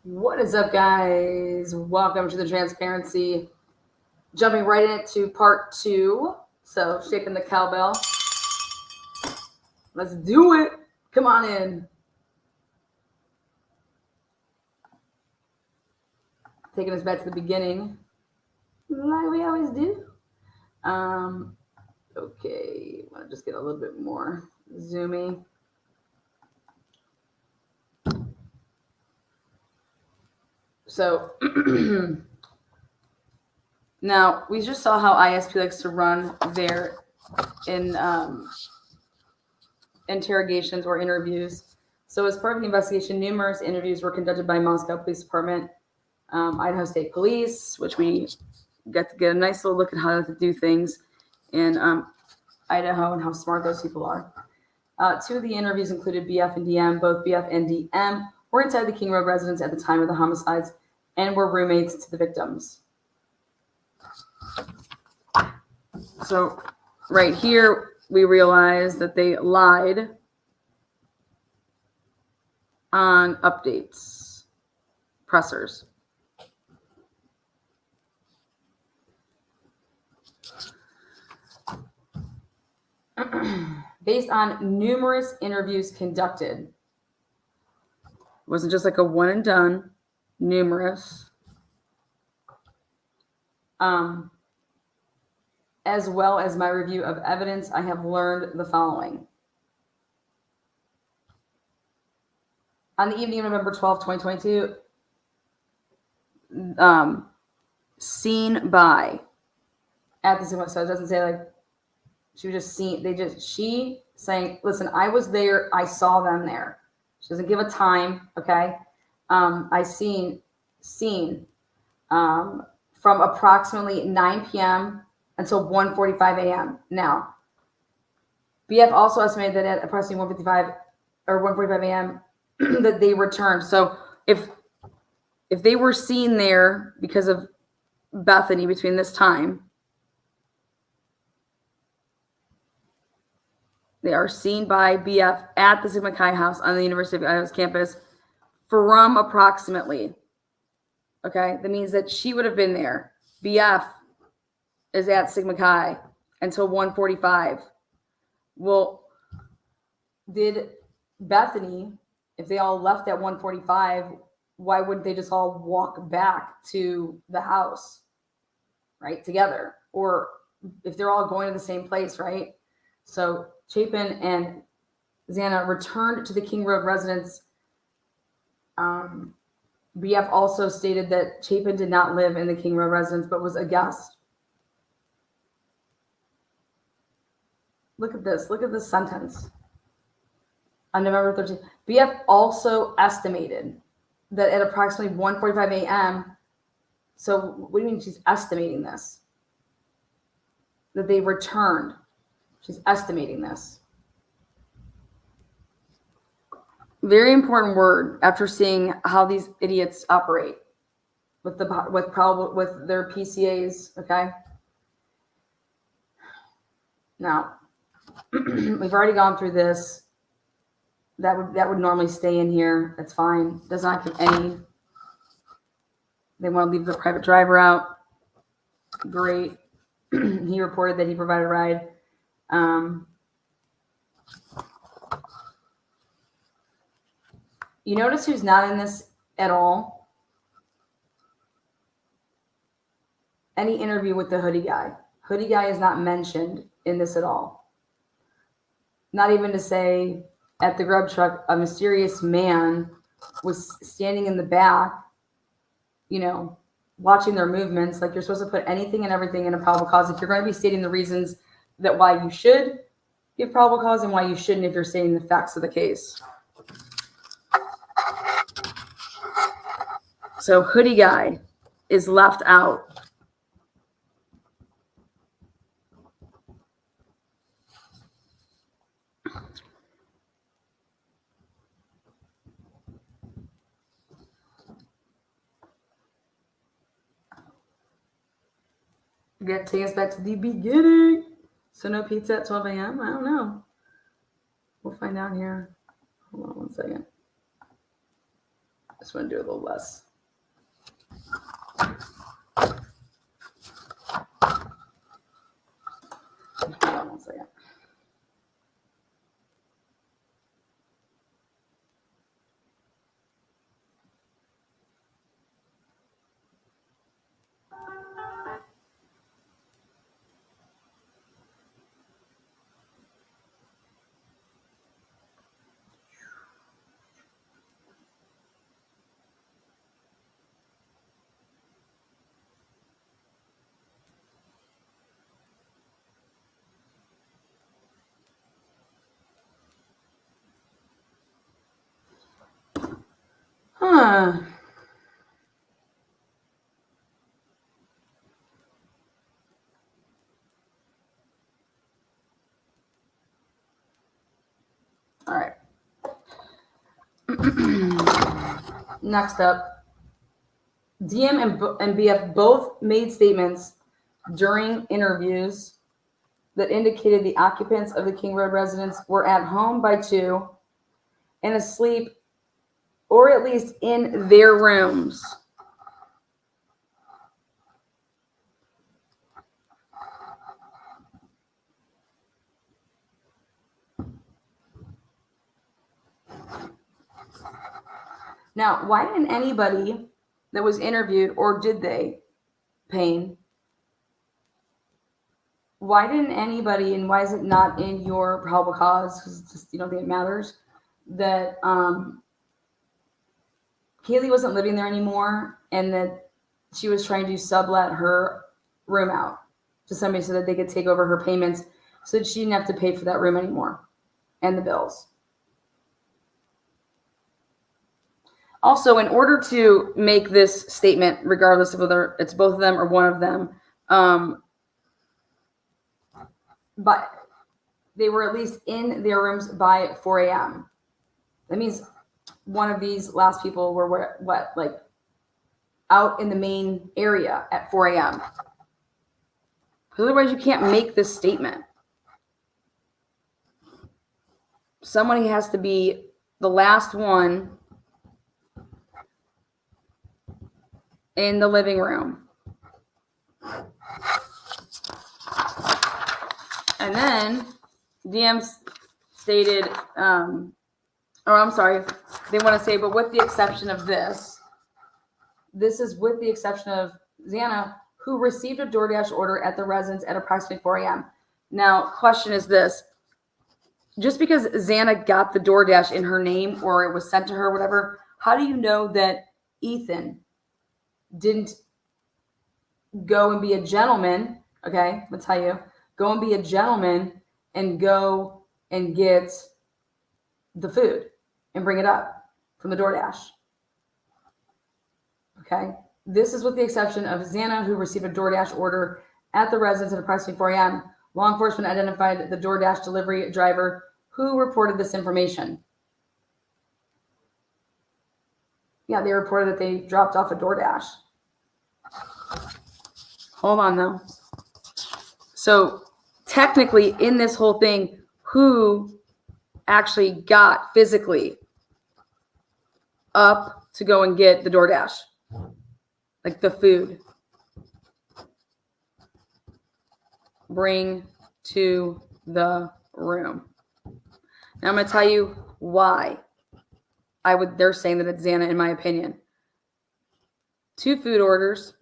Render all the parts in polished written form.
What is up, guys? Welcome to the transparency. Jumping right into part 2. So, shaking the cowbell. Let's do it. Come on in. Taking us back to the beginning, like we always do. Okay, I want to just get a little bit more zoomy. So, now we just saw how ISP likes to run their interrogations or interviews. So, as part of the investigation, numerous interviews were conducted by Moscow Police Department, Idaho State Police, which we get to get a nice little look at how to do things in Idaho and how smart those people are. Two of the interviews included BF and DM. Both BF and DM were inside the King Road residence at the time of the homicides and were roommates to the victims. So right here, we realize that they lied on updates, pressers. Based on numerous interviews conducted. It wasn't just like a one and done, numerous. As well as my review of evidence, I have learned the following. On the evening of November 12, 2022, seen by at the sequence. So it doesn't say like she was just seen. She saying, listen, I was there. I saw them there. She doesn't give a time. Okay. I seen from approximately 9 p.m. until 1:45 a.m. Now, BF also estimated that at approximately 1:55 or 1:45 a.m. that they returned. So if they were seen there because of Bethany between this time, they are seen by BF at the Sigma Chi house on the University of Idaho's campus from approximately. Okay, that means that she would have been there. BF is at Sigma Chi until 1:45. Well, did Bethany, if they all left at 1:45, why wouldn't they just all walk back to the house, right, together? Or if they're all going to the same place, right? So Chapin and Xana returned to the King Road residence. BF also stated that Chapin did not live in the King Road residence, but was a guest. Look at this. Look at this sentence. On November 13th, BF also estimated that at approximately 1:45 a.m., so what do you mean she's estimating this? That they returned. She's estimating this. Very important word after seeing how these idiots operate with their PCAs, okay? Now, we've already gone through this. That would normally stay in here. That's fine. Does not give any. They want to leave the private driver out. Great. He reported that he provided a ride. You notice who's not in this at all? Any interview with the hoodie guy. Hoodie guy is not mentioned in this at all. Not even to say at the grub truck, a mysterious man was standing in the back, watching their movements. Like, you're supposed to put anything and everything in a probable cause. If you're going to be stating the reasons that why you should give probable cause and why you shouldn't if you're stating the facts of the case. So hoodie guy is left out. Take us back to the beginning. So no pizza at 12 a.m.? I don't know. We'll find out here. Hold on one second. Just want to do a little less. Hold on 1 second. Huh. All right. Next up, DM and BF both made statements during interviews that indicated the occupants of the King Road residence were at home by 2 and asleep, or at least in their rooms. Now, why didn't anybody that was interviewed, or did they, Payne? Why didn't anybody, and why is it not in your probable cause, because just you don't think it matters, that Kaylee wasn't living there anymore and that she was trying to sublet her room out to somebody so that they could take over her payments so that she didn't have to pay for that room anymore and the bills. Also, in order to make this statement, regardless of whether it's both of them or one of them, but they were at least in their rooms by 4 a.m. That means one of these last people were like out in the main area at 4 a.m. Otherwise, you can't make this statement. Somebody has to be the last one in the living room. And then DM stated, they want to say, but with the exception of this is with the exception of Xana, who received a DoorDash order at the residence at approximately 4 a.m. Now, question is this. Just because Xana got the DoorDash in her name or it was sent to her or whatever, how do you know that Ethan didn't go and be a gentleman? Okay, I'm going to tell you. Go and be a gentleman and go and get the food and bring it up from the DoorDash. Okay, this is with the exception of Xana, who received a DoorDash order at the residence at approximately 4 a.m. Law enforcement identified the DoorDash delivery driver who reported this information. Yeah, they reported that they dropped off a DoorDash. Hold on, though. So technically, in this whole thing, who actually got physically up to go and get the DoorDash? Like the food. Bring to the room. Now I'm going to tell you why they're saying that it's Xana, in my opinion. 2 food orders.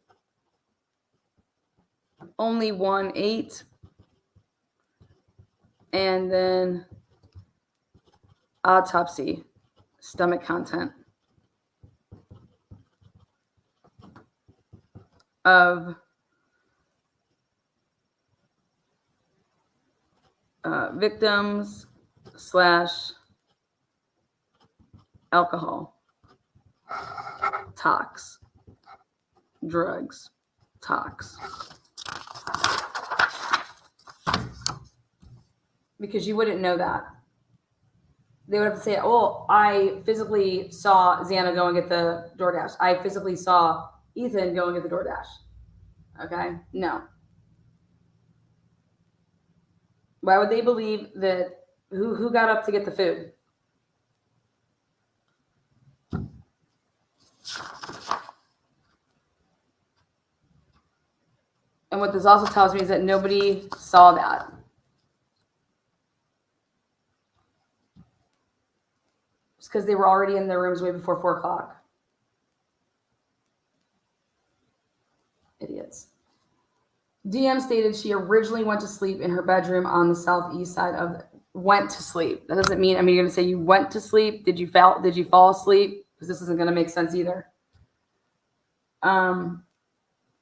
Only 1 ate. And then autopsy, stomach content of victims / alcohol, tox, drugs, tox. Because you wouldn't know that. They would have to say, oh, I physically saw Xana go and get the DoorDash. I physically saw Ethan go and get the DoorDash. Okay? No. Why would they believe that who got up to get the food? And what this also tells me is that nobody saw that. It's because they were already in their rooms way before 4 o'clock. Idiots. DM stated she originally went to sleep in her bedroom on the southeast side of went to sleep. That doesn't mean, you're going to say you went to sleep. Did you fall asleep? Because this isn't going to make sense either.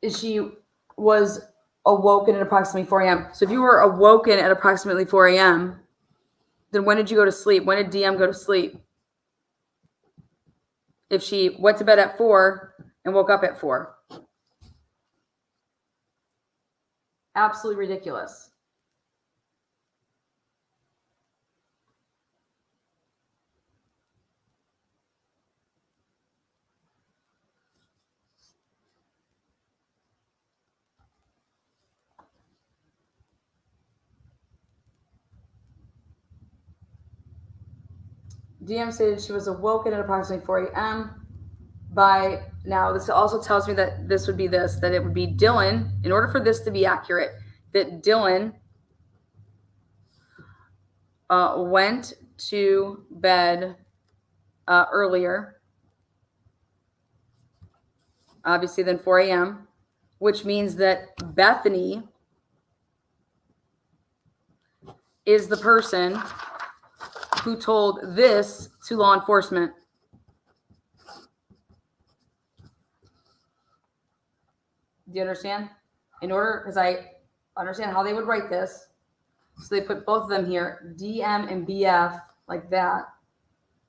She was awoken at approximately 4 a.m. So if you were awoken at approximately 4 a.m., then when did you go to sleep? When did DM go to sleep? If she went to bed at 4 and woke up at 4. Absolutely ridiculous. DM stated she was awoken at approximately 4 a.m. by, now this also tells me that this would be that it would be Dylan, in order for this to be accurate, that Dylan went to bed earlier, obviously, than 4 a.m., which means that Bethany is the person who told this to law enforcement. Do you understand? Because I understand how they would write this. So they put both of them here, DM and BF, like that.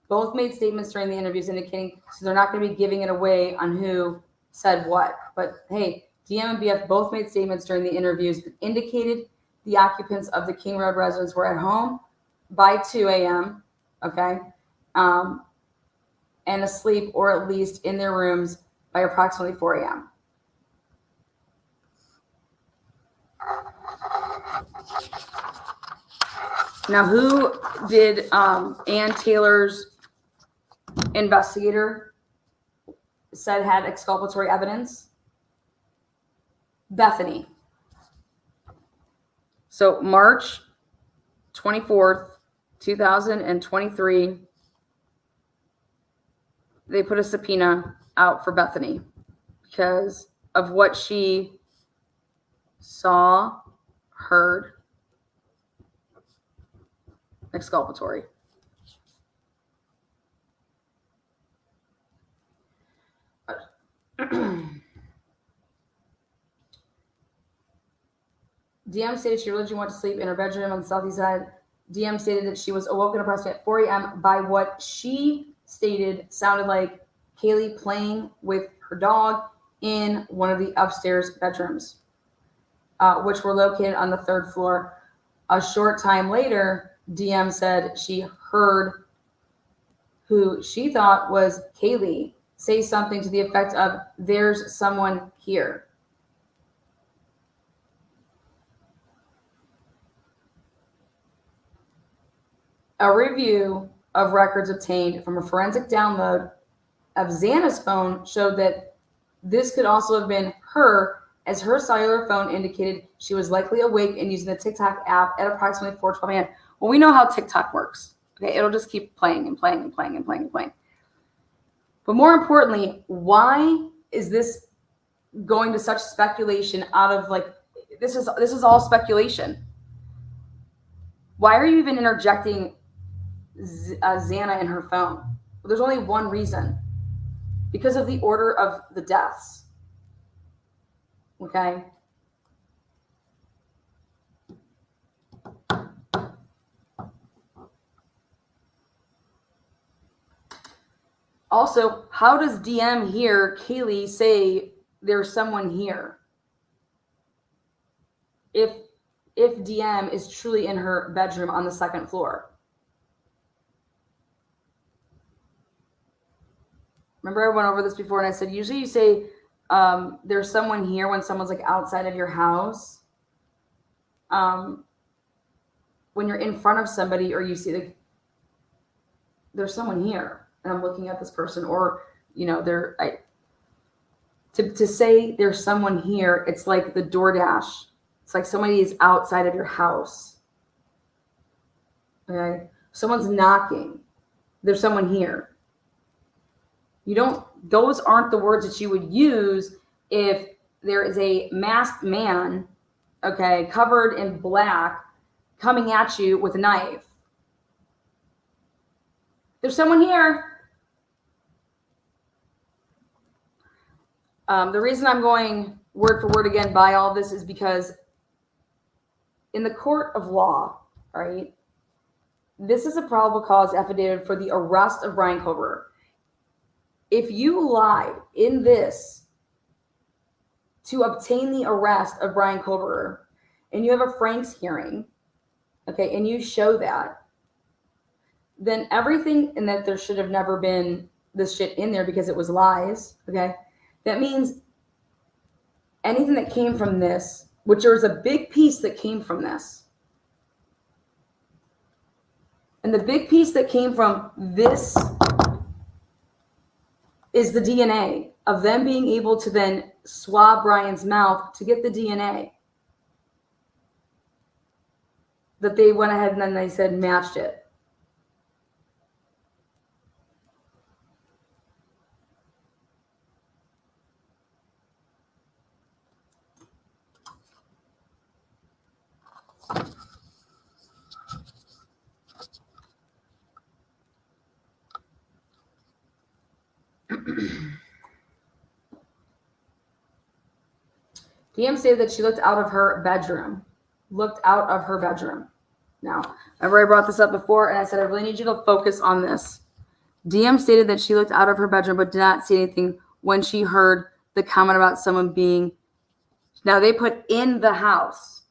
Both made statements during the interviews indicating, so they're not going to be giving it away on who said what. But hey, DM and BF both made statements during the interviews that indicated the occupants of the King Road residence were at home by 2 a.m., okay, and asleep or at least in their rooms by approximately 4 a.m. Now, who did Ann Taylor's investigator said had exculpatory evidence? Bethany. So March 24th, 2023, they put a subpoena out for Bethany because of what she saw, heard, exculpatory. DM stated she originally went to sleep in her bedroom on the southeast side. DM stated that she was awoken approximately at 4 a.m. by what she stated sounded like Kaylee playing with her dog in one of the upstairs bedrooms, which were located on the 3rd floor. A short time later, DM said she heard who she thought was Kaylee say something to the effect of, "There's someone here." A review of records obtained from a forensic download of Xana's phone showed that this could also have been her, as her cellular phone indicated she was likely awake and using the TikTok app at approximately 4:12 a.m. Well, we know how TikTok works. Okay, it'll just keep playing and playing and playing and playing and playing. But more importantly, why is this going to such speculation out of this is all speculation? Why are you even interjecting Xana in her phone? Well, there's only one reason. Because of the order of the deaths. Okay? Also, how does DM hear Kaylee say there's someone here? If DM is truly in her bedroom on the 2nd floor. Remember I went over this before and I said, usually you say there's someone here when someone's outside of your house. When you're in front of somebody or you see there's someone here and I'm looking at this person, or to To say there's someone here, it's like the DoorDash. It's like somebody is outside of your house. Okay? Someone's knocking. There's someone here. Those aren't the words that you would use if there is a masked man, okay, covered in black, coming at you with a knife. There's someone here. The reason I'm going word for word again by all this is because in the court of law, right, this is a probable cause affidavit for the arrest of Brian Kober. If you lied in this to obtain the arrest of Brian Kober and you have a Frank's hearing, okay, and you show that, then everything, and that there should have never been this shit in there because it was lies, okay, that means anything that came from this, which there was a big piece that came from this, and the big piece that came from this is the DNA of them being able to then swab Brian's mouth to get the DNA that they went ahead and then they said matched it. DM stated that she looked out of her bedroom. Now, I've already brought this up before, and I said I really need you to focus on this. DM stated that she looked out of her bedroom but did not see anything when she heard the comment about someone being. Now, they put in the house.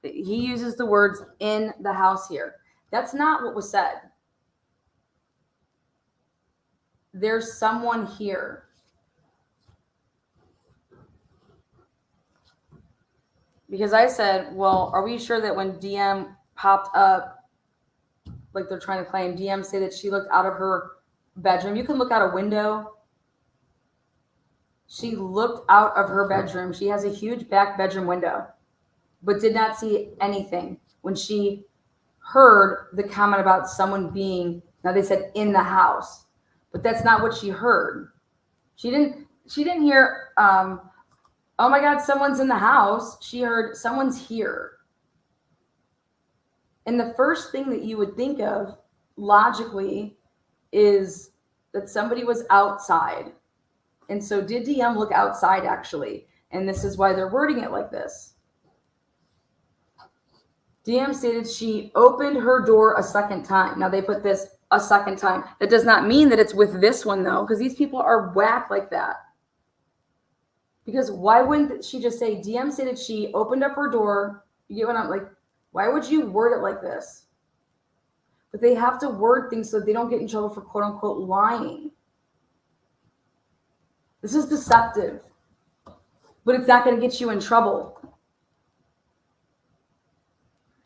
He uses the words in the house here. That's not what was said. There's someone here. Because I said, well, are we sure that when DM popped up, like they're trying to claim, DM say that she looked out of her bedroom? You can look out a window. She looked out of her bedroom. She has a huge back bedroom window, but did not see anything when she heard the comment about someone being, now they said in the house, but that's not what she heard. She didn't hear, oh my God, someone's in the house. She heard someone's here. And the first thing that you would think of logically is that somebody was outside. And so did DM look outside actually? And this is why they're wording it like this. DM stated she opened her door a second time. Now they put this a second time. That does not mean that it's with this one though, because these people are whack like that. Because why wouldn't she just say, DM stated she opened up her door? You get what I'm like? Why would you word it like this? But they have to word things so that they don't get in trouble for quote unquote lying. This is deceptive, but it's not going to get you in trouble.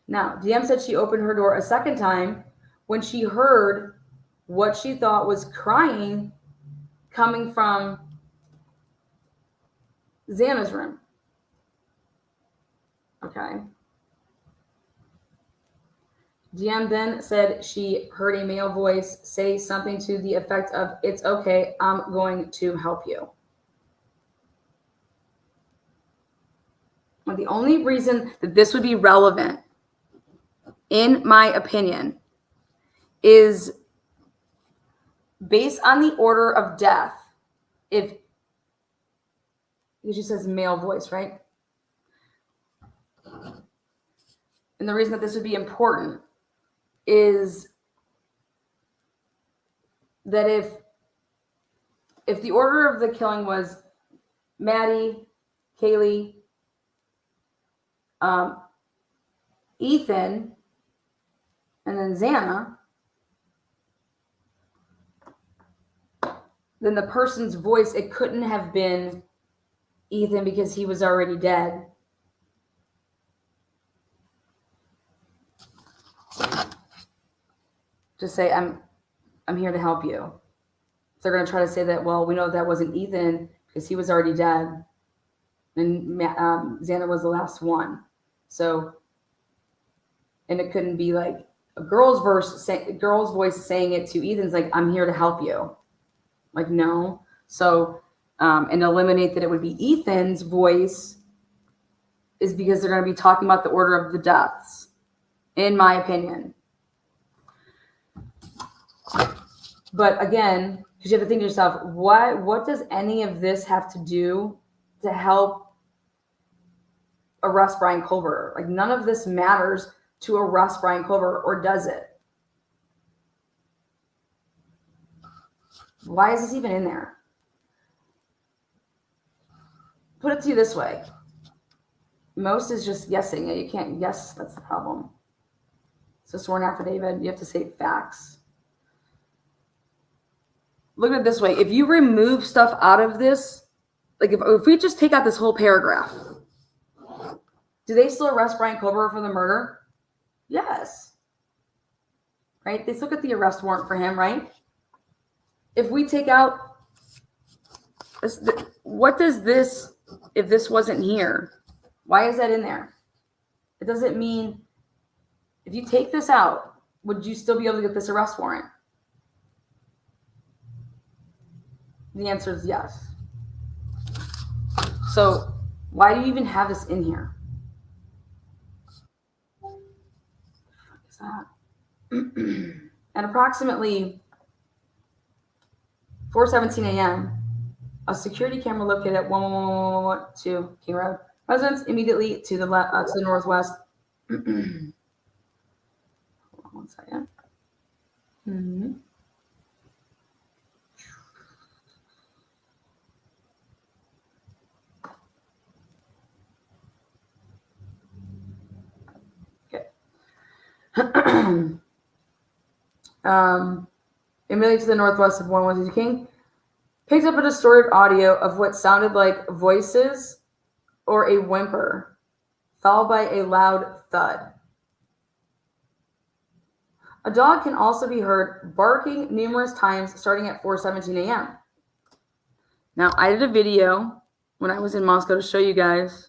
Now, DM said she opened her door a second time when she heard what she thought was crying coming from Xana's room. Okay. DM then said she heard a male voice say something to the effect of, "It's okay, I'm going to help you." Well, the only reason that this would be relevant, in my opinion, is based on the order of death. If it just says male voice, right? And the reason that this would be important is that if the order of the killing was Maddie, Kaylee, Ethan, and then Xana, then the person's voice, it couldn't have been Ethan because he was already dead. Just say, I'm here to help you. So they're going to try to say that, well, we know that wasn't Ethan because he was already dead, and Xander was the last one. So, and it couldn't be like a girl's voice saying it to Ethan's like, I'm here to help you. Like, no. So, and eliminate that it would be Ethan's voice is because they're going to be talking about the order of the deaths, in my opinion. But again, because you have to think to yourself, what does any of this have to do to help arrest Brian Culver? Like, none of this matters to arrest Brian Culver, or does it? Why is this even in there? Put it to you this way. Most is just guessing. You can't guess. That's the problem. It's a sworn affidavit. You have to say facts. Look at it this way. If you remove stuff out of this, like if we just take out this whole paragraph, do they still arrest Brian Culver for the murder? Yes. Right? They still get the arrest warrant for him, right? If we take out this, what does this, if this wasn't here, why is that in there? It doesn't mean, if you take this out, would you still be able to get this arrest warrant? The answer is yes. So why do you even have this in here? What the fuck is that? At approximately 4:17 a.m., a security camera located at 11112 King Road. Residents immediately to the northwest. Hold on one second. Mm-hmm. Immediately to the northwest of 112 King, picked up a distorted audio of what sounded like voices or a whimper, followed by a loud thud. A dog can also be heard barking numerous times starting at 4:17 a.m. Now, I did a video when I was in Moscow to show you guys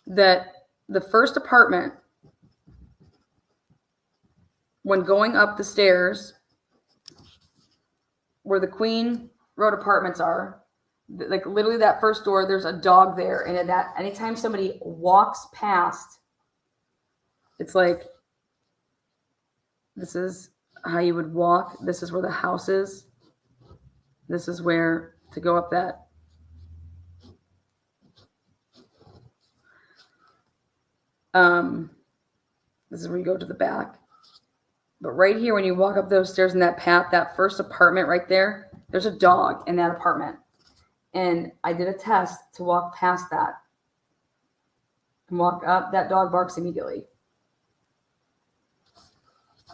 that the first apartment, when going up the stairs where the Queen Road apartments are, like literally that first door, there's a dog there. And at that, anytime somebody walks past, it's like, this is how you would walk. This is where the house is. This is where to go up that. This is where you go to the back. But right here, when you walk up those stairs in that path, that first apartment right there, there's a dog in that apartment. And I did a test to walk past that. And walk up, that dog barks immediately.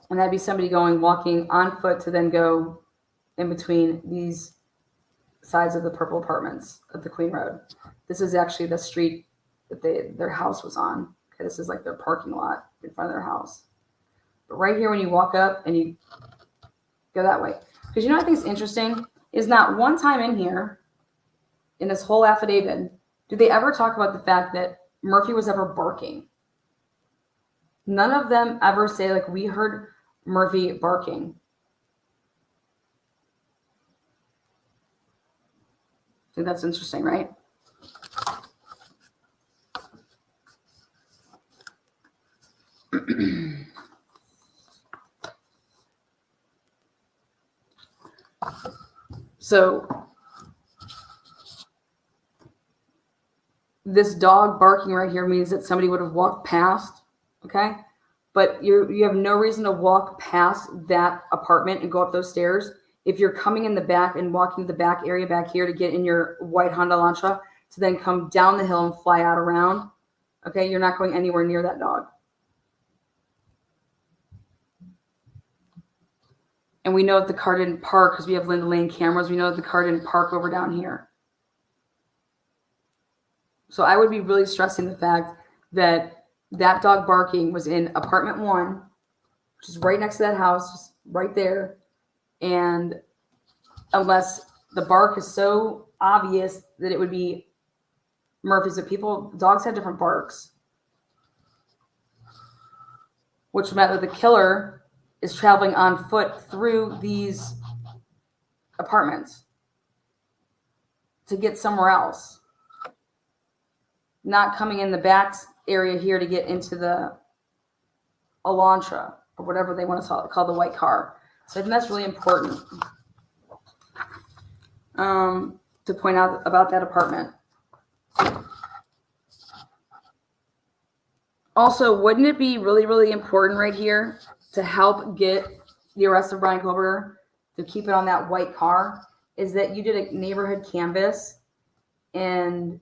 And that'd be somebody walking on foot to then go in between these sides of the purple apartments of the Queen Road. This is actually the street that their house was on. Okay, this is like their parking lot in front of their house. But right here, when you walk up and you go that way. Because you know what I think is interesting? Is not one time in here, in this whole affidavit, do they ever talk about the fact that Murphy was ever barking. None of them ever say, like, we heard Murphy barking. I think that's interesting, right? So this dog barking right here means that somebody would have walked past, okay? But you have no reason to walk past that apartment and go up those stairs. If you're coming in the back and walking the back area back here to get in your white Honda Elantra to then come down the hill and fly out around, okay, you're not going anywhere near that dog. And we know that the car didn't park because we have Linda Lane cameras. We know that the car didn't park over down here. So I would be really stressing the fact that that dog barking was in apartment 1, which is right next to that house, just right there. And unless the bark is so obvious that it would be Murphy's. But dogs have different barks, which meant that the killer is traveling on foot through these apartments to get somewhere else, not coming in the back area here to get into the Elantra or whatever they want to call the white car. So I think that's really important to point out about that apartment. Also, wouldn't it be really, really important right here to help get the arrest of Bryan Kohberger, to keep it on that white car, is that you did a neighborhood canvas and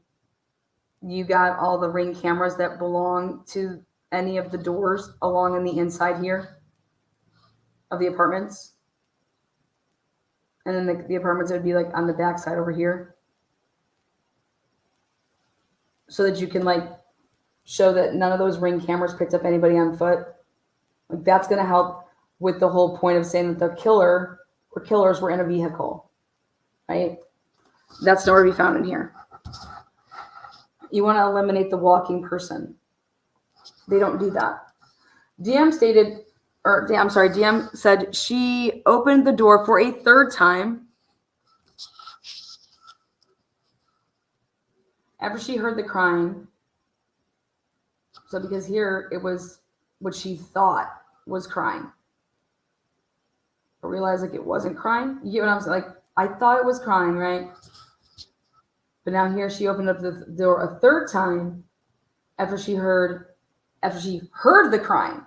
you got all the Ring cameras that belong to any of the doors along in the inside here of the apartments. And then the apartments would be like on the back side over here, so that you can like show that none of those Ring cameras picked up anybody on foot. Like, that's going to help with the whole point of saying that the killer or killers were in a vehicle, right? That's nowhere to be found in here. You want to eliminate the walking person. They don't do that. DM said she opened the door for a third time after she heard the crying. So because here it was what she thought was crying, but realized like it wasn't crying. You get what I'm saying? Like, I thought it was crying, right? But now here she opened up the door a third time after she heard the crying.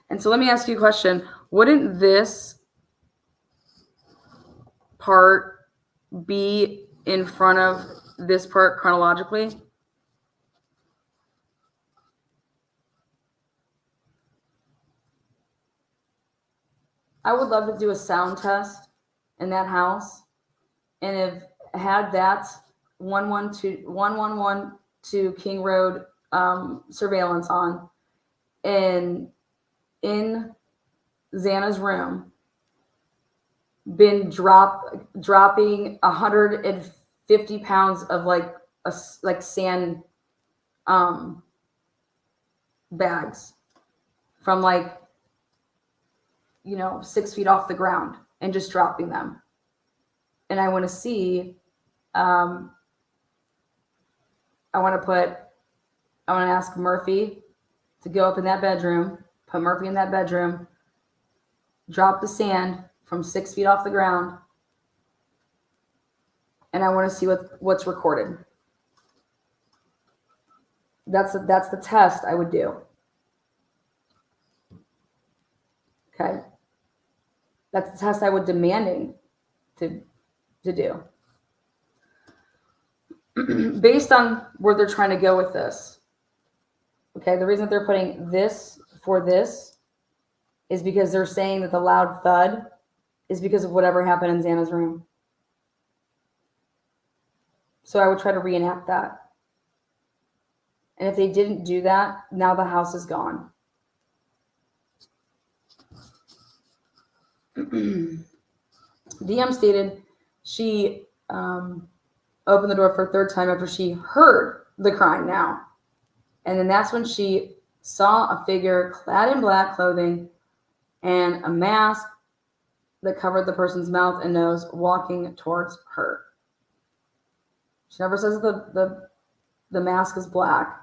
And so let me ask you a question. Wouldn't this part be in front of this part chronologically? I would love to do a sound test in that house, and if had that 112 King Road surveillance on, and in Xana's room, been dropping 150 pounds of like sand bags from 6 feet off the ground and just dropping them. And I want to see, I want to ask Murphy to go up in that bedroom, put Murphy in that bedroom, drop the sand from 6 feet off the ground. And I want to see what's recorded. That's the test I would do. Okay. That's the test I would demanding to do. Based on where they're trying to go with this. Okay, the reason that they're putting this for this is because they're saying that the loud thud is because of whatever happened in Xana's room. So I would try to reenact that. And if they didn't do that, now the house is gone. DM stated she opened the door for a third time after she heard the crying now. And then that's when she saw a figure clad in black clothing and a mask that covered the person's mouth and nose walking towards her. She never says the mask is black.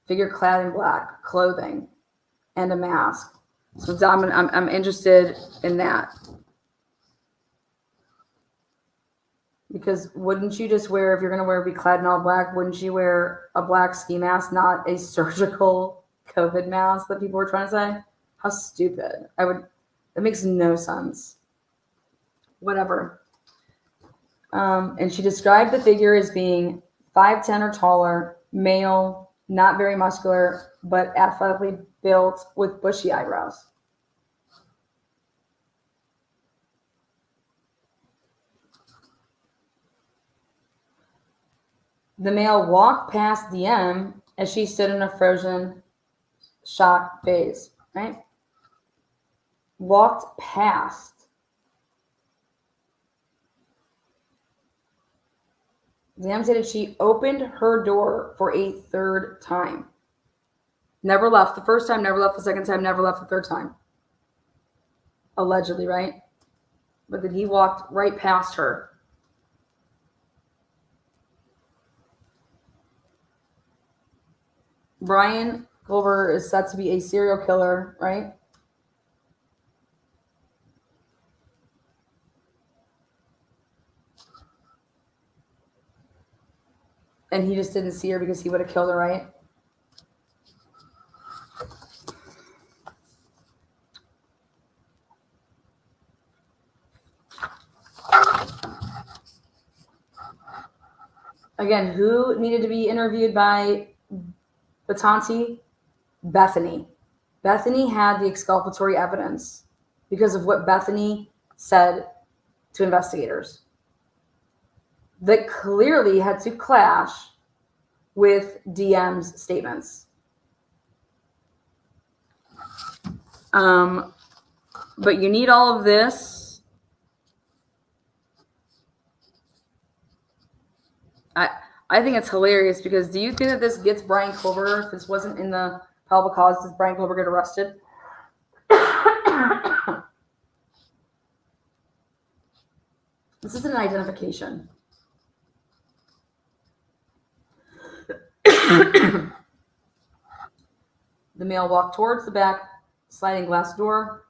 Figure clad in black clothing and a mask. So I'm interested in that. Because wouldn't you just wear, if you're going to be clad in all black, wouldn't you wear a black ski mask, not a surgical COVID mask that people were trying to say? How stupid. That makes no sense. Whatever. And she described the figure as being 5'10" or taller, male, not very muscular, but athletically built with bushy eyebrows. The male walked past DM as she stood in a frozen shock phase, right? Walked past. DM stated she opened her door for a third time. Never left the first time, never left the second time, never left the third time. Allegedly, right? But that he walked right past her. Brian Culver is said to be a serial killer, right? And he just didn't see her because he would have killed her, right? Again, who needed to be interviewed by Batanti? Bethany. Bethany had the exculpatory evidence because of what Bethany said to investigators that clearly had to clash with DM's statements. But you need all of this. I think it's hilarious because do you think that this gets Brian Culver, if this wasn't in the probable cause, does Brian Culver get arrested? This is an identification. The male walked towards the back sliding glass door.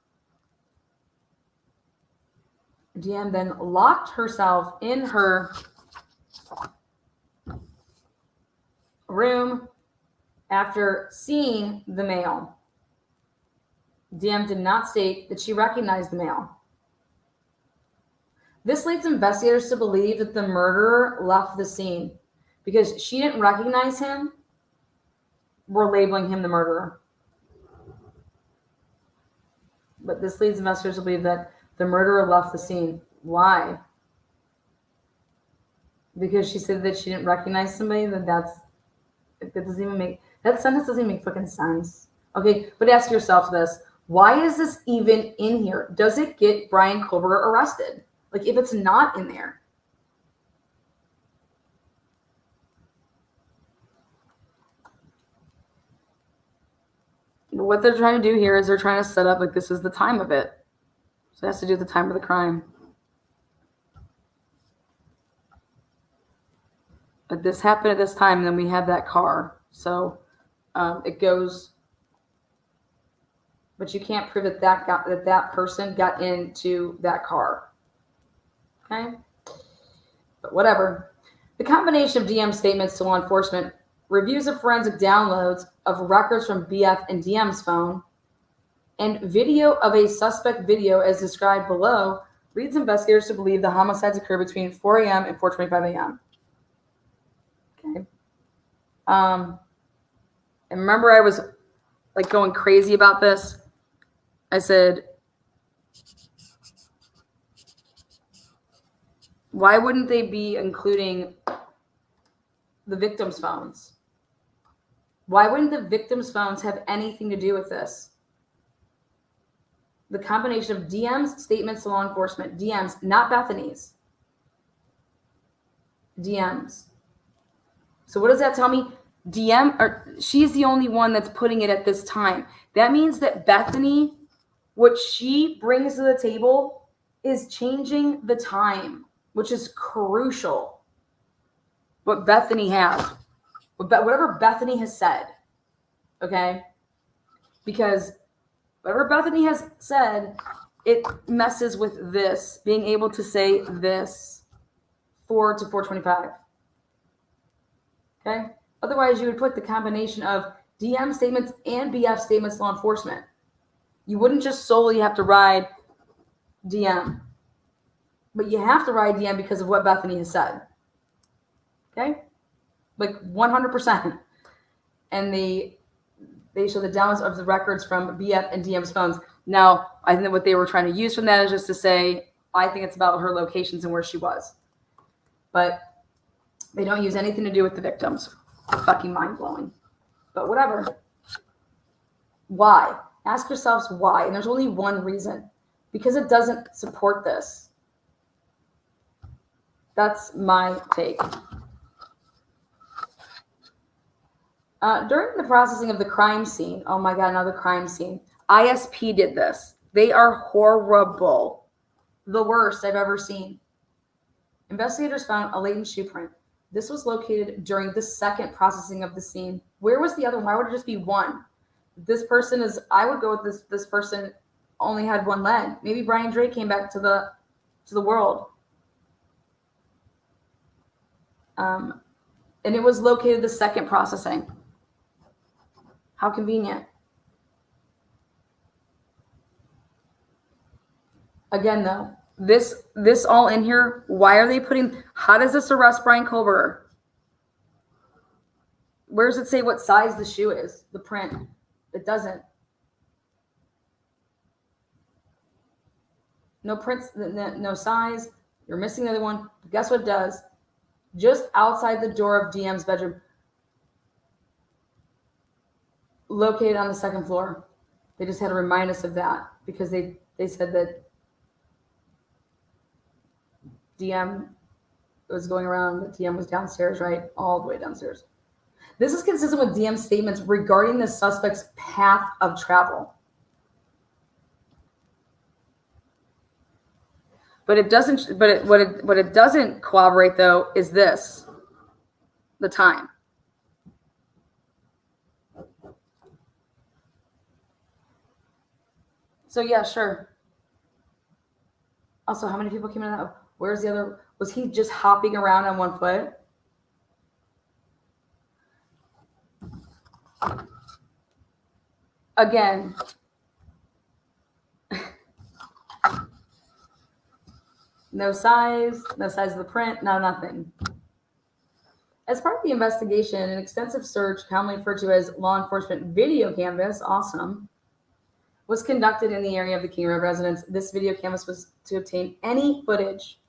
DM then locked herself in her room after seeing the male. DM did not state that she recognized the male. This leads investigators to believe that the murderer left the scene because she didn't recognize him. We're labeling him the murderer. But this leads investigators to believe that the murderer left the scene. Why? Because she said that she didn't recognize somebody. That doesn't even make, that sentence doesn't even make fucking sense. Okay, but ask yourself this. Why is this even in here? Does it get Brian Culver arrested? Like, if it's not in there. What they're trying to do here is they're trying to set up like this is the time of it. So it has to do with the time of the crime. But this happened at this time, and then we have that car. So it goes, but you can't prove that that person got into that car. Okay? But whatever. The combination of DM's statements to law enforcement, reviews of forensic downloads of records from BF and DM's phone, and video of a suspect video as described below leads investigators to believe the homicides occurred between 4 a.m. and 4:25 a.m. Okay. And remember I was like going crazy about this. I said, why wouldn't they be including the victims' phones? Why wouldn't the victims' phones have anything to do with this? The combination of DM's statements to law enforcement, DM's, not Bethany's. DM's. So what does that tell me? DM, or she's the only one that's putting it at this time. That means that Bethany, what she brings to the table is changing the time, which is crucial. What Bethany has, whatever Bethany has said, okay? Because whatever Bethany has said, it messes with this, being able to say this 4 to 4:25. Okay? Otherwise, you would put the combination of DM statements and BF statements to law enforcement. You wouldn't just solely have to ride DM. But you have to ride DM because of what Bethany has said. Okay? Like 100%. And they show the downloads of the records from BF and DM's phones. Now, I think that what they were trying to use from that is just to say, I think it's about her locations and where she was. But they don't use anything to do with the victims. Fucking mind-blowing. But whatever. Why? Ask yourselves why. And there's only one reason. Because it doesn't support this. That's my take. During the processing of the crime scene, oh my God, another crime scene. ISP did this. They are horrible. The worst I've ever seen. Investigators found a latent shoe print. This was located during the second processing of the scene. Where was the other one? Why would it just be one? This person is, I would go with this person only had one leg. Maybe Brian Drake came back to the world. And it was located the second processing. How convenient. Again, though, this all in here, why are they putting, how does this arrest Brian Kohlberger? Where does it say what size the shoe is, the print? It doesn't. No prints, no size. You're missing the other one. But guess what it does? Just outside the door of DM's bedroom, located on the second floor. They just had to remind us of that because they said that DM was going around, the DM was downstairs, right? All the way downstairs. This is consistent with DM's statements regarding the suspect's path of travel. But it doesn't, what it doesn't corroborate though is this, the time. So yeah, sure. Also, how many people came in that? Where's the other? Was he just hopping around on one foot? Again, no size of the print, no nothing. As part of the investigation, an extensive search, commonly referred to as law enforcement video canvass, awesome, was conducted in the area of the King Road residence. This video canvass was to obtain any footage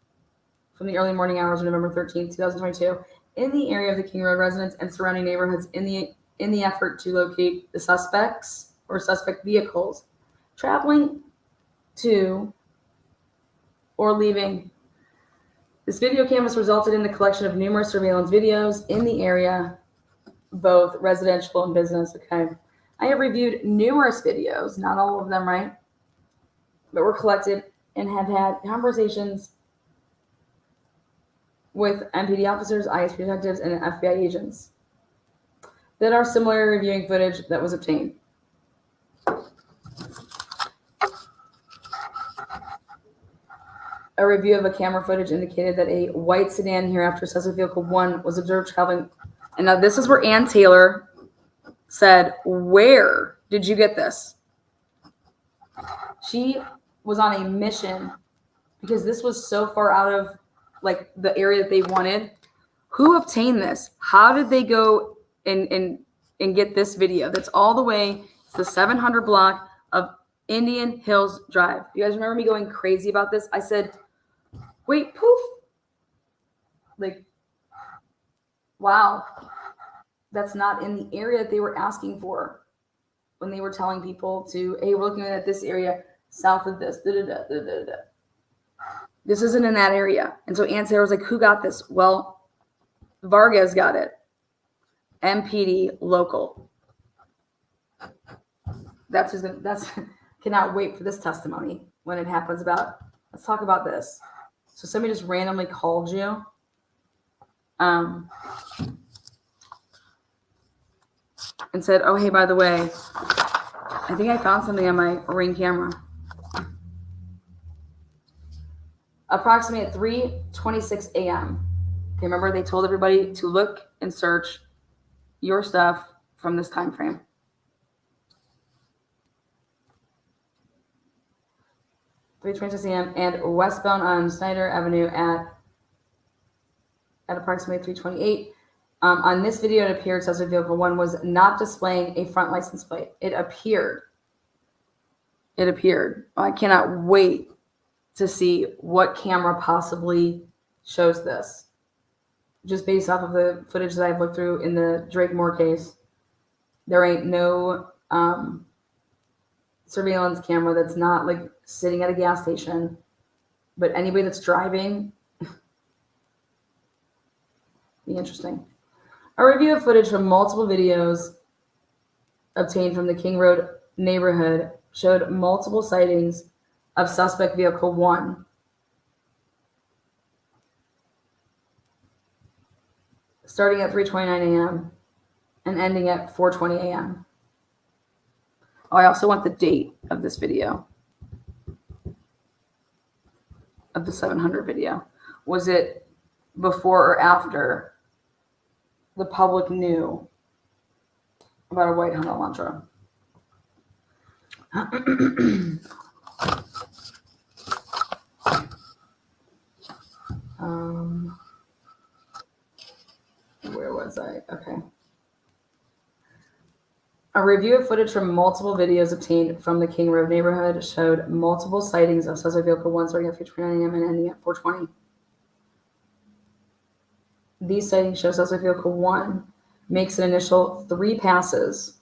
from the early morning hours of November 13th, 2022, in the area of the King Road residence and surrounding neighborhoods in the effort to locate the suspects or suspect vehicles traveling to or leaving. This video canvas resulted in the collection of numerous surveillance videos in the area, both residential and business. Okay. I have reviewed numerous videos, not all of them, right? But were collected and have had conversations with MPD officers, ISP detectives, and FBI agents that are similarly reviewing footage that was obtained. A review of a camera footage indicated that a white sedan hereafter suspect vehicle 1 was observed traveling. And now this is where Ann Taylor said, where did you get this? She was on a mission because this was so far out of like the area that they wanted. Who obtained this? How did they go and get this video? That's all the way. It's the 700 block of Indian Hills Drive. You guys remember me going crazy about this? I said, wait, poof. Like, wow. That's not in the area that they were asking for when they were telling people to, hey, we're looking at this area south of this. This isn't in that area. And so Aunt Sarah was like, who got this? Well, Vargas got it. MPD local. That's cannot wait for this testimony when it happens about, let's talk about this. So somebody just randomly called you. And said, oh, hey, by the way, I think I found something on my Ring camera. Approximately at 3:26 a.m. Okay, remember they told everybody to look and search your stuff from this time frame. (3:26 a.m. and westbound on Snyder Avenue at approximately 3:28. On this video, it appeared suspect vehicle 1 was not displaying a front license plate. It appeared. I cannot wait to see what camera possibly shows this. Just based off of the footage that I've looked through in the Drake Moore case, there ain't no surveillance camera that's not like sitting at a gas station. But anybody that's driving, be interesting. A review of footage from multiple videos obtained from the King Road neighborhood showed multiple sightings of suspect vehicle 1 starting at 3:29 a.m. and ending at 4:20 a.m. Oh, I also want the date of this video, of the 700 video. Was it before or after the public knew about a white Honda Elantra? Where was I? Okay. A review of footage from multiple videos obtained from the King Road neighborhood showed multiple sightings of suspect vehicle 1 starting at 3:29 a.m. and ending at 4:20. These sightings show suspect vehicle 1 makes an initial 3 passes.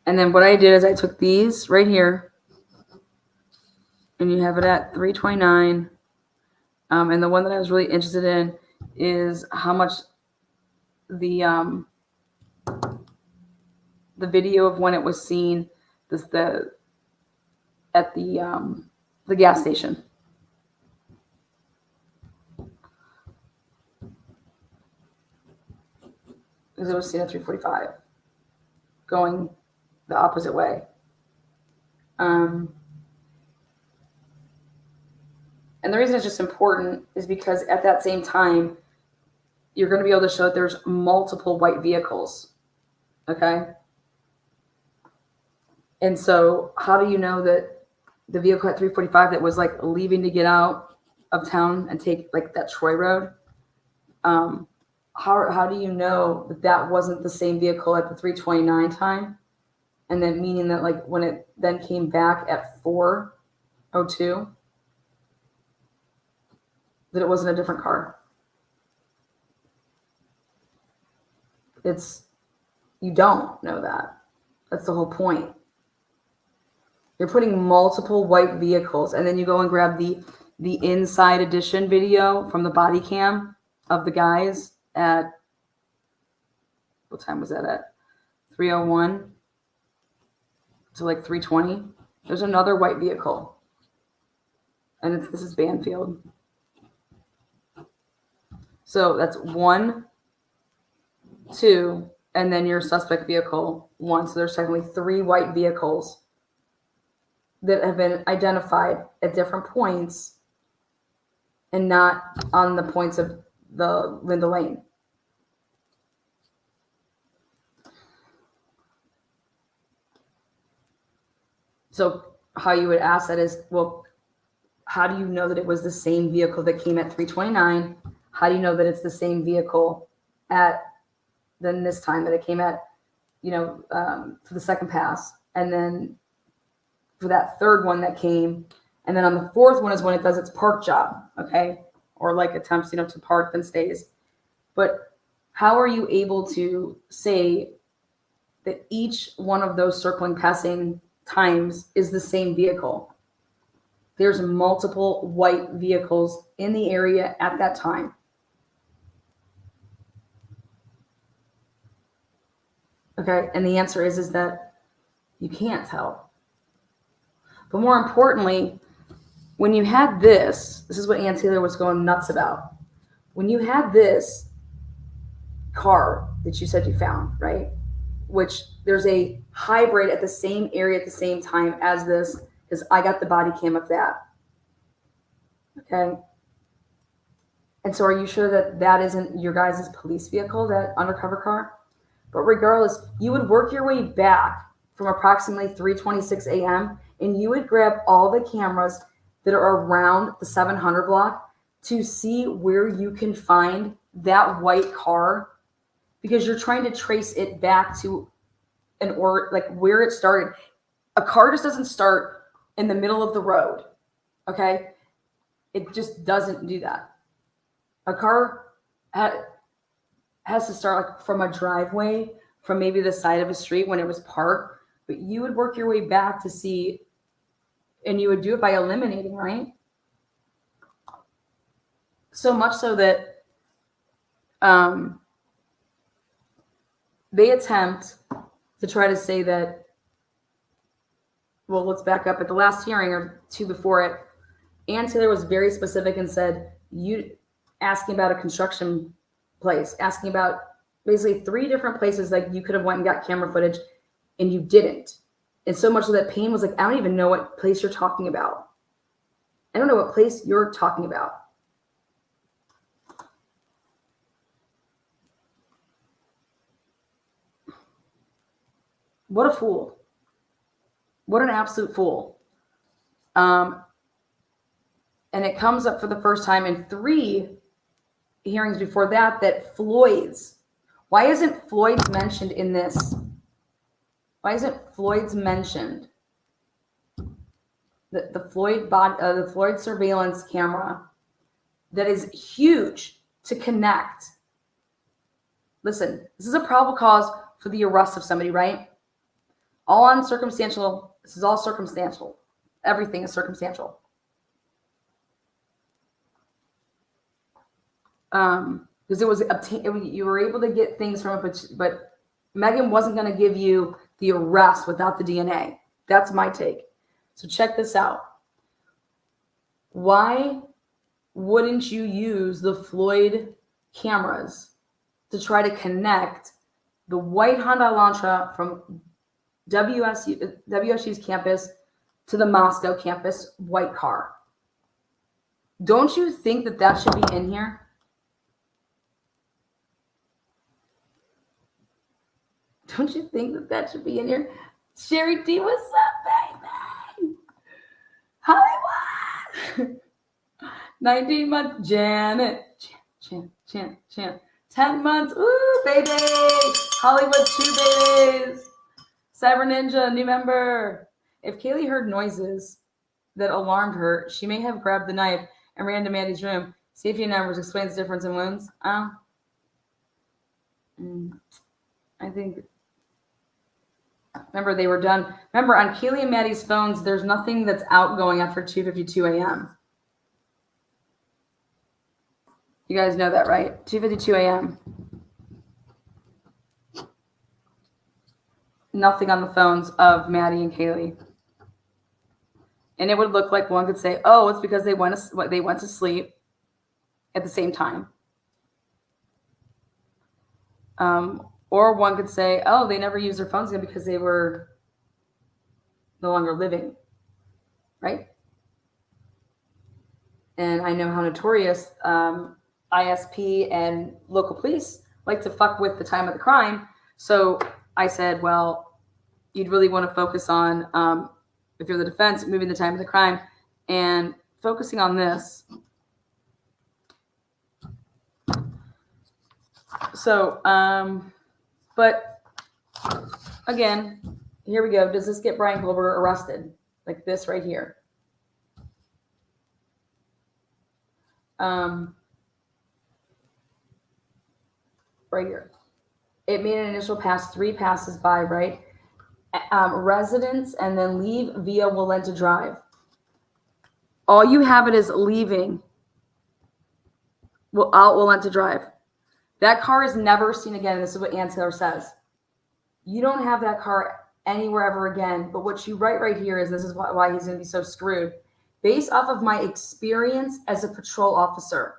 And then what I did is I took these right here, and you have it at 3:29. And the one that I was really interested in is how much the video of when it was seen at the gas station. Because it was seen at 3:45, going the opposite way. And the reason it's just important is because at that same time, you're going to be able to show that there's multiple white vehicles. Okay? And so how do you know that the vehicle at 3:45 that was like leaving to get out of town and take like that Troy Road, how do you know that that wasn't the same vehicle at the 3:29 time? And then meaning that like when it then came back at 4:02, that it wasn't a different car. You don't know that. That's the whole point. You're putting multiple white vehicles, and then you go and grab the inside edition video from the body cam of the guys at, what time was that at? 3:01 to like 3:20. There's another white vehicle, and this is Banfield. So that's 1, 2, and then your suspect vehicle 1. So there's technically 3 white vehicles that have been identified at different points and not on the points of the Linda Lane. So how you would ask that is, well, how do you know that it was the same vehicle that came at 3:29? How do you know that it's the same vehicle then this time that it came at, for the second pass, and then for that third one that came, and then on the fourth one is when it does its park job, okay, or like attempts, to park then stays. But how are you able to say that each one of those circling passing times is the same vehicle? There's multiple white vehicles in the area at that time. Okay, and the answer is that you can't tell. But more importantly, when you had this is what Ann Taylor was going nuts about. When you had this car that you said you found, right? Which there's a hybrid at the same area at the same time as this, because I got the body cam of that. Okay. And so are you sure that that isn't your guys' police vehicle, that undercover car? But regardless, you would work your way back from approximately 3:26 a.m. and you would grab all the cameras that are around the 700 block to see where you can find that white car, because you're trying to trace it back to where it started. A car just doesn't start in the middle of the road. Okay. It just doesn't do that. A car has to start from a driveway, from maybe the side of a street when it was parked, but you would work your way back to see, and you would do it by eliminating, right? So much so that They attempt to try to say that, well, let's back up. At the last hearing or two before it, Ann Taylor was very specific and said, you asking about a construction place, asking about basically 3 different places like you could have went and got camera footage and you didn't. And so much of that pain was like, I don't even know what place you're talking about. I don't know what place you're talking about. What a fool. What an absolute fool. And it comes up for the first time in 3 hearings before that, that Floyd's. Why isn't Floyd's mentioned in this? Why isn't Floyd's mentioned? The Floyd surveillance camera that is huge to connect. Listen, this is a probable cause for the arrest of somebody, right? All on circumstantial. This is all circumstantial. Everything is circumstantial. Because it was you were able to get things from it, but Megan wasn't going to give you the arrest without the DNA. That's my take. So check this out. Why wouldn't you use the Floyd cameras to try to connect the white Honda Elantra from WSU's campus to the Moscow campus white car? Don't you think that that should be in here? Don't you think that that should be in here? Sherry D, what's up, baby? Hollywood. 19 months, Janet. Chan. 10 months, ooh, baby. Hollywood 2 babies. Cyber Ninja, new member. If Kaylee heard noises that alarmed her, she may have grabbed the knife and ran to Mandy's room. Safety numbers explains the difference in wounds. I think... Remember, they were done. Remember, on Keely and Maddie's phones, there's nothing that's outgoing after 2:52 a.m. You guys know that, right? 2:52 a.m. Nothing on the phones of Maddie and Kaylee. And it would look like one could say, oh, it's because they went to sleep at the same time. Or one could say, oh, they never used their phones again because they were no longer living, right? And I know how notorious ISP and local police like to fuck with the time of the crime. So I said, well, you'd really want to focus on, if you're the defense, moving the time of the crime and focusing on this. So, but again, here we go. Does this get Brian Glover arrested? Like this right here. Right here. It made an initial pass, 3 passes by, right? Residence and then leave via Walenta Drive. All you have it is leaving out Walenta Drive. That car is never seen again. This is what Ann Taylor says. You don't have that car anywhere ever again. But what you write right here is, this is why he's going to be so screwed. Based off of my experience as a patrol officer,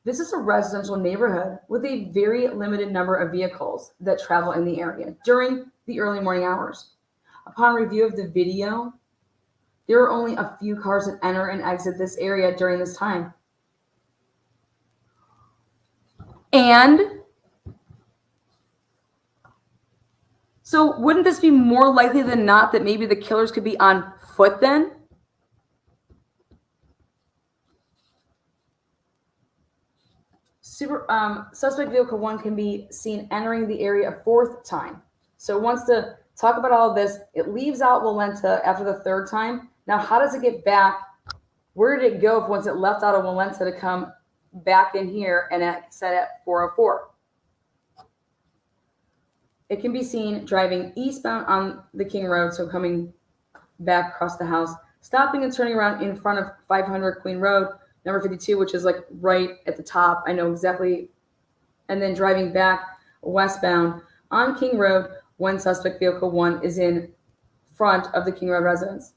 this is a residential neighborhood with a very limited number of vehicles that travel in the area during the early morning hours. Upon review of the video, there are only a few cars that enter and exit this area during this time. And so wouldn't this be more likely than not that maybe the killers could be on foot then? Suspect vehicle 1 can be seen entering the area a 4th time. So it wants to talk about all of this. It leaves out Walenta after the 3rd time. Now, how does it get back? Where did it go once it left out of Walenta to come back in here and set at 404? It can be seen driving eastbound on the King Road, so coming back across the house, stopping and turning around in front of 500 Queen Road, number 52, which is like right at the top. I know exactly and then driving back westbound on King Road when suspect vehicle 1 is in front of the King Road residence.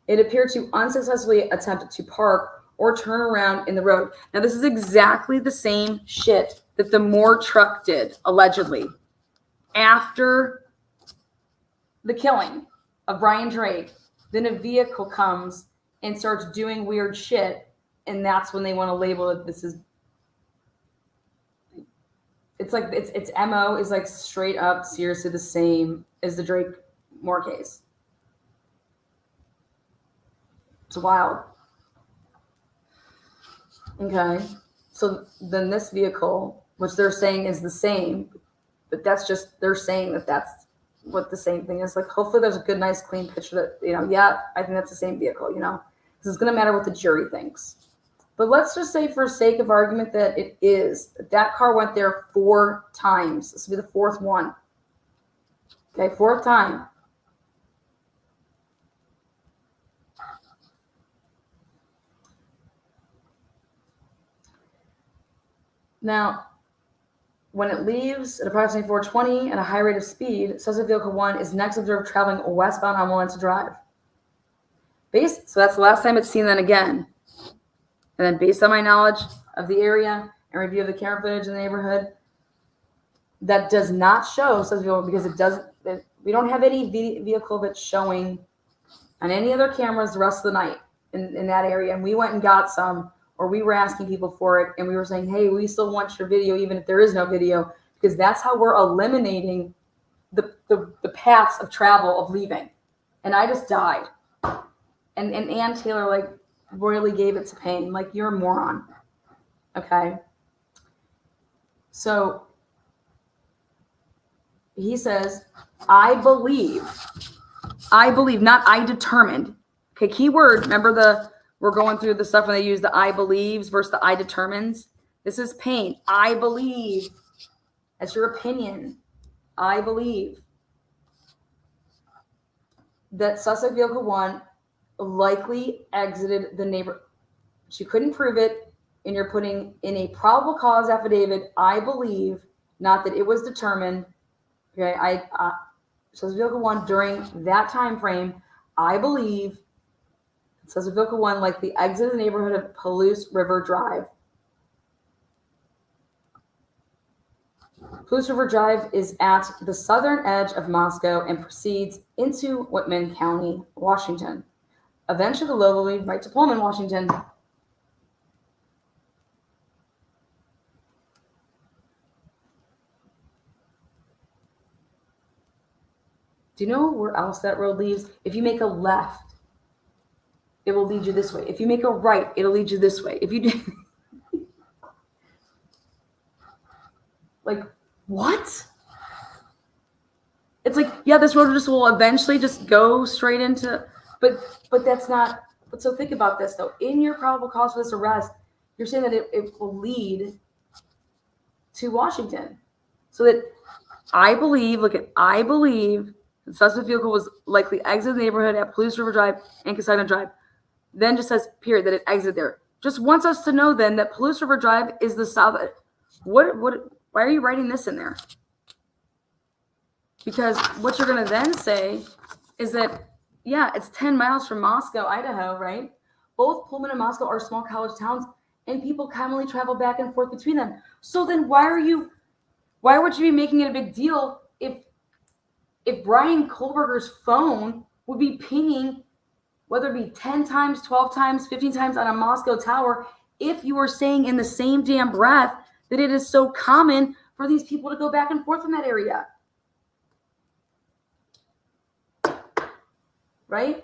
It appeared to unsuccessfully attempt to park or turn around in the road. Now, this is exactly the same shit that the Moore truck did, allegedly, after the killing of Brian Drake. Then a vehicle comes and starts doing weird shit, and that's when they want to label it. This is, it's like its MO is like straight up seriously the same as the Drake Moore case. It's wild. Okay, so then this vehicle, which they're saying is the same, but that's just, they're saying that that's what the same thing is. Like, hopefully there's a good, nice, clean picture that, yeah, I think that's the same vehicle, because it's going to matter what the jury thinks. But let's just say, for sake of argument, that it is. That car went there 4 times. This will be the 4th one. Okay, 4th time. Now, when it leaves at approximately 4:20 at a high rate of speed, suspect vehicle 1 is next observed traveling westbound on Williams Drive. So that's the last time it's seen then again. And then based on my knowledge of the area and review of the camera footage in the neighborhood, that does not show suspect vehicle, because it doesn't. We don't have any vehicle that's showing on any other cameras the rest of the night in that area. And we went and got some, or we were asking people for it, and we were saying, hey, we still want your video even if there is no video, because that's how we're eliminating the paths of travel of leaving. And I just died. And Ann Taylor, like, royally gave it to Payne. Like, you're a moron. Okay? So he says, I believe, not I determined. Okay, key word. Remember we're going through the stuff when they use the I believes versus the I determines. This is Payne. I believe. That's your opinion. I believe that suspect vehicle 1 likely exited the neighborhood. She couldn't prove it, and you're putting in a probable cause affidavit, I believe, not that it was determined. Okay, suspect vehicle 1 during that time frame, I believe suspect vehicle 1 likely exited the neighborhood of Palouse River Drive. Palouse River Drive is at the southern edge of Moscow and proceeds into Whitman County, Washington. Eventually, the low will lead right to Pullman, Washington. Do you know where else that road leads? If you make a left, it will lead you this way. If you make a right, it'll lead you this way. If you do, like, what? It's like, yeah, this road just will eventually just go straight into, but that's not. But so think about this though. In your probable cause for this arrest, you're saying that it will lead to Washington. So that I believe the suspect vehicle was likely exited the neighborhood at Palouse River Drive and Casino Drive. Then just says, period, that it exited there. Just wants us to know then that Palouse River Drive is the south. Why are you writing this in there? Because what you're going to then say is that, yeah, it's 10 miles from Moscow, Idaho, right? Both Pullman and Moscow are small college towns, and people commonly travel back and forth between them. So then why would you be making it a big deal if Brian Kohlberger's phone would be pinging, whether it be 10 times, 12 times, 15 times on a Moscow tower, if you were saying in the same damn breath that it is so common for these people to go back and forth in that area? Right?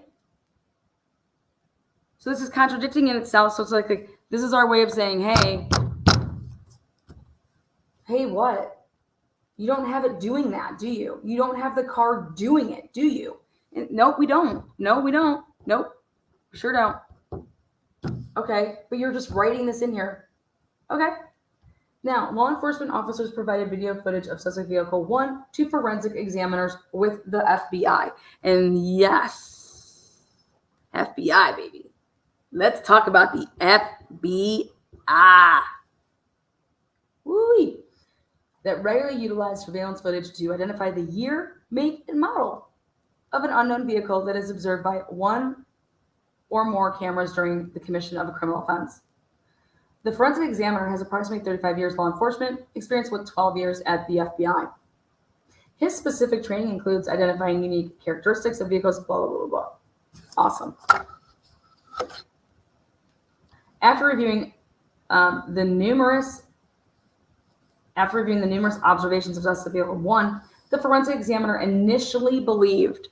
So this is contradicting in itself. So it's like this is our way of saying, hey, what? You don't have it doing that, do you? You don't have the car doing it, do you? And, nope, we don't. No, we don't. Nope, we sure don't. Okay, but you're just writing this in here. Okay. Now, law enforcement officers provided video footage of suspect vehicle 1 to forensic examiners with the FBI. And yes, FBI, baby. Let's talk about the FBI. Woo-wee. that regularly utilized surveillance footage to identify the year, make, and model of an unknown vehicle that is observed by one or more cameras during the commission of a criminal offense. The forensic examiner has approximately 35 years law enforcement experience with 12 years at the FBI. His specific training includes identifying unique characteristics of vehicles, blah, blah, blah, blah. Awesome. After reviewing the numerous observations of suspect vehicle 1, the forensic examiner initially believed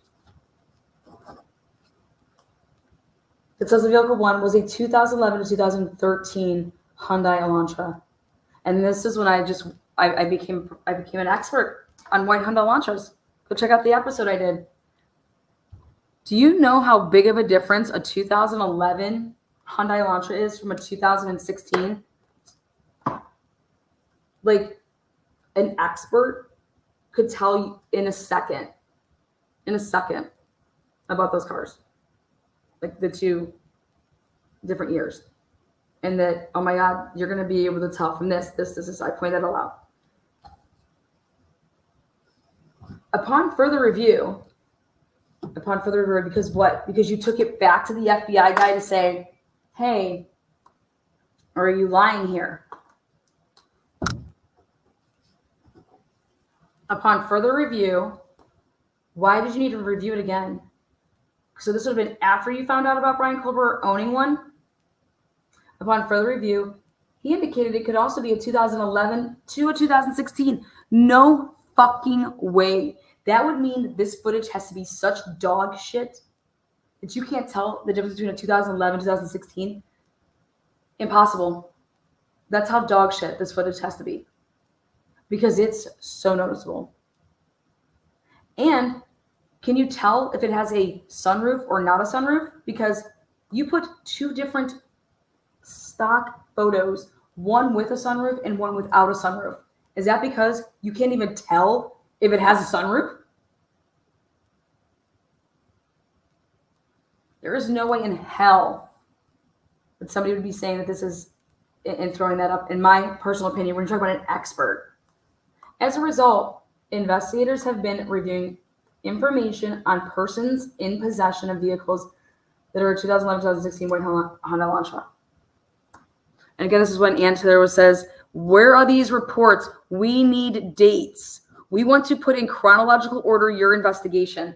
that suspect vehicle 1 was a 2011 to 2013 Hyundai Elantra. And this is when I became an expert on white Hyundai Elantras. Go check out the episode I did. Do you know how big of a difference a 2011 Hyundai Elantra is from a 2016? Like, an expert could tell you in a second about those cars, like the two different years. And that, oh my God, you're going to be able to tell from this. I pointed that all out. Upon further review, because what? Because you took it back to the FBI guy to say, hey, or are you lying here? Upon further review, why did you need to review it again? So this would have been after you found out about Brian Culber owning one. Upon further review, he indicated it could also be a 2011 to a 2016. No fucking way. That would mean that this footage has to be such dog shit that you can't tell the difference between a 2011 and 2016. Impossible. That's how dog shit this footage has to be, because it's so noticeable. And can you tell if it has a sunroof or not a sunroof? Because you put two different stock photos, one with a sunroof and one without a sunroof. Is that because you can't even tell if it has a sunroof? There is no way in hell that somebody would be saying that this is, and throwing that up. In my personal opinion, we're talking about an expert. As a result, investigators have been reviewing information on persons in possession of vehicles that are 2011-2016 white Honda Elantra. And again, this is when Ann Taylor says, where are these reports? We need dates. We want to put in chronological order your investigation.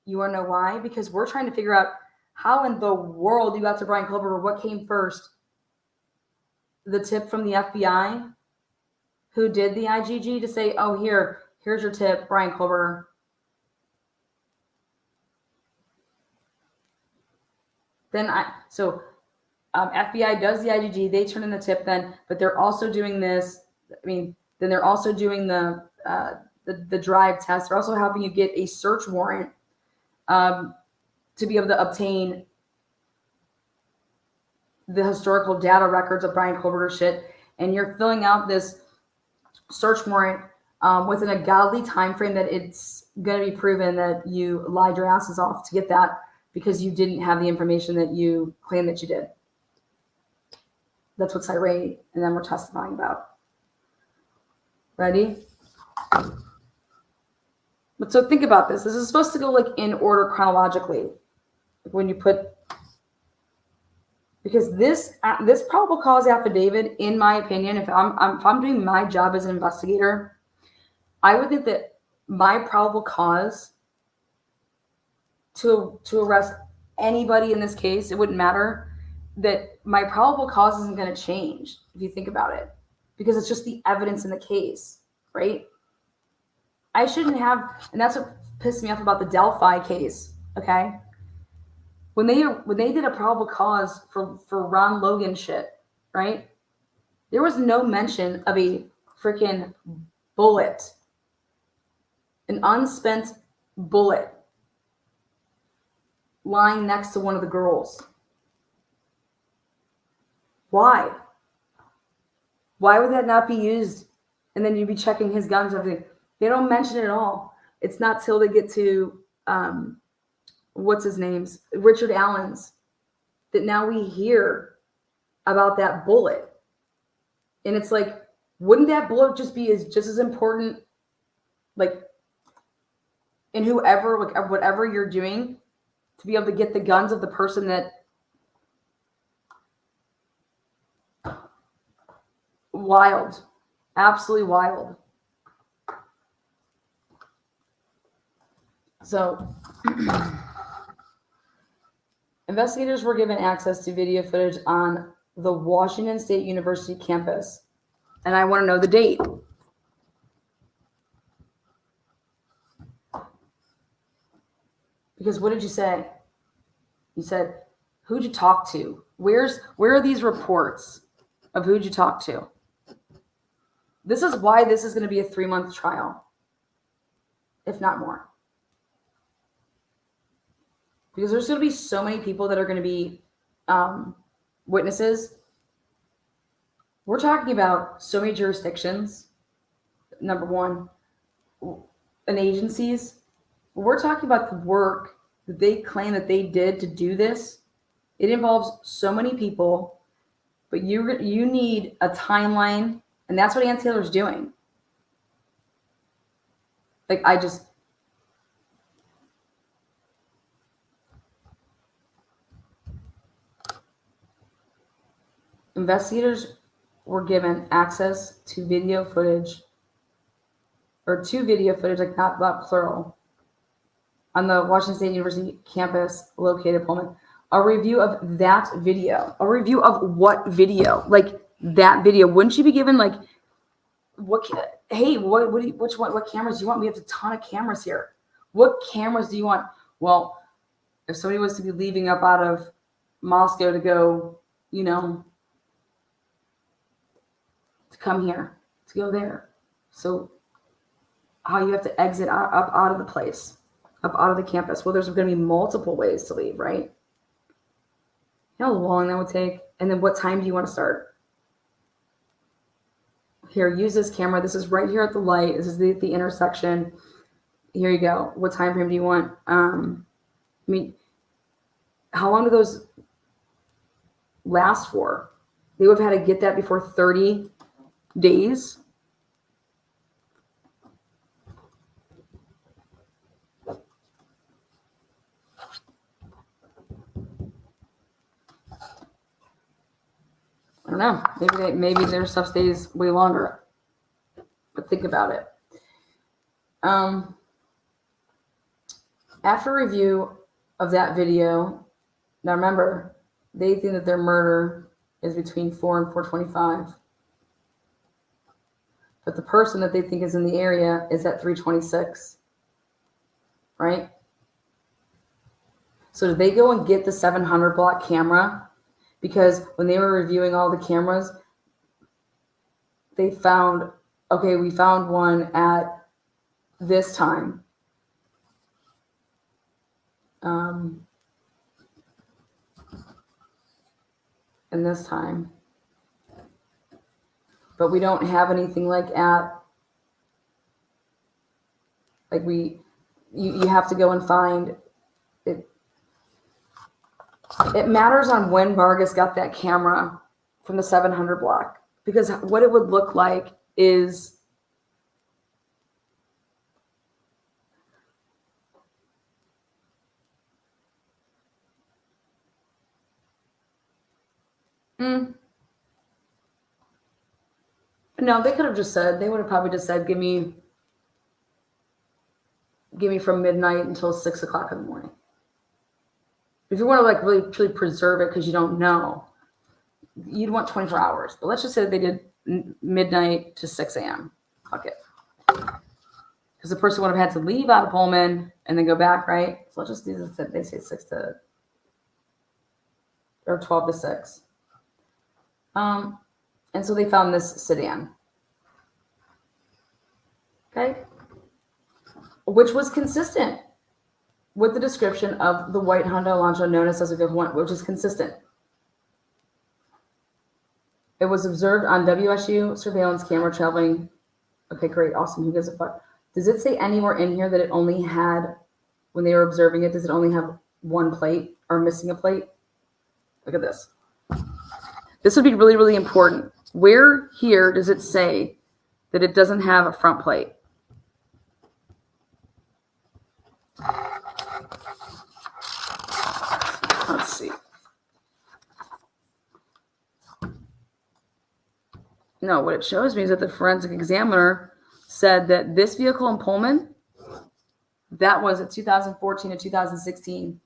You want to know why? Because we're trying to figure out how in the world you got to Brian Culber, or what came first. The tip from the FBI, who did the IGG, to say, oh, here's your tip, Brian Culber. FBI does the IGG, they turn in the tip then, but they're also doing this. Then they're also doing the drive test. They're also helping you get a search warrant to be able to obtain the historical data records of Brian Culber's shit. And you're filling out this search warrant within a godly time frame that it's going to be proven that you lied your asses off to get that, because you didn't have the information that you claimed that you did. That's what Cyrene and them were testifying about. Ready? But so think about this. This is supposed to go like in order chronologically. Like when you put, because this probable cause affidavit, in my opinion, if I'm doing my job as an investigator, I would think that my probable cause to arrest anybody in this case, it wouldn't matter, that my probable cause isn't going to change if you think about it, because it's just the evidence in the case, right? I shouldn't have, and that's what pissed me off about the Delphi case, okay? When they did a probable cause for Ron Logan shit, right? There was no mention of a freaking bullet, an unspent bullet lying next to one of the girls. Why? Why would that not be used? And then you'd be checking his guns and everything. They don't mention it at all. It's not till they get to, what's his name's? Richard Allen's, that now we hear about that bullet. And it's like, Wouldn't that bullet just be just as important, like, in whoever, like, whatever you're doing, to be able to get the guns of the person that wild, absolutely wild. So investigators were given access to video footage on the Washington State University campus. And I want to know the date. Because what did you say? You said, who'd you talk to? Where are these reports of who'd you talk to? This is why this is going to be a 3-month trial, if not more. Because there's going to be so many people that are going to be witnesses. We're talking about so many jurisdictions, number one, and agencies. We're talking about the work that they claim that they did to do this. It involves so many people, but you need a timeline, and that's what Ann Taylor's doing. Like, investigators were given access to video footage, like not plural, on the Washington State University campus located in Pullman. A review of that video. A review of what video? Like, that video. Wouldn't you be given, like, what cameras do you want? We have a ton of cameras here. What cameras do you want? Well, if somebody was to be leaving up out of Moscow to go, to come here, to go there. So how you have to exit up out of the place, up out of the campus. Well, there's going to be multiple ways to leave, right? You know how long that would take? And then what time do you want to start? Here, use this camera. This is right here at the light. This is the intersection. Here you go. What time frame do you want? How long do those last for? They would have had to get that before 30 days. I don't know. Maybe their stuff stays way longer. But think about it. After review of that video, now remember, they think that their murder is between 4 and 4:25. But the person that they think is in the area is at 3:26. Right? So did they go and get the 700 block camera? Because when they were reviewing all the cameras, they found, okay, we found one at this time. And this time. But we don't have anything like you have to go and find it. It matters on when Vargas got that camera from the 700 block, because what it would look like is no, they could have just said, they would have probably just said, give me from midnight until 6 o'clock in the morning. If you want to like really truly preserve it because you don't know, you'd want 24 hours. But let's just say that they did midnight to 6 a.m. Fuck it. Because the person would have had to leave out of Pullman and then go back, right? So let's just do this. They say 12 to 6. And so they found this sedan. Okay. Which was consistent with the description of the white Honda Elantra known as a One, which is consistent. It was observed on WSU surveillance camera traveling. Okay, great, awesome. Who gives a fuck? Does it say anywhere in here that it only had, when they were observing it, does it only have one plate or missing a plate? Look at this. This would be really, really important. Where here does it say that it doesn't have a front plate? Let's see. No, what it shows me is that the forensic examiner said that this vehicle in Pullman, that was a 2014 to 2016.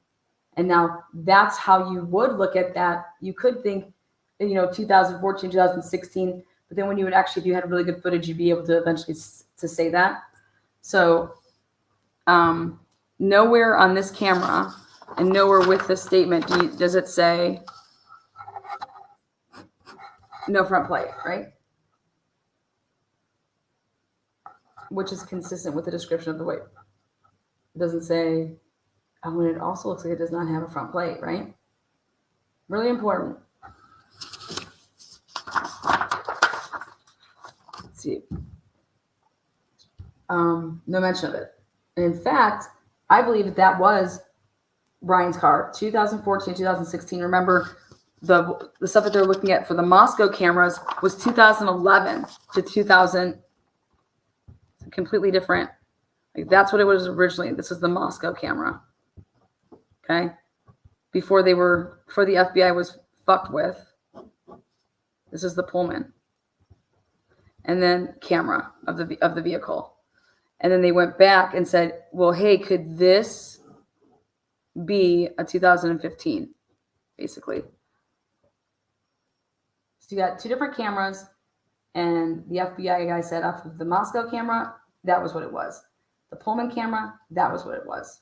And now that's how you would look at that. You could think, 2014, 2016, but then when you would actually, if you had really good footage, you'd be able to eventually to say that. So nowhere on this camera and nowhere with this statement does it say no front plate, right? Which is consistent with the description of the weight. It doesn't say, and it also looks like it does not have a front plate, right? Really important. Let's see. No mention of it. And in fact, I believe that was Brian's car, 2014, 2016. Remember, the stuff that they're looking at for the Moscow cameras was 2011 to 2000. Completely different. Like, that's what it was originally. This is the Moscow camera. Okay. Before the FBI was fucked with. This is the Pullman. And then camera of the vehicle. And then they went back and said, well, hey, could this be a 2015? Basically. So you got two different cameras, and the FBI guy said off of the Moscow camera, that was what it was. The Pullman camera, that was what it was.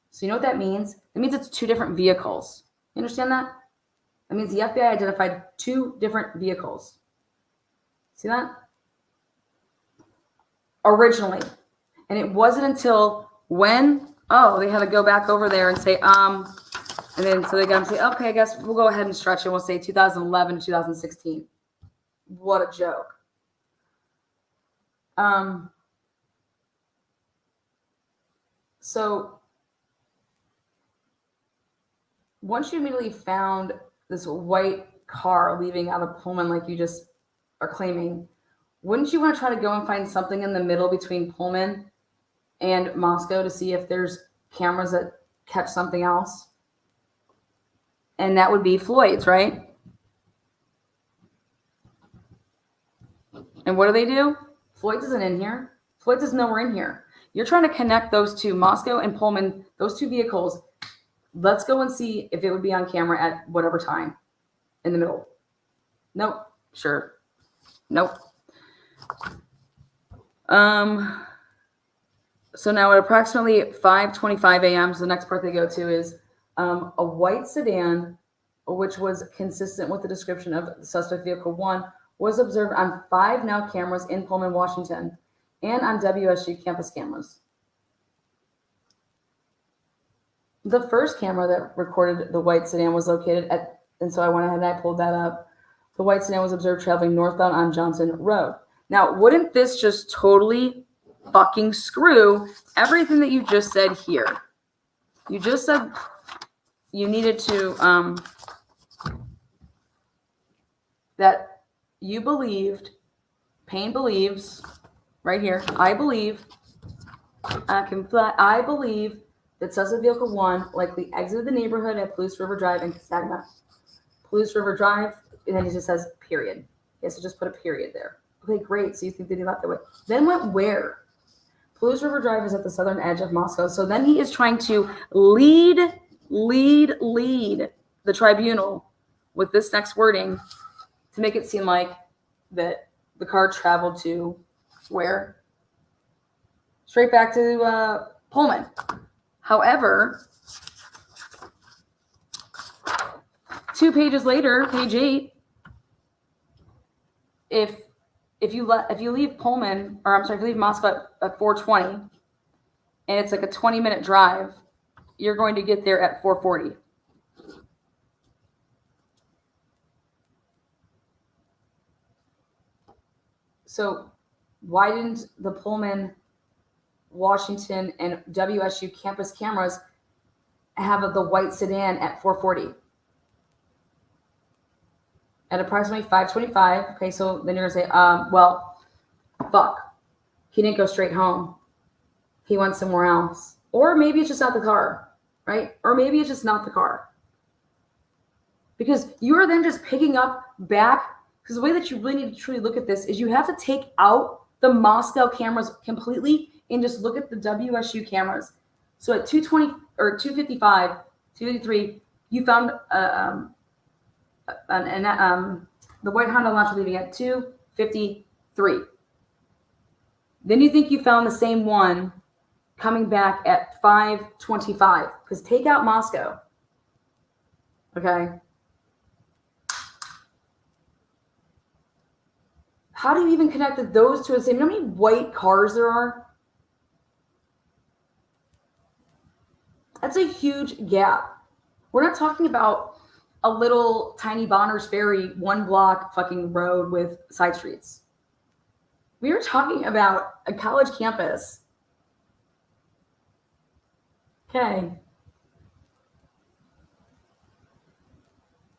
So you know what that means? It means it's two different vehicles. You understand that? That means the FBI identified two different vehicles. See that? Originally. And it wasn't until when, they had to go back over there and say, and then so they got to say, okay, I guess we'll go ahead and stretch it. We'll say 2011 to 2016. What a joke. So once you immediately found this white car leaving out of Pullman, like you just are claiming, wouldn't you want to try to go and find something in the middle between Pullman and Moscow to see if there's cameras that catch something else? And that would be Floyd's, right? And what do? Floyd's isn't in here. Floyd's is nowhere in here. You're trying to connect those two, Moscow and Pullman, those two vehicles. Let's go and see if it would be on camera at whatever time in the middle. Nope. Sure. Nope. So now at approximately 5:25 a.m., so the next part they go to is a white sedan, which was consistent with the description of the suspect vehicle 1, was observed on 5 now cameras in Pullman, Washington, and on WSU campus cameras. The first camera that recorded the white sedan was located at, and so I went ahead and I pulled that up. The white sedan was observed traveling northbound on Johnson Road. Now, wouldn't this just totally fucking screw everything that you just said here? You just said you needed to, that you believed, Payne believes, right here, I believe that suspect vehicle 1 likely exited the neighborhood at Palouse River Drive in Castagnette. Palouse River Drive, and then he just says period. He has to just put a period there. Okay, great. So you think that he left that way. Then went where? Palouse River Drive is at the southern edge of Moscow. So then he is trying to lead the tribunal with this next wording to make it seem like that the car traveled to where? Straight back to Pullman. However, 2 pages later, page 8, if you leave Pullman, or I'm sorry, if you leave Moscow at 4:20, and it's like a 20-minute drive, you're going to get there at 4:40. So why didn't the Pullman, Washington, and WSU campus cameras have the white sedan at 4:40? at approximately 5:25. Okay, so then you're going to say, well, fuck. He didn't go straight home. He went somewhere else. Or maybe it's just not the car, right? Or maybe it's just not the car. Because you are then just picking up back, because the way that you really need to truly look at this is you have to take out the Moscow cameras completely and just look at the WSU cameras. So at 2:20 or 2:55, 2:53, you found the white Honda Elantra leaving at 2:53. Then you think you found the same one coming back at 5:25, because take out Moscow. Okay. How do you even connect those two the same? You know how many white cars there are? That's a huge gap. We're not talking about a little tiny Bonners Ferry, one block fucking road with side streets. We are talking about a college campus. Okay.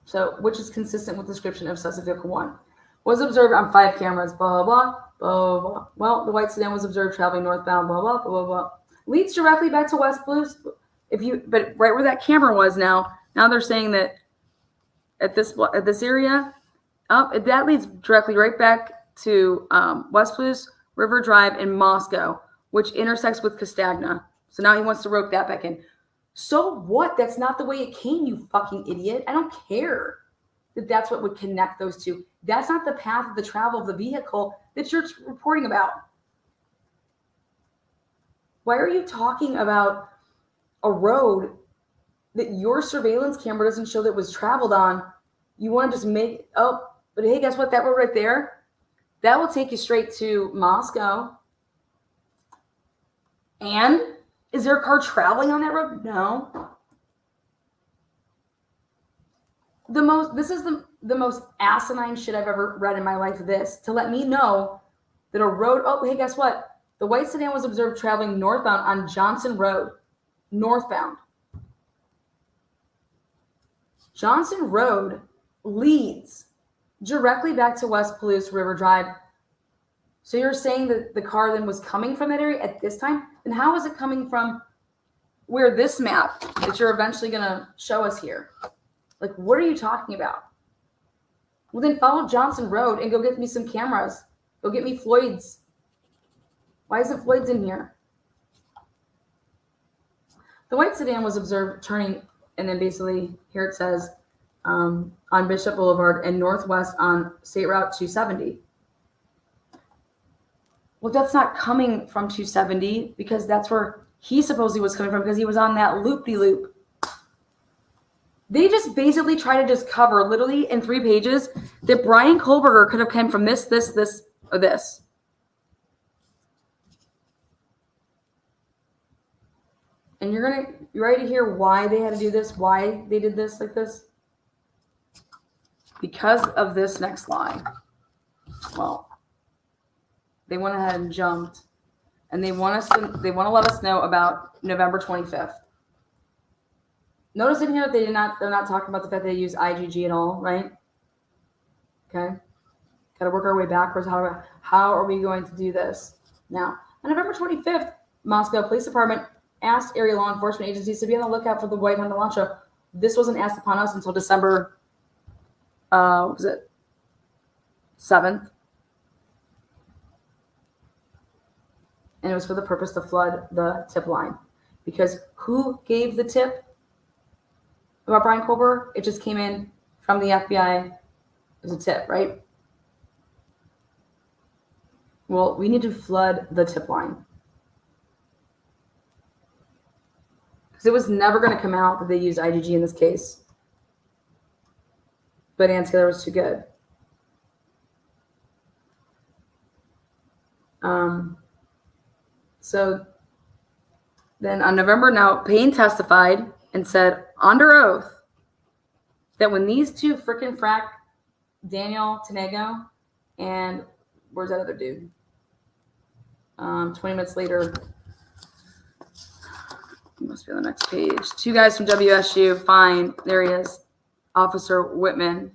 So, which is consistent with the description of suspect vehicle 1. Was observed on 5 cameras, blah, blah, blah, blah. Well, the white sedan was observed traveling northbound, blah, blah, blah, blah. Leads directly back to West Blues. But right where that camera was now they're saying that at this area, that leads directly right back to West Blues, River Drive in Moscow, which intersects with Castagna. So now he wants to rope that back in. So what? That's not the way it came, you fucking idiot. I don't care that that's what would connect those two. That's not the path of the travel of the vehicle that you're reporting about. Why are you talking about a road that your surveillance camera doesn't show that was traveled on? You want to just make, but hey, guess what? That road right there, that will take you straight to Moscow. And is there a car traveling on that road? No. This is the most asinine shit I've ever read in my life, to let me know that a road, hey, guess what? The white sedan was observed traveling northbound on Johnson Road. Northbound. Johnson Road leads directly back to West Palouse River Drive. So you're saying that the car then was coming from that area at this time? And how is it coming from where this map that you're eventually going to show us here? Like, what are you talking about? Well, then follow Johnson Road and go get me some cameras. Go get me Floyd's. Why isn't Floyd's in here? The white sedan was observed turning, and then basically here it says on Bishop Boulevard and northwest on State Route 270. Well, that's not coming from 270 because that's where he supposedly was coming from because he was on that loop-de-loop. They just basically try to just cover literally in 3 pages that Brian Kohlberger could have come from this, or this. And you're ready to hear why they had to do this, why they did this like this? Because of this next line. Well, they went ahead and jumped, and they want to let us know about November 25th. Notice in here that they're not talking about the fact that they use IGG at all, right? Okay. Got to work our way backwards. How are we going to do this? Now, on November 25th, Moscow Police Department asked area law enforcement agencies to be on the lookout for the white Honda Elantra. This wasn't asked upon us until December, 7th? And it was for the purpose to flood the tip line. Because who gave the tip about Brian Kohlberger? It just came in from the FBI as a tip, right? Well, we need to flood the tip line. Because it was never going to come out that they used IGG in this case. But Ann Taylor was too good. So then on November, now Payne testified and said under oath that when these two freaking frack, Daniel Tanego and where's that other dude? 20 minutes later, must be on the next page. 2 guys from WSU, fine, there he is, Officer Whitman.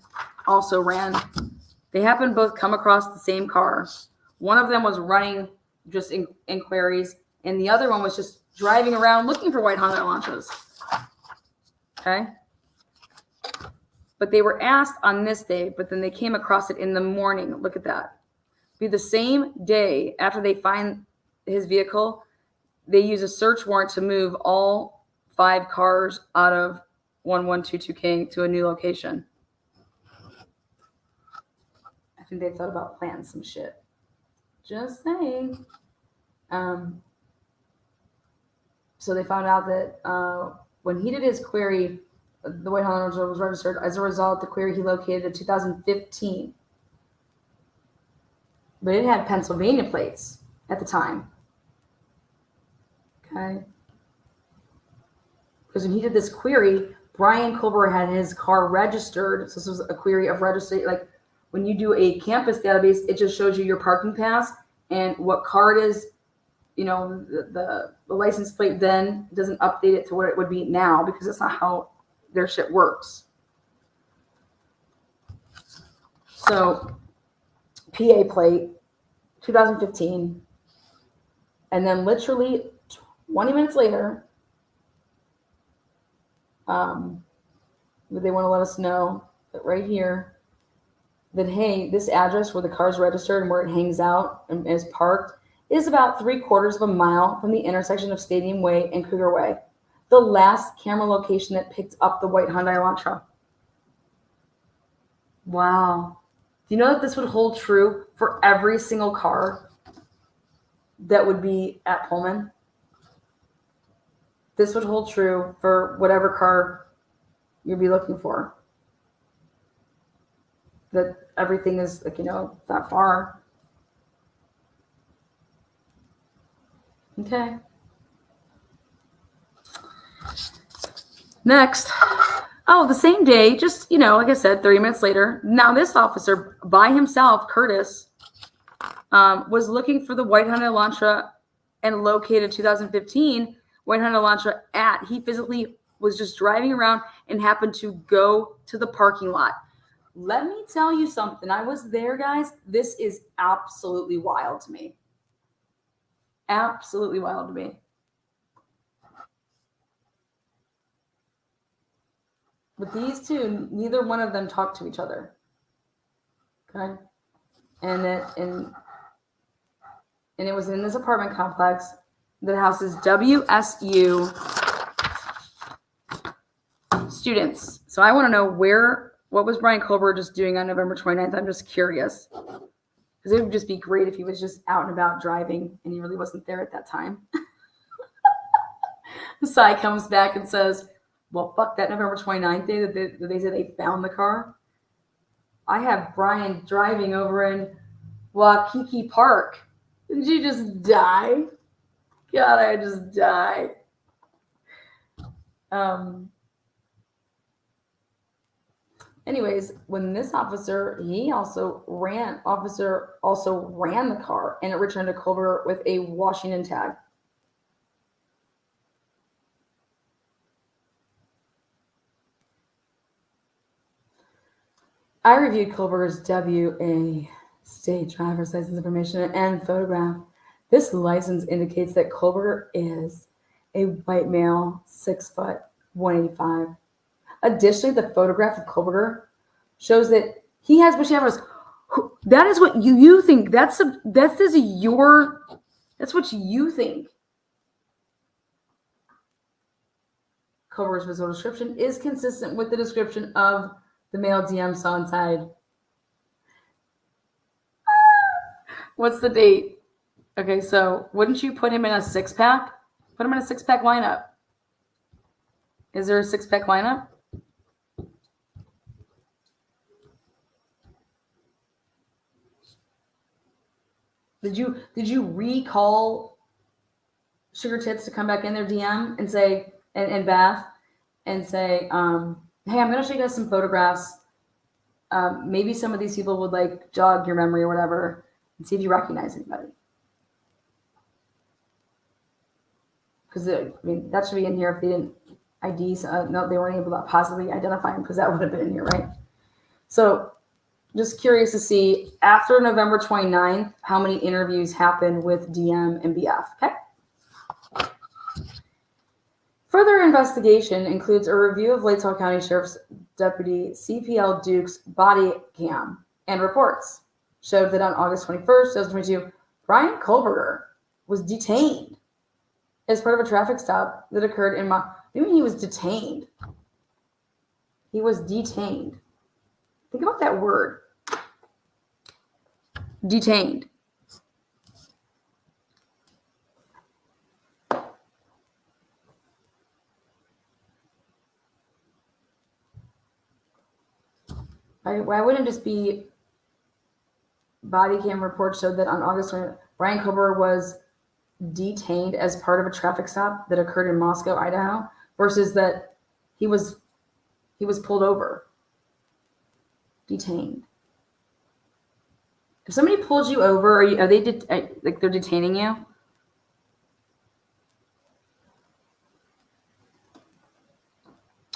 also ran. They happened to both come across the same car. One of them was running just inquiries, and the other one was just driving around looking for white Honda Elantras. Okay? But they were asked on this day, but then they came across it in the morning. Look at that. Be the same day after they find his vehicle, they use a search warrant to move all 5 cars out of 1122 King to a new location. I think they thought about planting some shit. Just saying. So they found out that when he did his query, the white Honda was registered. As a result, the query he located in 2015. But it had Pennsylvania plates at the time. Okay. Because when he did this query, Brian Culver had his car registered. So this was a query of registry. Like when you do a campus database, it just shows you your parking pass and what car it is. You know, the license plate then doesn't update it to what it would be now because that's not how their shit works. So PA plate, 2015. And then literally 20 minutes later, they want to let us know that right here, that, hey, this address where the car's registered and where it hangs out and is parked is about 3/4 of a mile from the intersection of Stadium Way and Cougar Way, the last camera location that picked up the white Hyundai Elantra. Wow. Do you know that this would hold true for every single car that would be at Pullman? This would hold true for whatever car you'd be looking for. That everything is, like, you know, that far. Okay. Next. Oh, the same day, just, you know, like I said, 30 minutes later. Now this officer by himself, Curtis, was looking for the white Hyundai Elantra and located 2015 white Hyundai Elantra he physically was just driving around and happened to go to the parking lot. Let me tell you something. I was there, guys. This is absolutely wild to me. Absolutely wild to me. But these two, neither one of them talked to each other. Okay? And it was in this apartment complex that houses WSU students. So I want to know what was Brian Culver just doing on November 29th? I'm just curious. Because it would just be great if he was just out and about driving and he really wasn't there at that time. Sai comes back and says, well, fuck that November 29th day that they said they found the car. I have Brian driving over in Waikiki Park. Did you just die? God, I just died. Anyways, when this officer ran the car and it returned to Culver with a Washington tag. I reviewed Culver's WA state driver's license information and photograph. This license indicates that Culver is a white male, 6 foot, 185. Additionally, the photograph of Culver shows that he has bushy eyebrows. That is what you think. That's what you think. Culver's visual description is consistent with the description of the male DM saw inside. What's the date? Okay, so wouldn't you put him in a 6-pack? Put him in a 6-pack lineup. Is there a 6-pack lineup? Did you recall Sugar Tits to come back in their DM and say, and Bath, and say, hey, I'm going to show you guys some photographs. Maybe some of these people would like jog your memory or whatever and see if you recognize anybody. Because that should be in here if they didn't ID. No, they weren't able to possibly identify him because that would have been in here, right? So just curious to see, after November 29th, how many interviews happened with DM and BF, okay? Further investigation includes a review of Latell County Sheriff's Deputy CPL Duke's body cam, and reports showed that on August 21st, 2022, Brian Kohlberger was detained as part of a traffic stop that occurred in he was detained. He was detained. Think about that word. Detained. Why wouldn't it just be body cam reports showed that on August 20th, Brian Kohlberger was detained as part of a traffic stop that occurred in Moscow, Idaho, versus that he was pulled over. Detained. If somebody pulls you over, are they like they're detaining you?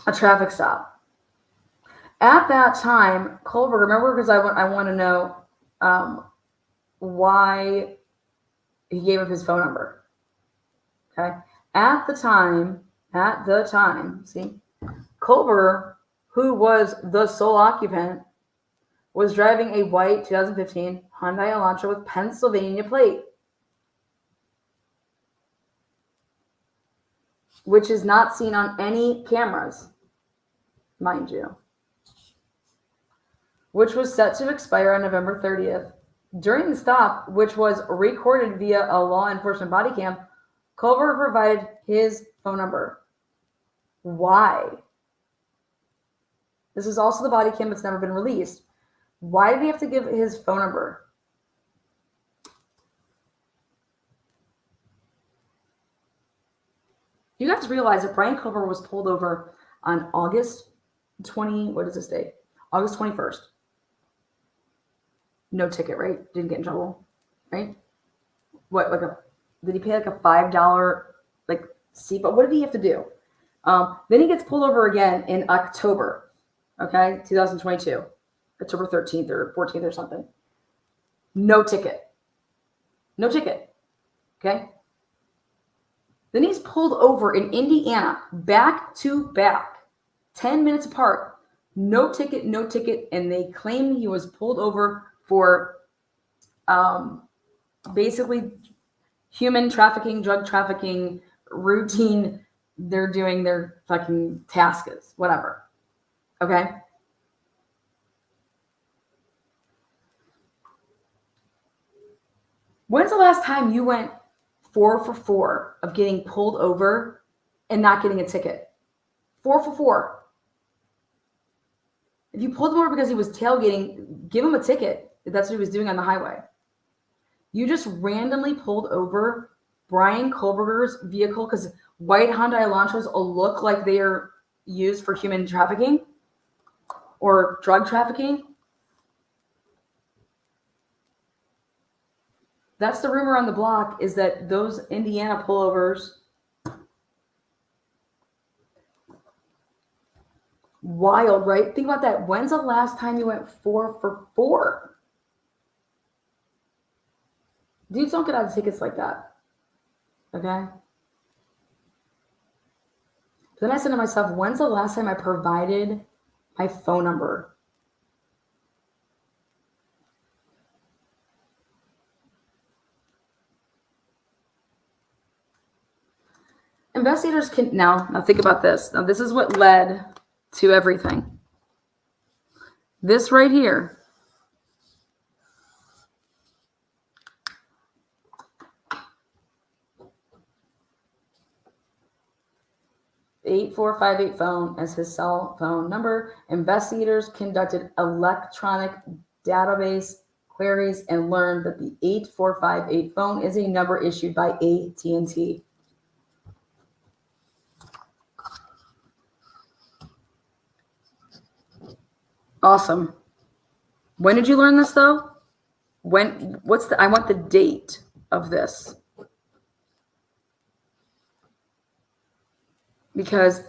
A traffic stop. At that time, Kohlberger, remember, because I want to know why he gave up his phone number. Okay. At the time, see, Kohlberger, who was the sole occupant, was driving a white 2015 Hyundai Elantra with Pennsylvania plate, which is not seen on any cameras, mind you, which was set to expire on November 30th. During the stop, which was recorded via a law enforcement body cam, Kohlberger provided his phone number. Why? This is also the body cam that's never been released. Why did he have to give his phone number? You guys realize that Brian Kohlberger was pulled over on August 20, what is this date? August 21st. No ticket, right? Didn't get in trouble, right? What, did he pay like a $5 seatbelt? What did he have to do? Then he gets pulled over again in October, okay, 2022, October 13th or 14th or something. No ticket, okay? Then he's pulled over in Indiana, back to back, 10 minutes apart, no ticket, and they claim he was pulled over for basically human trafficking, drug trafficking, routine. They're doing their fucking tasks, whatever. Okay? When's the last time you went 4 for 4 of getting pulled over and not getting a ticket? 4 for 4. If you pulled him over because he was tailgating, give him a ticket if that's what he was doing on the highway. You just randomly pulled over Brian Kohlberger's vehicle because white Hyundai Elantras will look like they are used for human trafficking or drug trafficking. That's the rumor on the block, is that those Indiana pullovers, wild, right? Think about that. When's the last time you went 4 for 4? Dudes don't get out of tickets like that. Okay? Then I said to myself, when's the last time I provided my phone number? Investigators can now think about this. Now, this is what led to everything. This right here. '8458 phone as his cell phone number. Investigators conducted electronic database queries and learned that the 8458 phone is a number issued by AT&T. Awesome. When did you learn this though? I want the date of this. Because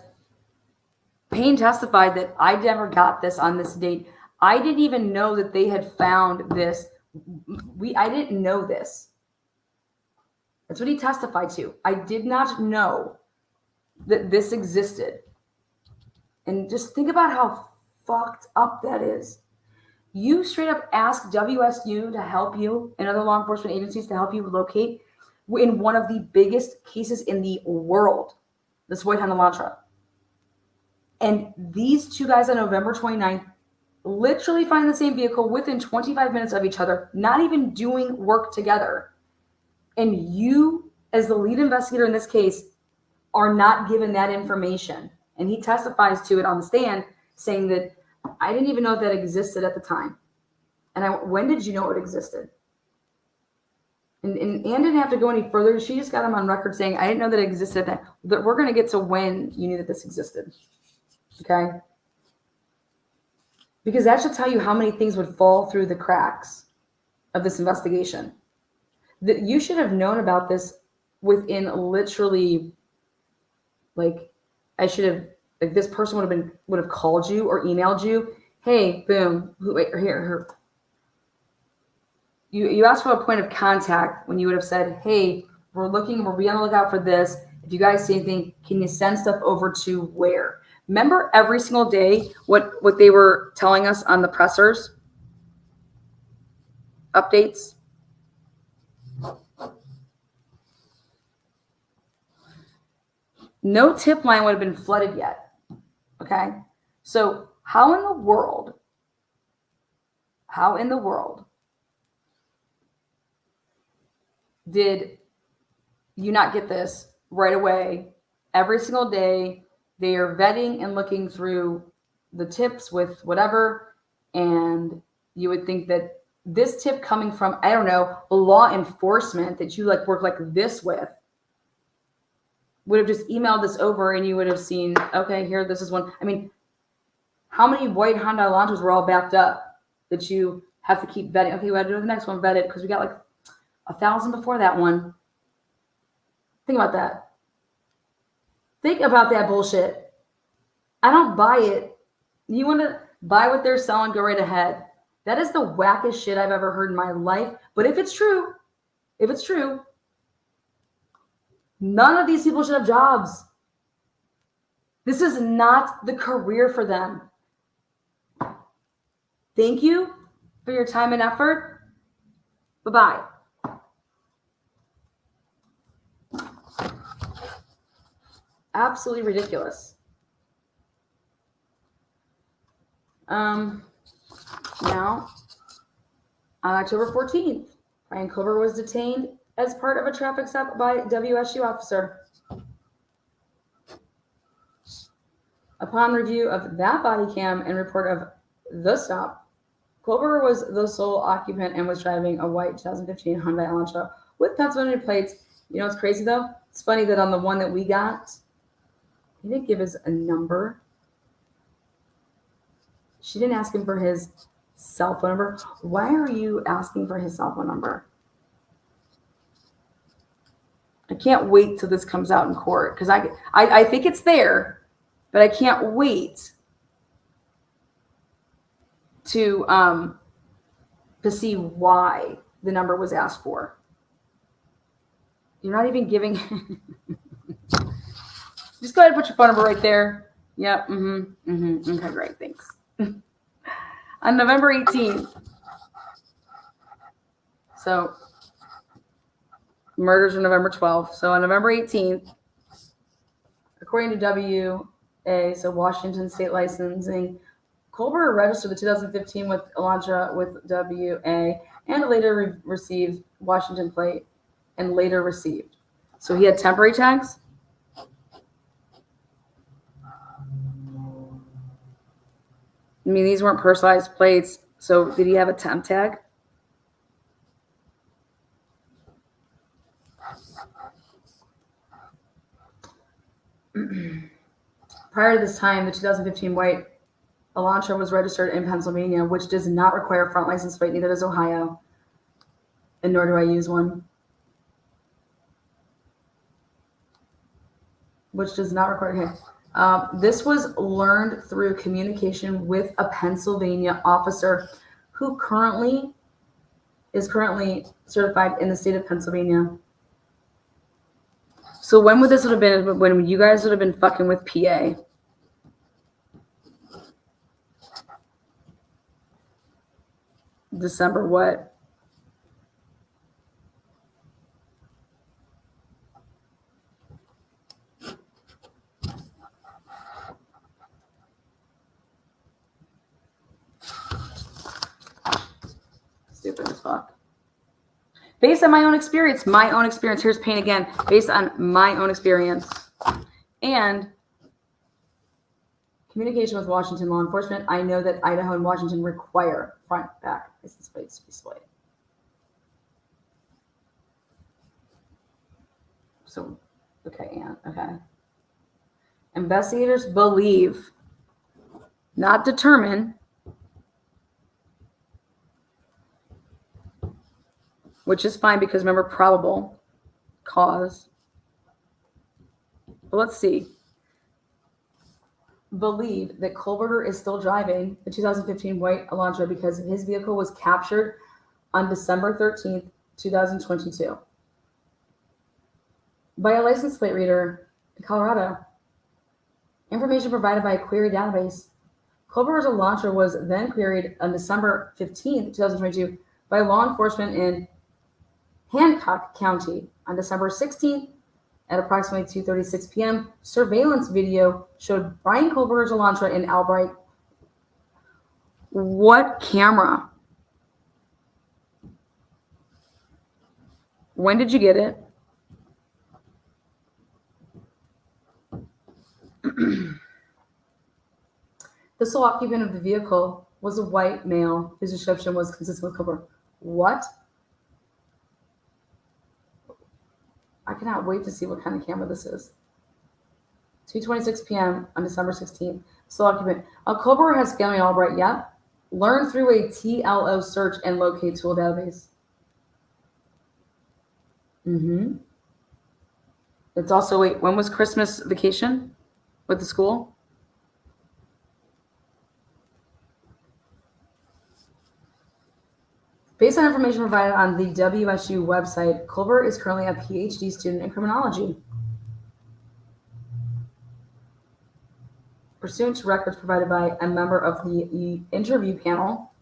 Payne testified that I never got this on this date. I didn't even know that they had found this. I didn't know this. That's what he testified to. I did not know that this existed. And just think about how fucked up that is. You straight up ask WSU to help you and other law enforcement agencies to help you locate in one of the biggest cases in the world, this White Hound Elantra. And these two guys on November 29th literally find the same vehicle within 25 minutes of each other, not even doing work together. And you, as the lead investigator in this case, are not given that information. And he testifies to it on the stand, saying that I didn't even know that existed at the time. And when did you know it existed? And Ann didn't have to go any further. She just got him on record saying, I didn't know that it existed. That we're going to get to when you knew that this existed. Okay? Because that should tell you how many things would fall through the cracks of this investigation. That you should have known about this within literally, like, this person would have called you or emailed you. Hey, boom, here. You asked for a point of contact when you would have said, hey, we're be on the lookout for this. If you guys see anything, can you send stuff over to where? Remember every single day what they were telling us on the pressers? Updates? No tip line would have been flooded yet. Okay? So how in the world did you not get this right away? Every single day, they are vetting and looking through the tips with whatever, and you would think that this tip coming from, I don't know, law enforcement that you work like this with would have just emailed this over and you would have seen, okay, here, this is one. I mean, how many white Honda Elantras were all backed up that you have to keep vetting? Okay, we got to do the next one, vet it, because we got 1,000 before that one. Think about that. Think about that bullshit. I don't buy it. You want to buy what they're selling, go right ahead. That is the wackest shit I've ever heard in my life. But if it's true, none of these people should have jobs. This is not the career for them. Thank you for your time and effort. Bye-bye. Absolutely ridiculous. Now, on October 14th, Ryan Culver was detained as part of a traffic stop by WSU officer. Upon review of that body cam and report of the stop, Culver was the sole occupant and was driving a white 2015 Hyundai Elantra with Pennsylvania plates. You know what's crazy though? It's funny that on the one that we got, he didn't give us a number. She didn't ask him for his cell phone number. Why are you asking for his cell phone number? I can't wait till this comes out in court because I think it's there, but I can't wait to see why the number was asked for. You're not even giving. Just go ahead and put your phone number right there. Yep. Okay, great. Thanks. On November 18th. So murders are November 12th. So on November 18th, according to WA, so Washington State Licensing, Culver registered the 2015 with Elantra with WA and later received Washington plate and later received. So he had temporary tags. I mean, these weren't personalized plates. So did he have a temp tag? Prior to this time, the 2015 white Elantra was registered in Pennsylvania, which does not require a front license plate. Neither does Ohio. And nor do I use one. Which does not require. Okay. This was learned through communication with a Pennsylvania officer who is currently certified in the state of Pennsylvania. So when would this have been? When you guys would have been fucking with PA? December what? Stupid as fuck. Based on my own experience, here's pain again, based on my own experience and communication with Washington law enforcement, I know that Idaho and Washington require front, back license plates to be displayed. So, okay, Anne, okay. Investigators believe, not determine, which is fine because remember, probable cause. But let's see. Believe that Kohlberger is still driving the 2015 white Elantra because his vehicle was captured on December 13th, 2022 by a license plate reader in Colorado. Information provided by a query database. Kohlberger's Elantra was then queried on December 15th, 2022 by law enforcement in Hancock County. On December 16th, at approximately 2:36 p.m., surveillance video showed Brian Kohlberger's Elantra in Albright. What camera? When did you get it? The sole occupant of the vehicle was a white male whose description was consistent with Kohlberger. What? I cannot wait to see what kind of camera this is. 2:26 p.m. on December 16th. Sole occupant. Kohlberger has family in Albright. Yep. Learn through a TLO search and locate tool database. It's also, wait, when was Christmas vacation with the school? Based on information provided on the WSU website, Kohlberger is currently a PhD student in criminology. Pursuant to records provided by a member of the interview panel.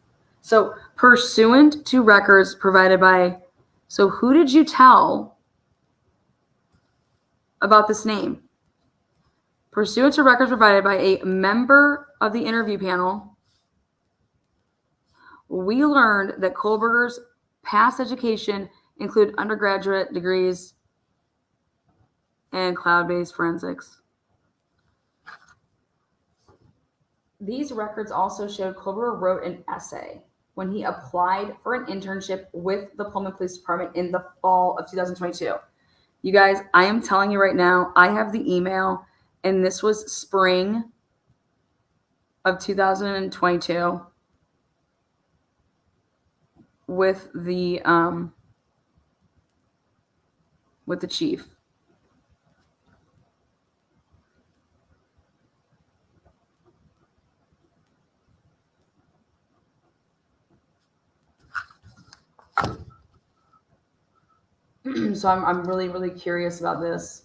So, pursuant to records provided by, so who did you tell about this name? Pursuant to records provided by a member of the interview panel, we learned that Kohlberger's past education include undergraduate degrees and cloud-based forensics. These records also showed Kohlberger wrote an essay when he applied for an internship with the Pullman Police Department in the fall of 2022. You guys, I am telling you right now, I have the email, and this was spring of 2022. With the chief. So I'm really, really curious about this.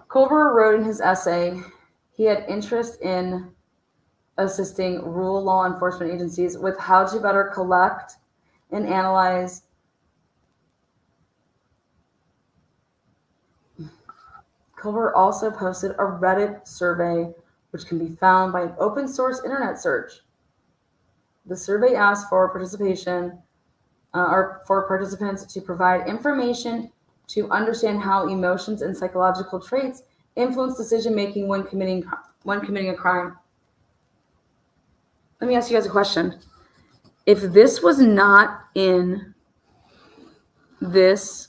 Kohlberger wrote in his essay he had interest in assisting rural law enforcement agencies with how to better collect and analyze Kohlberger also posted a Reddit survey which can be found by an open source internet search. The survey asked for participation or for participants to provide information to understand how emotions and psychological traits influence decision making when committing a crime. Let me ask you guys a question. If this was not in this,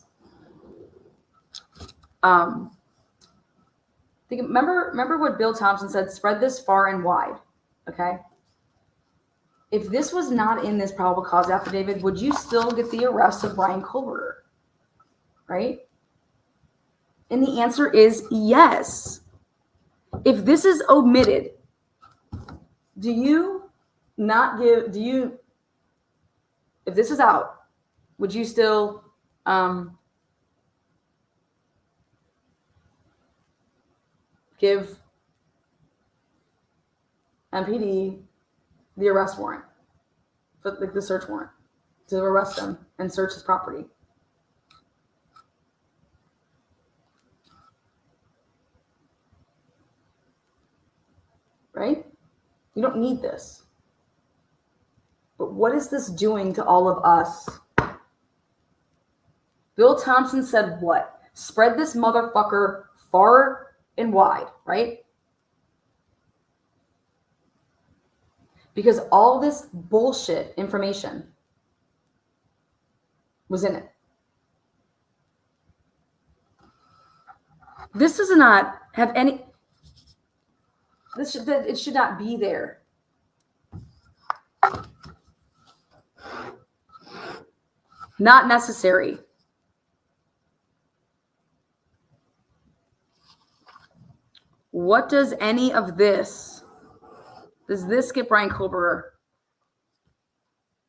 remember what Bill Thompson said, spread this far and wide, okay? If this was not in this probable cause affidavit, would you still get the arrest of Brian Kohlberger, right? And the answer is yes. If this is omitted, if this is out, would you still give MPD the arrest warrant, for the search warrant, to arrest him and search his property? Right? You don't need this. But what is this doing to all of us? Bill Thompson said what? Spread this motherfucker far and wide, right? Because all this bullshit information was in it. This does not have any... It should not be there. Not necessary. What does any of this? Does this get Brian Kober?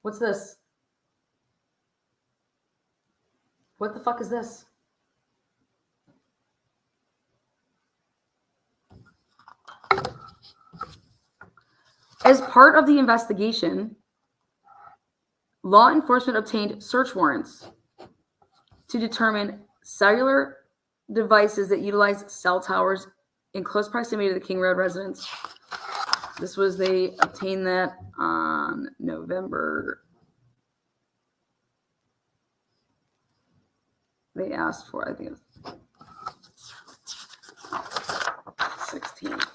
What's this? What the fuck is this? As part of the investigation, law enforcement obtained search warrants to determine cellular devices that utilize cell towers in close proximity to the King Road residence. They obtained that on November. They asked for, I think it was 16th.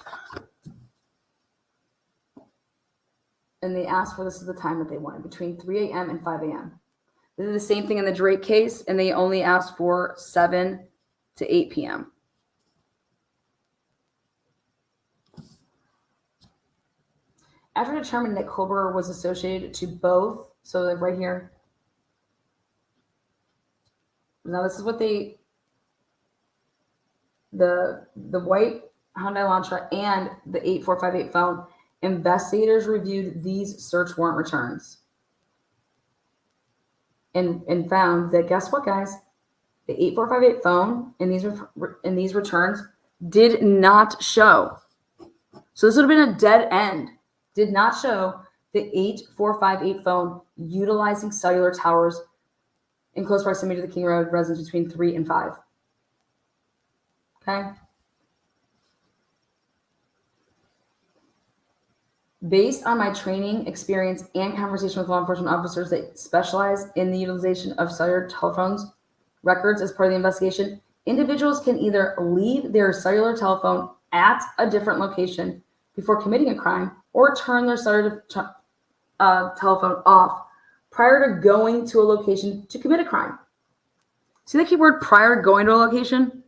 And they asked for, this is the time that they wanted, between 3 a.m. and 5 a.m. They did the same thing in the Drake case, and they only asked for 7 to 8 p.m. After determining that Kober was associated to both, so like right here. Now this is what the white Hyundai Elantra and the 8458 phone, investigators reviewed these search warrant returns and found that, guess what, guys? The 8458 phone in these returns did not show. So this would have been a dead end. Did not show the 8458 phone utilizing cellular towers in close proximity to the King Road residence between 3 and 5. Okay? Based on my training, experience, and conversation with law enforcement officers that specialize in the utilization of cellular telephones records as part of the investigation, individuals can either leave their cellular telephone at a different location before committing a crime or turn their cellular telephone off prior to going to a location to commit a crime. See the keyword prior to going to a location?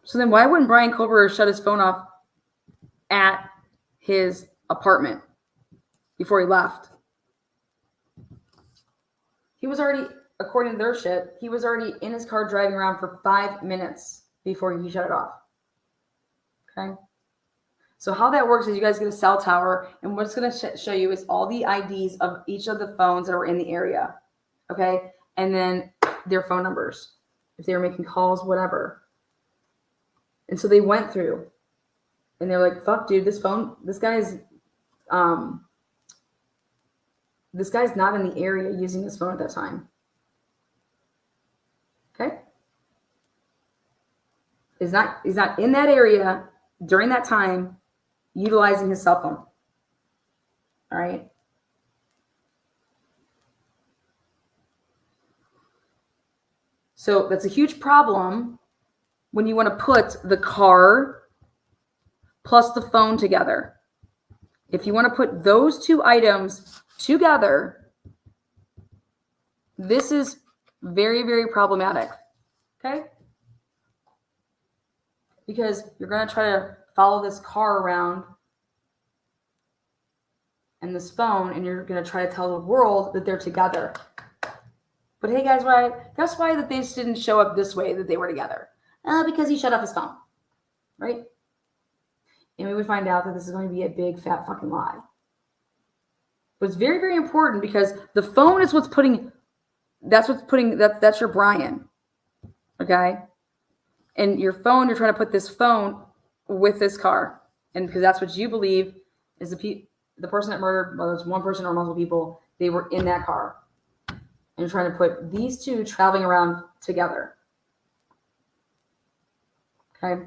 So then why wouldn't Brian Kober shut his phone off at his apartment before he left? He was already, according to their shit, he was already in his car driving around for 5 minutes before he shut it off. Okay? So how that works is you guys get a cell tower, and what it's going to show you is all the IDs of each of the phones that were in the area. Okay? And then their phone numbers, if they were making calls, whatever. And so they went through, and they're like, fuck, dude, this guy's not in the area using his phone at that time. Okay? He's not in that area during that time utilizing his cell phone. All right? So that's a huge problem when you want to put the car plus the phone together. If you want to put those two items together, this is very, very problematic. Okay? Because you're going to try to follow this car around and this phone, and you're going to try to tell the world that they're together. But hey, guys, guess why that they just didn't show up this way that they were together? Because he shut off his phone, right? And we would find out that this is going to be a big fat fucking lie. But it's very, very important because the phone is that's your Brian, okay? And your phone, you're trying to put this phone with this car. And because that's what you believe is the person that murdered, whether it's one person or multiple people, they were in that car. And you're trying to put these two traveling around together. Okay?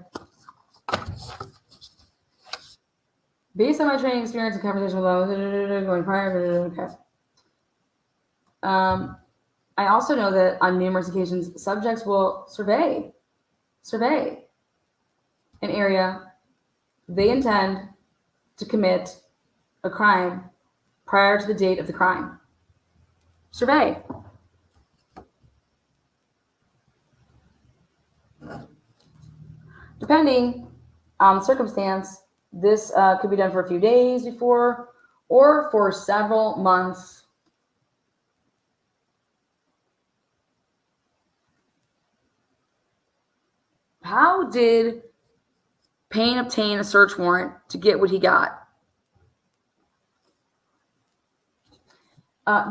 Based on my training experience and conversation with them, going prior, okay. I also know that on numerous occasions, subjects will survey an area they intend to commit a crime prior to the date of the crime. Survey. Depending on the circumstance, this could be done for a few days before or for several months. How did Payne obtain a search warrant to get what he got?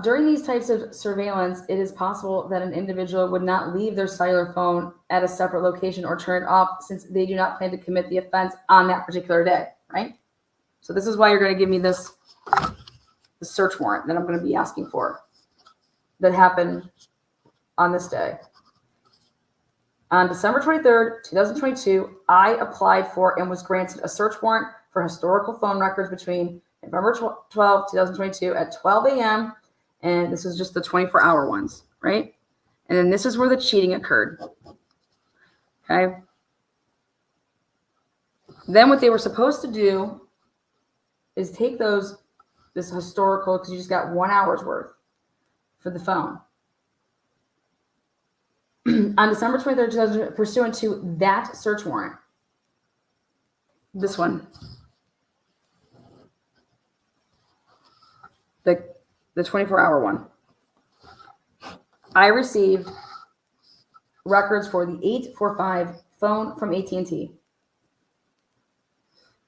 During these types of surveillance, it is possible that an individual would not leave their cellular phone at a separate location or turn it off since they do not plan to commit the offense on that particular day, right? So this is why you're going to give me the search warrant that I'm going to be asking for that happened on this day. On December 23rd, 2022, I applied for and was granted a search warrant for historical phone records between November 12, 2022 at 12 a.m. And this is just the 24-hour ones, right? And then this is where the cheating occurred. Okay. Then what they were supposed to do is take this historical, because you just got 1 hour's worth for the phone. On December 23rd, 2000, pursuant to that search warrant, this one, the 24-hour one, I received records for the 845 phone from AT&T.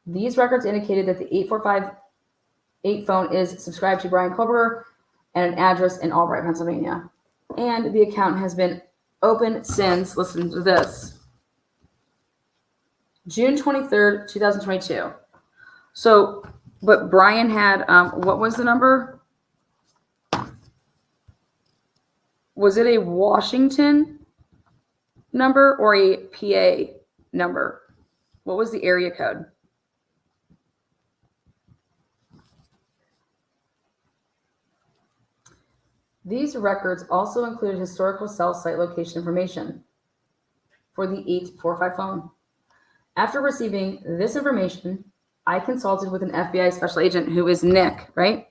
These records indicated that the 845 phone is subscribed to Brian Koberger and an address in Albright, Pennsylvania. And the account has been open since, listen to this, June 23rd, 2022. So, but Brian had, what was the number? Was it a Washington number or a PA number? What was the area code? These records also included historical cell site location information for the 845 phone. After receiving this information, I consulted with an FBI special agent who is Nick, right?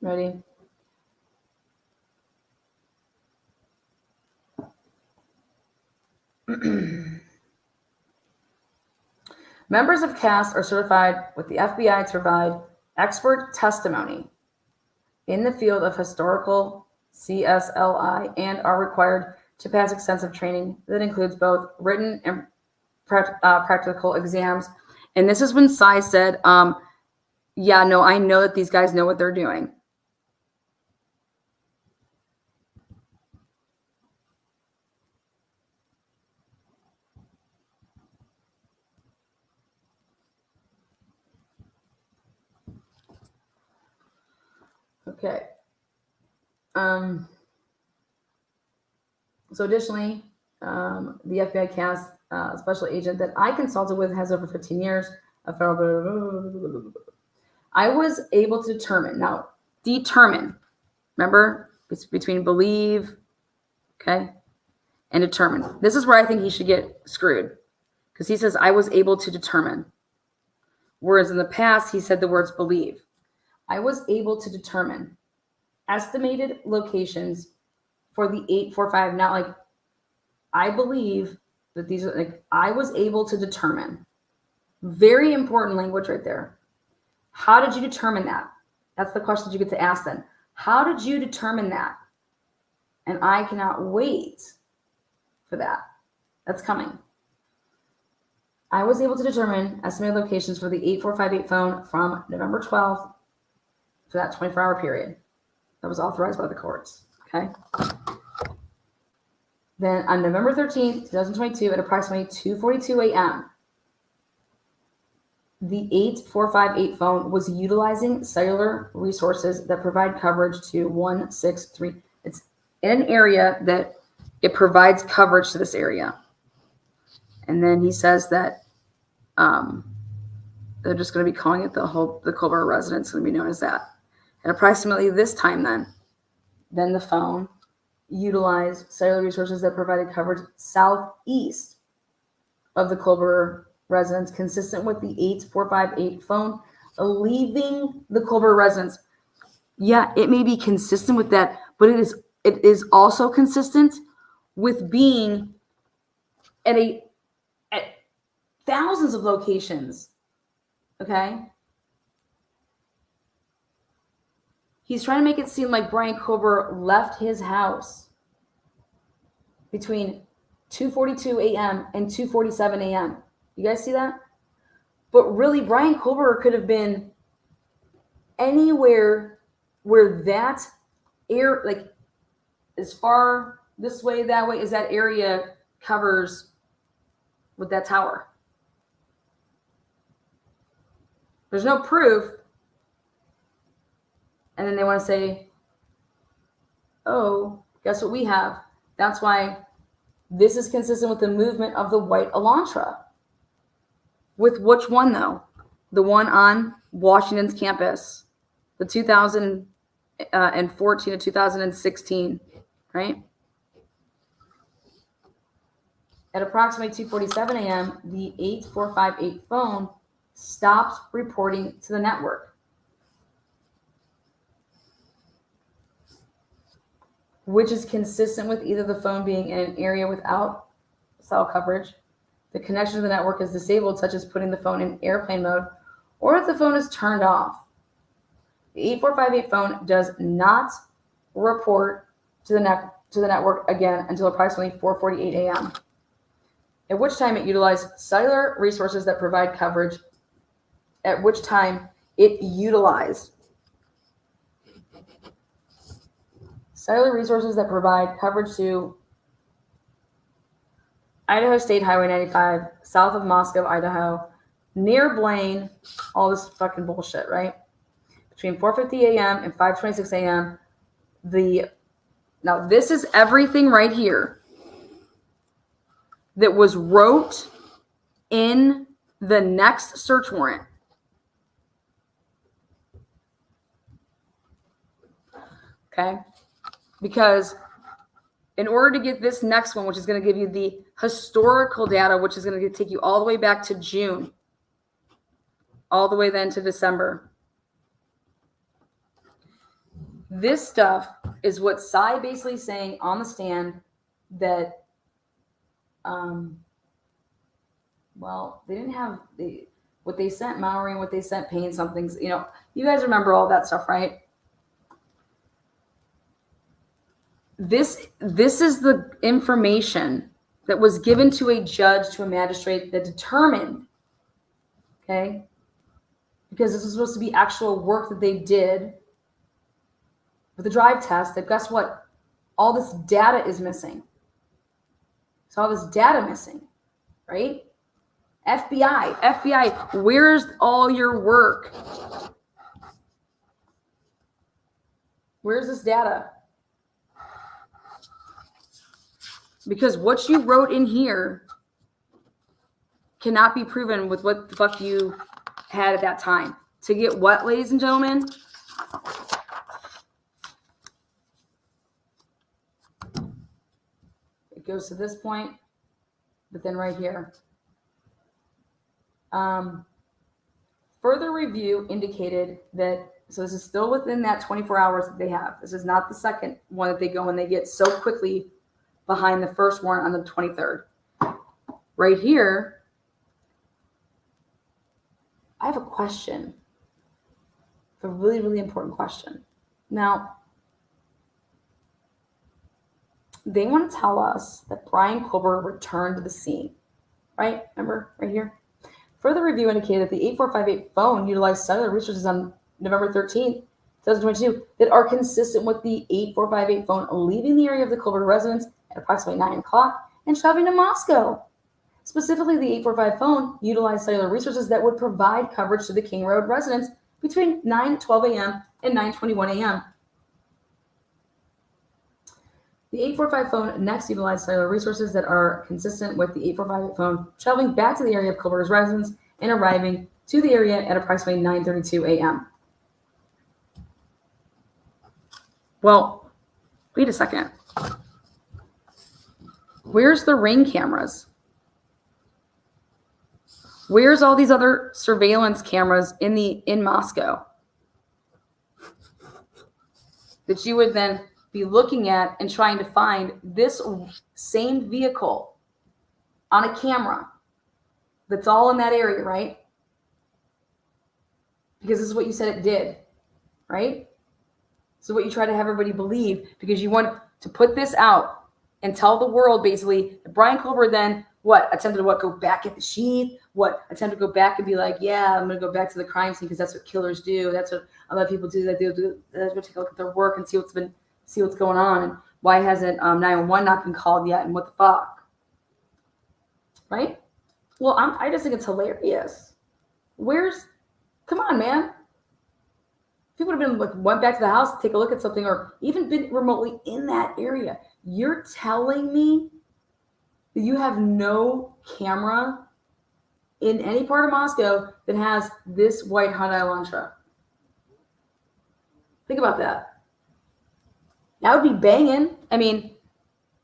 Ready? Members of CAST are certified with the FBI to provide expert testimony in the field of historical CSLI and are required to pass extensive training that includes both written and practical exams. And this is when Cy said, yeah, no, I know that these guys know what they're doing. Okay. So additionally, the FBI CAST special agent that I consulted with has over 15 years of federal. I was able to determine, remember, it's between believe, okay, and determine. This is where I think he should get screwed because he says, I was able to determine. Whereas in the past, he said the words believe. I was able to determine estimated locations for the 845, not like I believe that these are like I was able to determine. Very important language right there. How did you determine that? That's the question that you get to ask then. How did you determine that? And I cannot wait for that. That's coming. I was able to determine estimated locations for the 8458 phone from November 12th for that 24-hour period that was authorized by the courts. Okay. Then on November 13th, 2022, at approximately 2:42 a.m., the 8458 phone was utilizing cellular resources that provide coverage to 163. It's in an area that it provides coverage to this area. And then he says that they're just going to be calling it the Culver residence, going to be known as that. And approximately this time then the phone utilized cellular resources that provided coverage southeast of the Culver residence, consistent with the 8458 phone leaving the Culver residence. Yeah, it may be consistent with that, but it is also consistent with being at thousands of locations. Okay? He's trying to make it seem like Brian Culver left his house between 2:42 a.m. and 2:47 a.m. You guys see that? But really, Brian Culver could have been anywhere where that air, like as far this way, that way, as that area covers with that tower. There's no proof. And then they want to say, oh, guess what we have? That's why this is consistent with the movement of the white Elantra. With which one, though? The one on Washington's campus, the 2014 to 2016, right? At approximately 2:47 a.m., the 8458 phone stopped reporting to the network, which is consistent with either the phone being in an area without cell coverage, the connection to the network is disabled, such as putting the phone in airplane mode, or if the phone is turned off. The 8458 phone does not report to the network again until approximately 4:48 a.m., at which time it utilized cellular resources that provide coverage, at which time it utilized cellular resources that provide coverage to Idaho State Highway 95, south of Moscow, Idaho, near Blaine, all this fucking bullshit, right? Between 4:50 a.m. and 5:26 a.m., now this is everything right here that was wrote in the next search warrant. Okay? Because in order to get this next one, which is going to give you the historical data, which is going to take you all the way back to June, all the way then to December. This stuff is what Cy basically saying on the stand that, well, they didn't have what they sent Mowry and what they sent Payne, something's, you guys remember all that stuff, right? This is the information that was given to a judge, to a magistrate that determined, okay, because this is supposed to be actual work that they did with the drive test, that guess what? All this data is missing. So all this data missing, right? FBI, where's all your work? Where's this data? Because what you wrote in here cannot be proven with what the fuck you had at that time. To get what, ladies and gentlemen? It goes to this point, but then right here. Further review indicated that, so this is still within that 24 hours that they have. This is not the second one that they go and they get so quickly behind the first warrant on the 23rd. Right here, I have a question a really, really important question. Now, they want to tell us that Brian Culver returned to the scene, right? Remember, right here? Further review indicated that the 8458 phone utilized cellular resources on November 13th, 2022, that are consistent with the 8458 phone leaving the area of the Culver residence at approximately 9 o'clock and traveling to Moscow. Specifically, the 845 phone utilized cellular resources that would provide coverage to the King Road residence between 9:12 a.m. and 9:21 a.m. The 845 phone next utilized cellular resources that are consistent with the 8458 phone traveling back to the area of Culver's residence and arriving to the area at approximately 9:32 a.m. Well, wait a second. Where's the Ring cameras? Where's all these other surveillance cameras in Moscow that you would then be looking at and trying to find this same vehicle on a camera that's all in that area, right? Because this is what you said it did, right? So what you try to have everybody believe, because you want to put this out and tell the world basically that Brian Culver then attempted to go back at the sheath, attempted to go back and be like, yeah, I'm going to go back to the crime scene because that's what killers do. That's what a lot of people do. They go take a look at their work and see what's going on, and why hasn't 911 not been called yet, and what the fuck, right? Well, I just think it's hilarious. Come on, man. If you would have been went back to the house to take a look at something, or even been remotely in that area, you're telling me that you have no camera in any part of Moscow that has this white Hyundai Elantra. Think about that. That would be banging. I mean,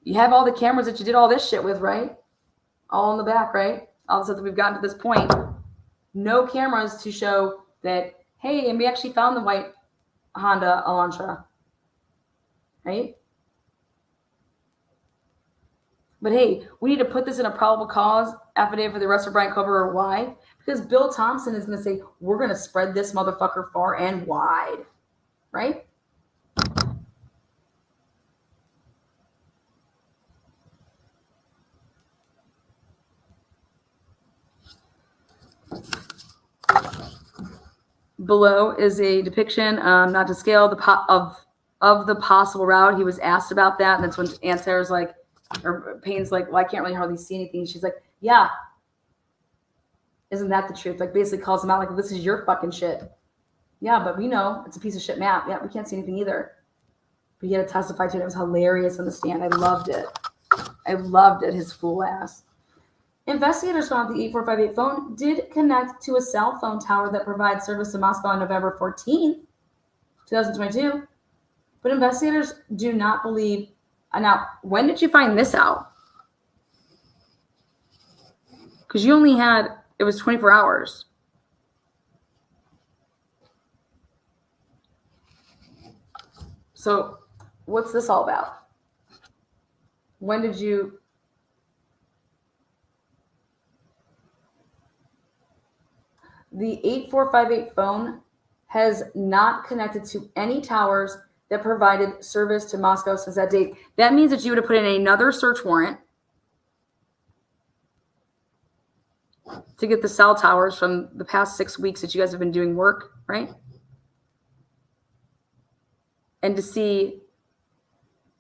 you have all the cameras that you did all this shit with, right? All in the back, right? All the stuff that we've gotten to this point. No cameras to show that, hey, and we actually found the white Honda Elantra, right? But hey, we need to put this in a probable cause affidavit for the arrest of Brian Culver. Why? Because Bill Thompson is going to say, we're going to spread this motherfucker far and wide, right? Below is a depiction, not to scale, of the possible route. He was asked about that, and that's when Aunt Sarah's like, or Payne's like, well, I can't really hardly see anything. She's like, yeah, isn't that the truth? Like, basically calls him out like, this is your fucking shit. Yeah, but we know it's a piece of shit map. Yeah, we can't see anything either. But he had to testify to it. It was hilarious on the stand. I loved it. His fool ass. Investigators found the 8458 phone did connect to a cell phone tower that provides service to Moscow on November 14th, 2022. But investigators do not believe. Now, when did you find this out? Because you only had, it was 24 hours. So what's this all about? When did you? The 8458 phone has not connected to any towers that provided service to Moscow since that date. That means that you would have put in another search warrant to get the cell towers from the past 6 weeks that you guys have been doing work, right? And to see,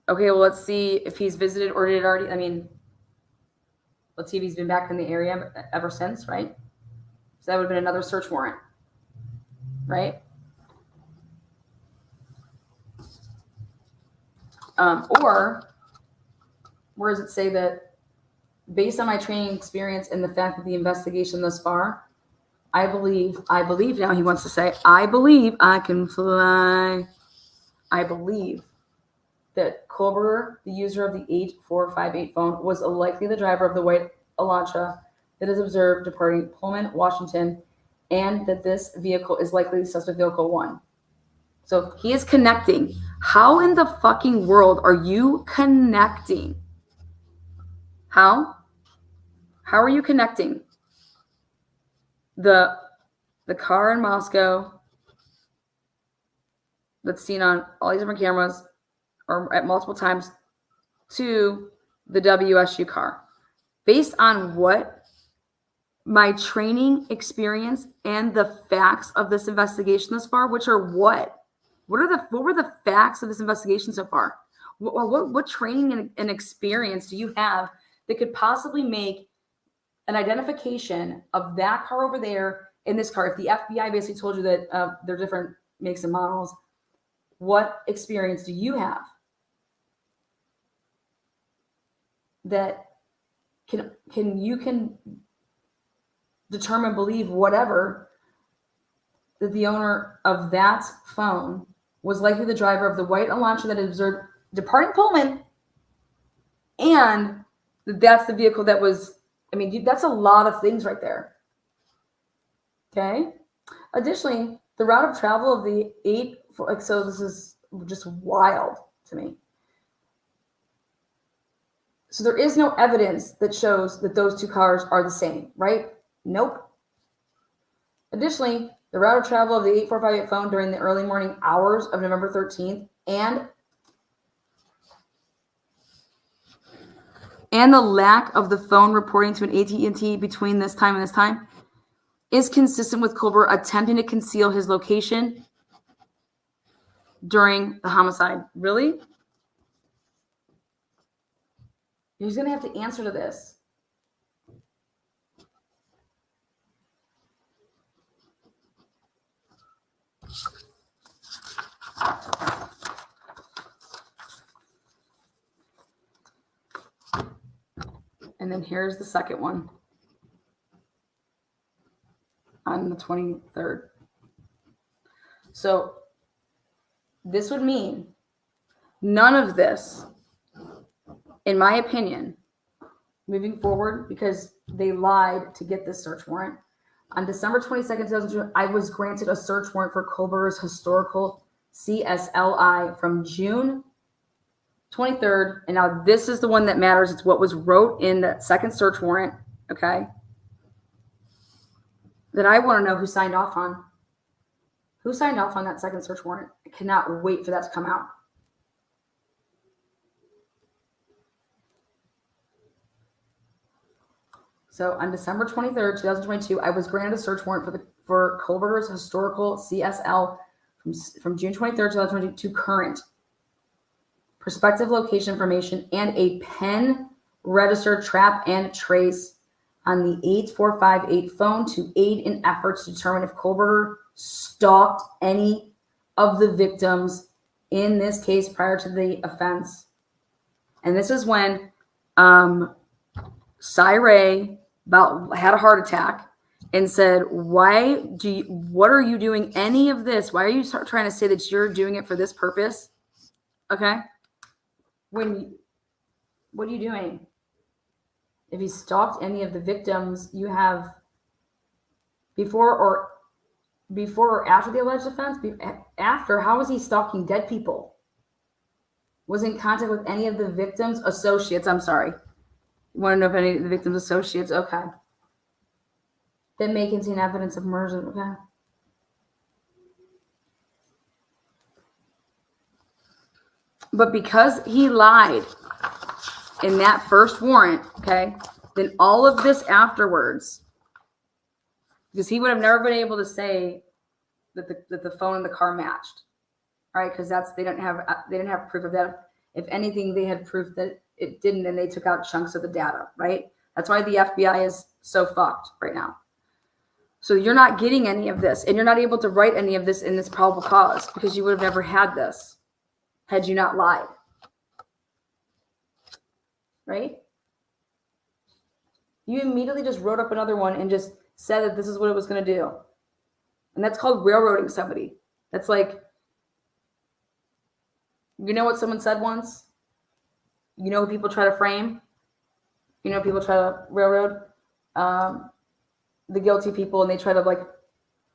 okay, well, let's see if he's visited, or did it already, let's see if he's been back in the area ever since, right? So that would have been another search warrant, right? Or where does it say that based on my training experience and the fact that the investigation thus far, I believe now he wants to say, I believe I can fly. I believe that Culver, the user of the 8458 phone, was likely the driver of the white Elantra that is observed departing Pullman, Washington, and that this vehicle is likely suspect vehicle 1. So he is connecting. How in the fucking world are you connecting? How? How are you connecting the car in Moscow that's seen on all these different cameras or at multiple times to the WSU car. Based on what my training experience and the facts of this investigation thus far, which are what were the facts of this investigation so far? What training and experience do you have that could possibly make an identification of that car over there in this car? If the FBI basically told you that they're different makes and models, what experience do you have that can determine, believe whatever, that the owner of that phone was likely the driver of the white Elantra that observed departing Pullman, and that's the vehicle that was, I mean, that's a lot of things right there. Okay. Additionally, the route of travel of the so this is just wild to me. So there is no evidence that shows that those two cars are the same, right? Nope. Additionally, the route of travel of the 8458 phone during the early morning hours of November 13th and the lack of the phone reporting to an AT&T between this time and this time is consistent with Colbert attempting to conceal his location during the homicide. Really? He's going to have to answer to this. And then here's the second one on the 23rd. So this would mean none of this, in my opinion, moving forward, because they lied to get this search warrant. On December 22nd, 2002, I was granted a search warrant for Culber's historical CSLI from June 23rd. And now this is the one that matters. It's what was wrote in that second search warrant, okay, that I want to know who signed off on. Who signed off on that second search warrant? I cannot wait for that to come out. So on December 23rd, 2022, I was granted a search warrant for Culber's historical CSL from June 23rd, 2022 to current. Prospective location information and a pen registered trap and trace on the 8458 phone to aid in efforts to determine if Culber stalked any of the victims in this case prior to the offense. And this is when Ray had a heart attack and said, what are you doing any of this? Why are you trying to say that you're doing it for this purpose? Okay. What are you doing? If he stalked any of the victims, you have before or after the alleged offense? After, how was he stalking dead people? Was in contact with any of the victims' associates? I'm sorry. You want to know if any of the victims' associates? Okay. That may contain evidence of murder. Okay. But because he lied in that first warrant, okay, then all of this afterwards, because he would have never been able to say that the phone and the car matched, right? Because they didn't have proof of that. If anything, they had proof that it didn't, and they took out chunks of the data, right? That's why the FBI is so fucked right now. So you're not getting any of this, and you're not able to write any of this in this probable cause because you would have never had this had you not lied. Right? You immediately just wrote up another one and just said that this is what it was going to do. And that's called railroading somebody. That's like, you know what someone said once? You know who people try to frame? You know, people try to railroad the guilty people, and they try to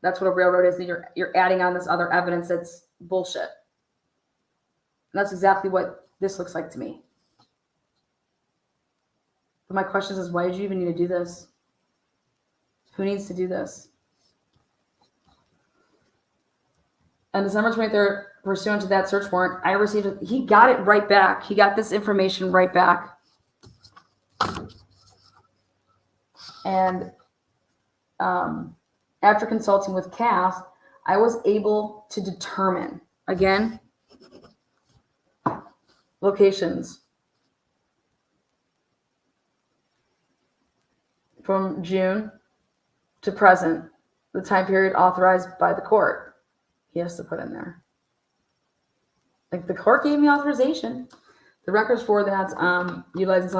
that's what a railroad is. That you're adding on this other evidence that's bullshit. And that's exactly what this looks like to me. But my question is, why did you even need to do this? Who needs to do this? On December 23rd, pursuant to that search warrant, I received it. He got it right back. He got this information right back. And after consulting with Cass, I was able to determine, again, locations from June to present, the time period authorized by the court. He has to put in there. Like, the court gave me authorization. The records for that, utilizing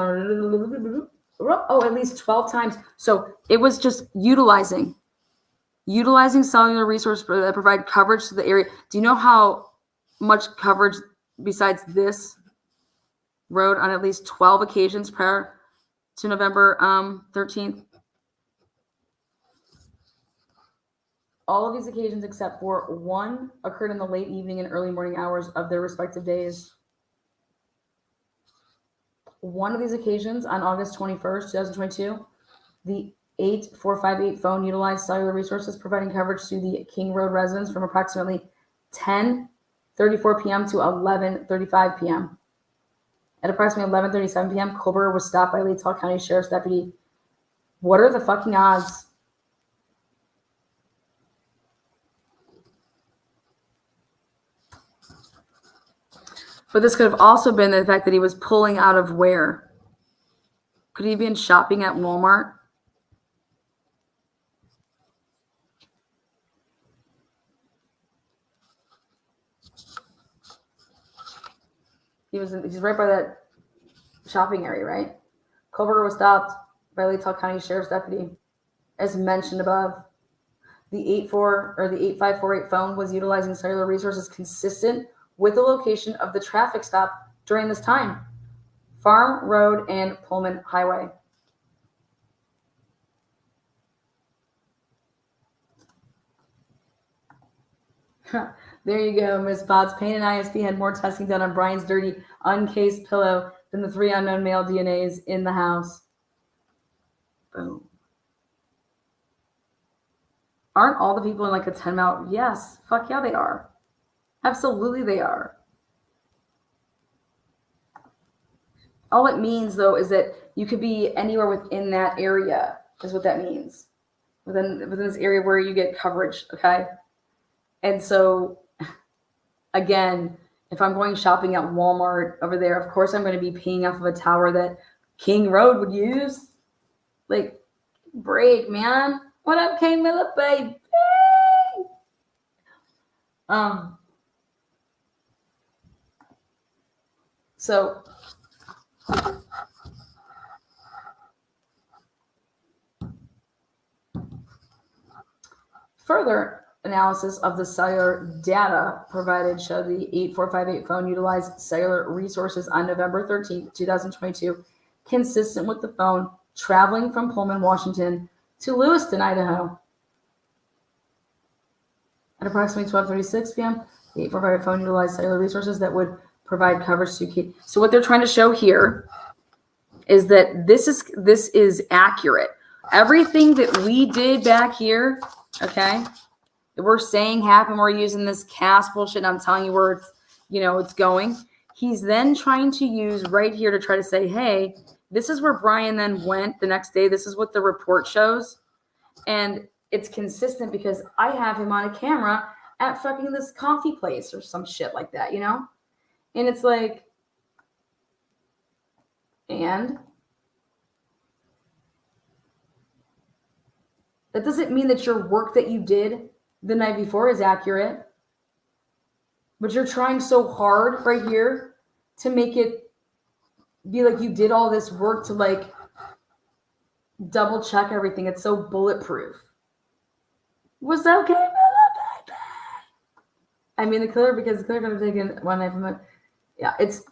at least 12 times. So it was just utilizing cellular resources that provide coverage to the area. Do you know how much coverage besides this road on at least 12 occasions prior to November 13th? All of these occasions, except for one, occurred in the late evening and early morning hours of their respective days. One of these occasions, on August 21st, 2022, the 8458 phone utilized cellular resources, providing coverage to the King Road residents from approximately 10:34 p.m. to 11:35 p.m. At approximately 11:37 p.m., Culver was stopped by Latah County Sheriff's deputy. What are the fucking odds? But this could have also been the fact that he was pulling out of where? Could he have been shopping at Walmart? He's right by that shopping area, right? Culver was stopped by Latah County Sheriff's deputy, as mentioned above. The 8548 phone was utilizing cellular resources consistent with the location of the traffic stop during this time. Farm Road and Pullman Highway. There you go, Ms. Potts. Payne and ISP had more testing done on Brian's dirty, uncased pillow than the 3 unknown male DNAs in the house. Boom. Aren't all the people in like a 10-mile? Yes. Fuck yeah, they are. Absolutely they are. All it means, though, is that you could be anywhere within that area, is what that means. Within this area where you get coverage, okay? And so, again, if I'm going shopping at Walmart over there, of course I'm going to be paying off of a tower that King Road would use. Like, break, man. What up, King Miller, baby? So further analysis of the cellular data provided showed the 8458 phone utilized cellular resources on November 13th, 2022, consistent with the phone traveling from Pullman, Washington to Lewiston, Idaho. At approximately 12:36 p.m., the 8458 phone utilized cellular resources that would provide coverage to key. So what they're trying to show here is that this is accurate. Everything that we did back here, okay, that we're saying happened, we're using this Cass bullshit, and I'm telling you where it's going. He's then trying to use right here to try to say, hey, this is where Brian then went the next day. This is what the report shows. And it's consistent because I have him on a camera at fucking this coffee place or some shit like that, And it's like, and that doesn't mean that your work that you did the night before is accurate. But you're trying so hard right here to make it be like you did all this work to like double check everything. It's so bulletproof. Was that okay? I mean, the killer, because the killer could have taken one night from the, yeah, it's,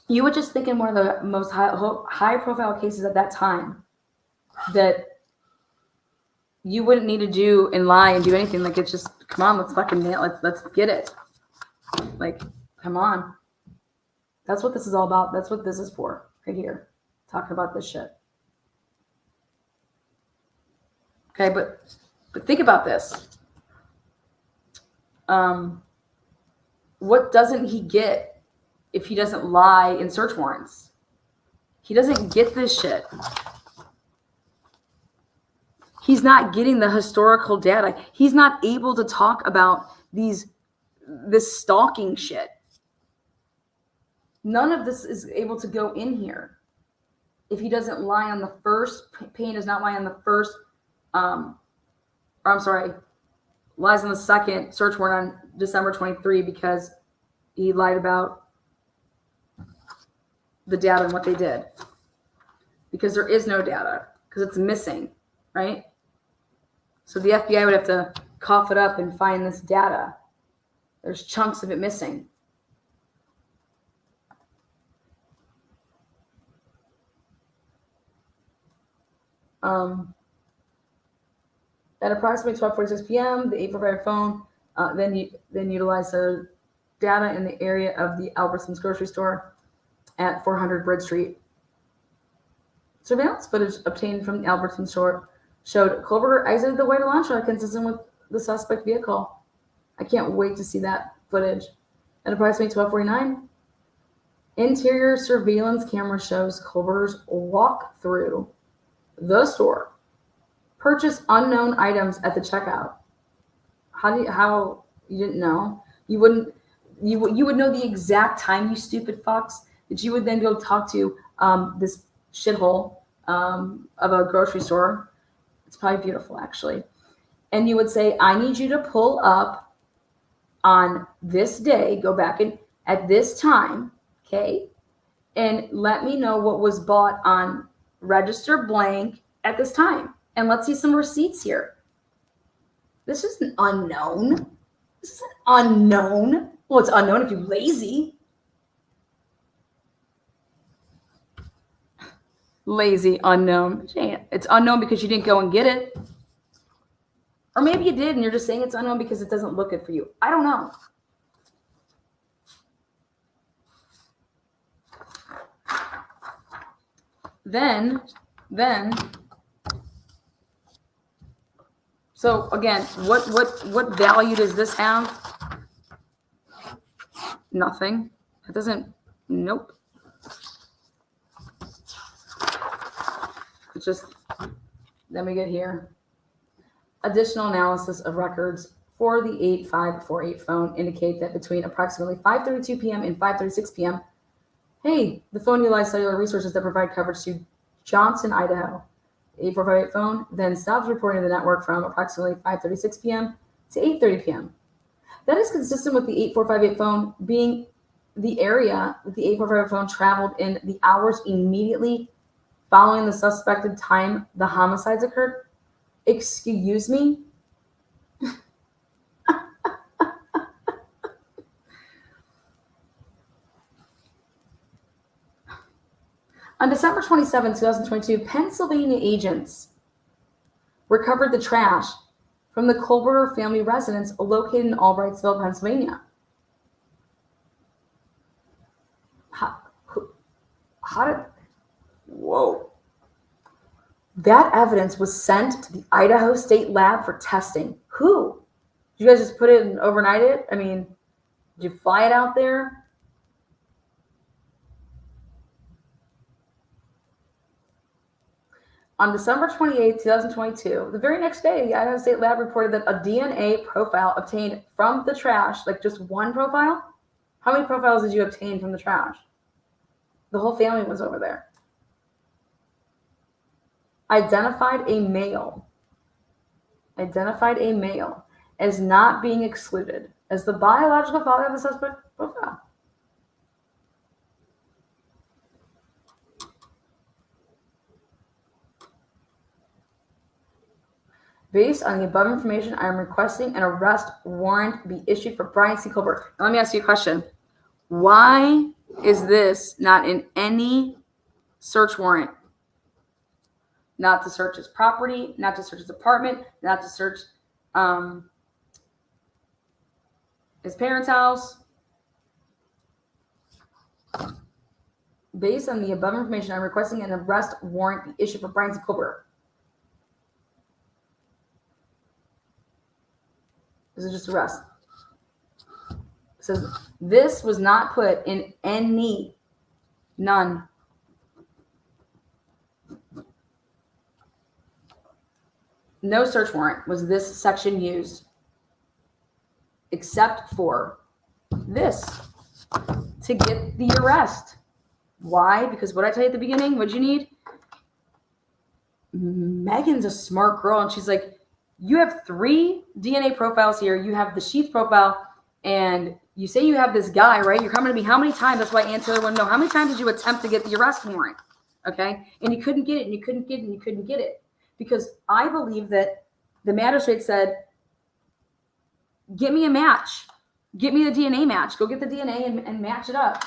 you would just think in one of the most high profile cases at that time that you wouldn't need to do and lie and do anything. Like, it's just, come on, let's fucking nail it. Let's get it. Like, come on. That's what this is all about. That's what this is for right here. Talking about this shit. Okay, but But think about this. What doesn't he get if he doesn't lie in search warrants? He doesn't get this shit. He's not getting the historical data. He's not able to talk about this stalking shit. None of this is able to go in here if he doesn't lie on the first. Payne does not lie on the first, lies on the second search warrant on December 23 because he lied about the data and what they did. Because there is no data, because it's missing, right? So the FBI would have to cough it up and find this data. There's chunks of it missing. At approximately 12:46 p.m., the 845 phone then utilized the data in the area of the Albertsons grocery store at 400 Bridge Street. Surveillance footage obtained from the Albertsons store showed Kohlberger exited the white Elantra consistent with the suspect vehicle. I can't wait to see that footage. At approximately 12:49, interior surveillance camera shows Kohlberger's walk through the store, purchase unknown items at the checkout. How you didn't know? You would know the exact time, you stupid fucks, that you would then go talk to this shithole of a grocery store. It's probably beautiful, actually. And you would say, I need you to pull up on this day, go back in at this time, okay, and let me know what was bought on register blank at this time. And let's see some receipts here. This isn't unknown. This isn't unknown. Well, it's unknown if you're lazy. Lazy, unknown. It's unknown because you didn't go and get it. Or maybe you did and you're just saying it's unknown because it doesn't look good for you. I don't know. Then, so again, what value does this have? Nothing. It doesn't, nope. It's just, then we get here. Additional analysis of records for the 8548 phone indicate that between approximately 5:32 p.m. and 5:36 p.m., hey, the phone utilized cellular resources that provide coverage to Johnson, Idaho. The 8458 phone then stops reporting to the network from approximately 5:36 p.m. to 8:30 p.m. That is consistent with the 8458 phone being the area that the 8458 phone traveled in the hours immediately following the suspected time the homicides occurred. Excuse me? On December 27, 2022, Pennsylvania agents recovered the trash from the Kohlberger family residence located in Albrightsville, Pennsylvania. Whoa. That evidence was sent to the Idaho State lab for testing. Who? Did you guys just put it and overnight it? I mean, did you fly it out there? On December 28, 2022, the very next day, the Idaho State lab reported that a DNA profile obtained from the trash, like just one profile. How many profiles did you obtain from the trash? The whole family was over there. Identified a male as not being excluded as the biological father of the suspect profile. Based on the above information, I am requesting an arrest warrant be issued for Brian C. Kohlberger. Now, let me ask you a question. Why is this not in any search warrant? Not to search his property, not to search his apartment, not to search his parents' house. Based on the above information, I'm requesting an arrest warrant be issued for Brian C. Kohlberger. This is just arrest. It says this was not put in any, none. No search warrant was this section used except for this to get the arrest. Why? Because what I tell you at the beginning, what'd you need? Megan's a smart girl, and she's like, you have 3 DNA profiles here. You have the Sheath profile, and you say you have this guy, right? You're coming to me how many times? That's why Ann Taylor wanted to know how many times did you attempt to get the arrest warrant? Okay? And you couldn't get it, and you couldn't get it, and you couldn't get it. Because I believe that the magistrate said, get me a match. Get me the DNA match. Go get the DNA and match it up.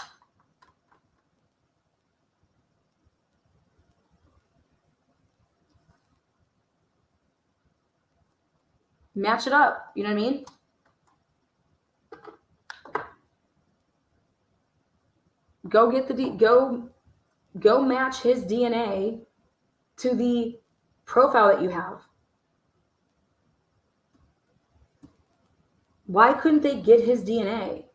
Match it up. You know what I mean? Go get the go match his DNA to the profile that you have. Why couldn't they get his DNA?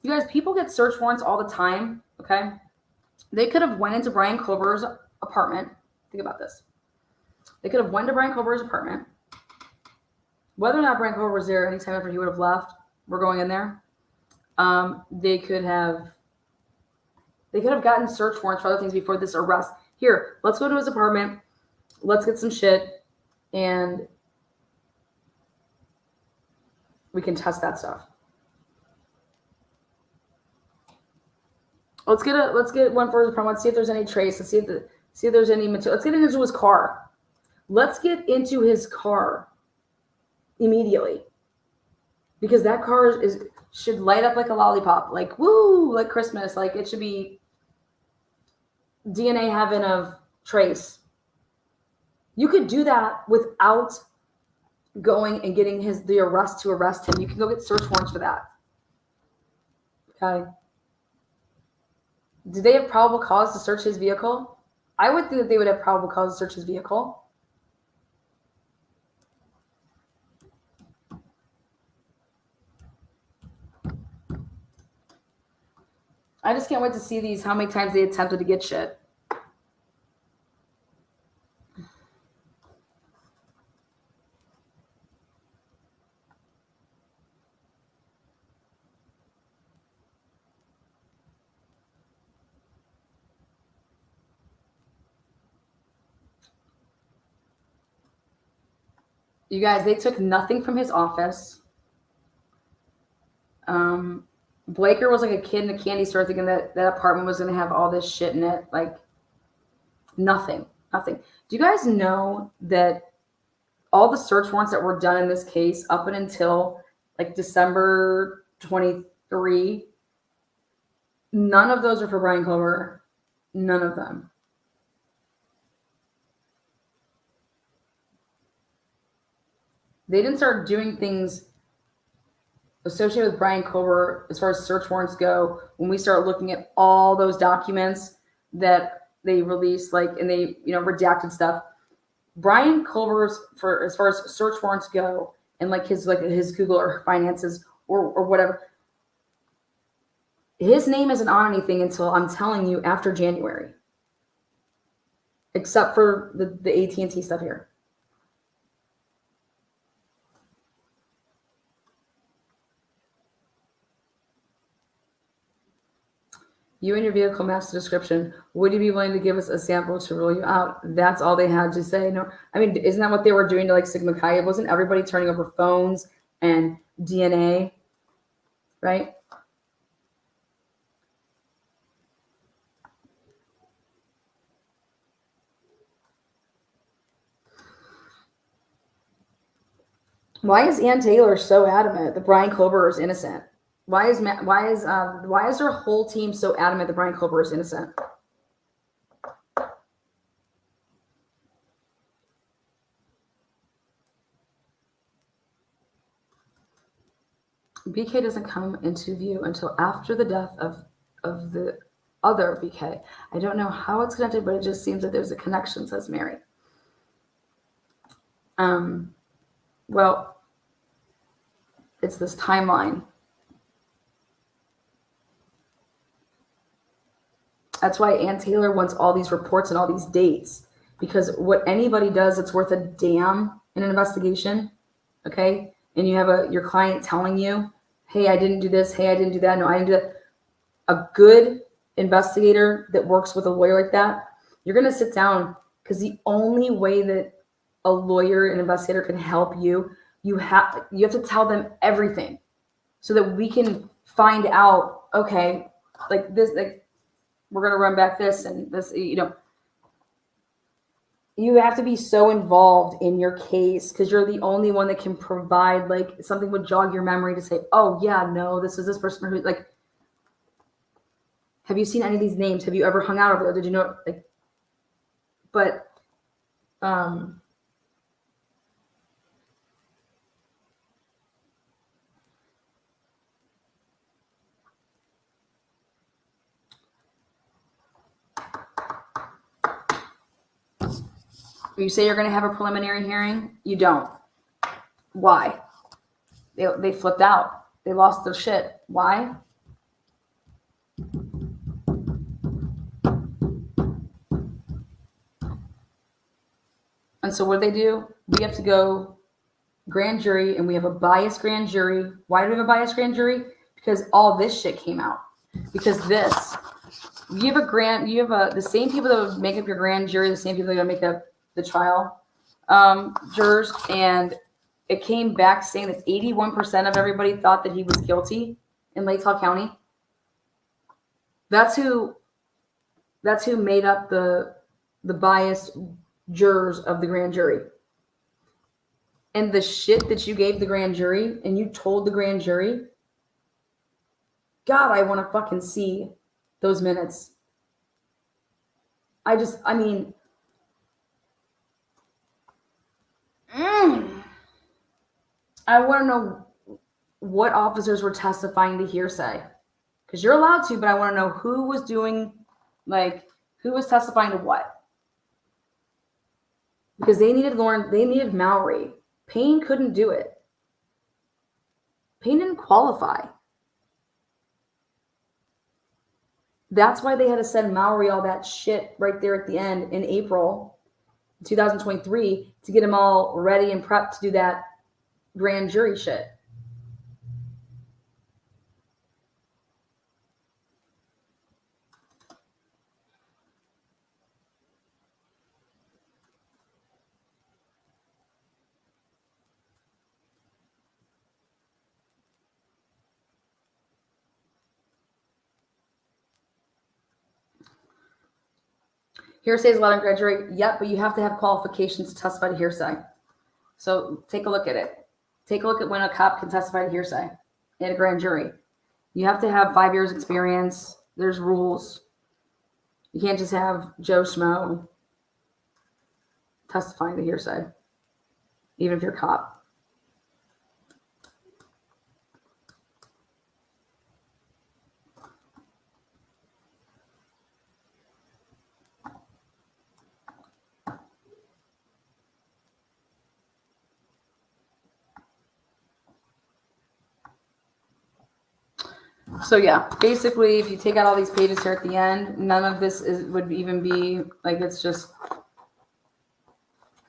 You guys, people get search warrants all the time, okay? They could have went into Brian Culver's apartment. Think about this. They could have went to Brian Culver's apartment. Whether or not Brian Culver was there anytime after he would have left, we're going in there. They could have gotten search warrants for other things before this arrest. Here, let's go to his apartment. Let's get some shit, and we can test that stuff. Let's get one for his apartment. Let's see if there's any trace. Let's see if there's any material. Let's get into his car. Let's get into his car immediately, because that car should light up like a lollipop, like woo, like Christmas, like it should be DNA heaven of trace. You could do that without going and getting the arrest to arrest him. You can go get search warrants for that. Okay. Did they have probable cause to search his vehicle? I would think that they would have probable cause to search his vehicle. I just can't wait to see these, how many times they attempted to get shit. You guys, they took nothing from his office. Blaker was like a kid in a candy store thinking that apartment was going to have all this shit in it. Like, nothing. Do you guys know that all the search warrants that were done in this case up and until like December 23, none of those are for Brian Culver. None of them. They didn't start doing things associated with Brian Culver as far as search warrants go when we start looking at all those documents that they released, like, and they, redacted stuff. Brian Culver's, for as far as search warrants go, and like his Google or finances or whatever, his name isn't on anything until, I'm telling you, after January, except for the AT&T stuff here. You and your vehicle match the description. Would you be willing to give us a sample to rule you out? That's all they had to say. No, I mean, isn't that what they were doing to like Sigma Chi? Wasn't everybody turning over phones and DNA, right? Why is Ann Taylor so adamant that Brian Culver is innocent? Why is their whole team so adamant that Brian Culver is innocent? BK doesn't come into view until after the death of the other BK. I don't know how it's connected, but it just seems that there's a connection, says Mary. Well, it's this timeline. That's why Ann Taylor wants all these reports and all these dates, because what anybody does that's worth a damn in an investigation, okay? And you have your client telling you, hey, I didn't do this. Hey, I didn't do that. No, I didn't do that. A good investigator that works with a lawyer like that, you're going to sit down, because the only way that a lawyer and investigator can help you, you have to tell them everything so that we can find out, okay, like this, like, we're going to run back this and this, you have to be so involved in your case, because you're the only one that can provide, like, something would jog your memory to say, oh yeah, no, this is this person who, like, have you seen any of these names? Have you ever hung out over there? Did you know, like, but, you say you're going to have a preliminary hearing, you don't. Why? They flipped out. They lost their shit. Why? And so what do? We have to go grand jury, and we have a biased grand jury. Why do we have a biased grand jury? Because all this shit came out. Because the same people that would make up your grand jury, the same people that would make up the trial jurors, and it came back saying that 81% of everybody thought that he was guilty in Latah County. That's who made up the biased jurors of the grand jury. And the shit that you gave the grand jury and you told the grand jury, God, I want to fucking see those minutes. I want to know what officers were testifying to hearsay. Because you're allowed to, but I want to know who was doing, like, who was testifying to what. Because they needed Mallory. Payne couldn't do it. Payne didn't qualify. That's why they had to send Mallory all that shit right there at the end in April 2023 to get him all ready and prepped to do that grand jury shit. Hearsay is allowed in grand jury. Yep, but you have to have qualifications to testify to hearsay. So take a look at it. Take a look at when a cop can testify to hearsay in a grand jury. You have to have 5 years experience. There's rules. You can't just have Joe Schmo testifying to hearsay, even if you're a cop. So yeah, basically, if you take out all these pages here at the end, none of this would even be, like, it's just,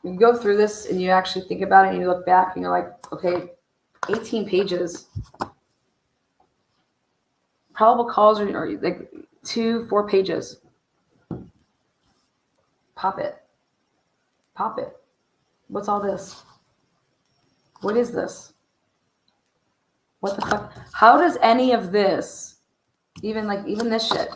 you go through this and you actually think about it and you look back and you're like, okay, 18 pages. Probable cause are like 2-4 pages. Pop it. What's all this? What is this? What the fuck? How does any of this, even this shit,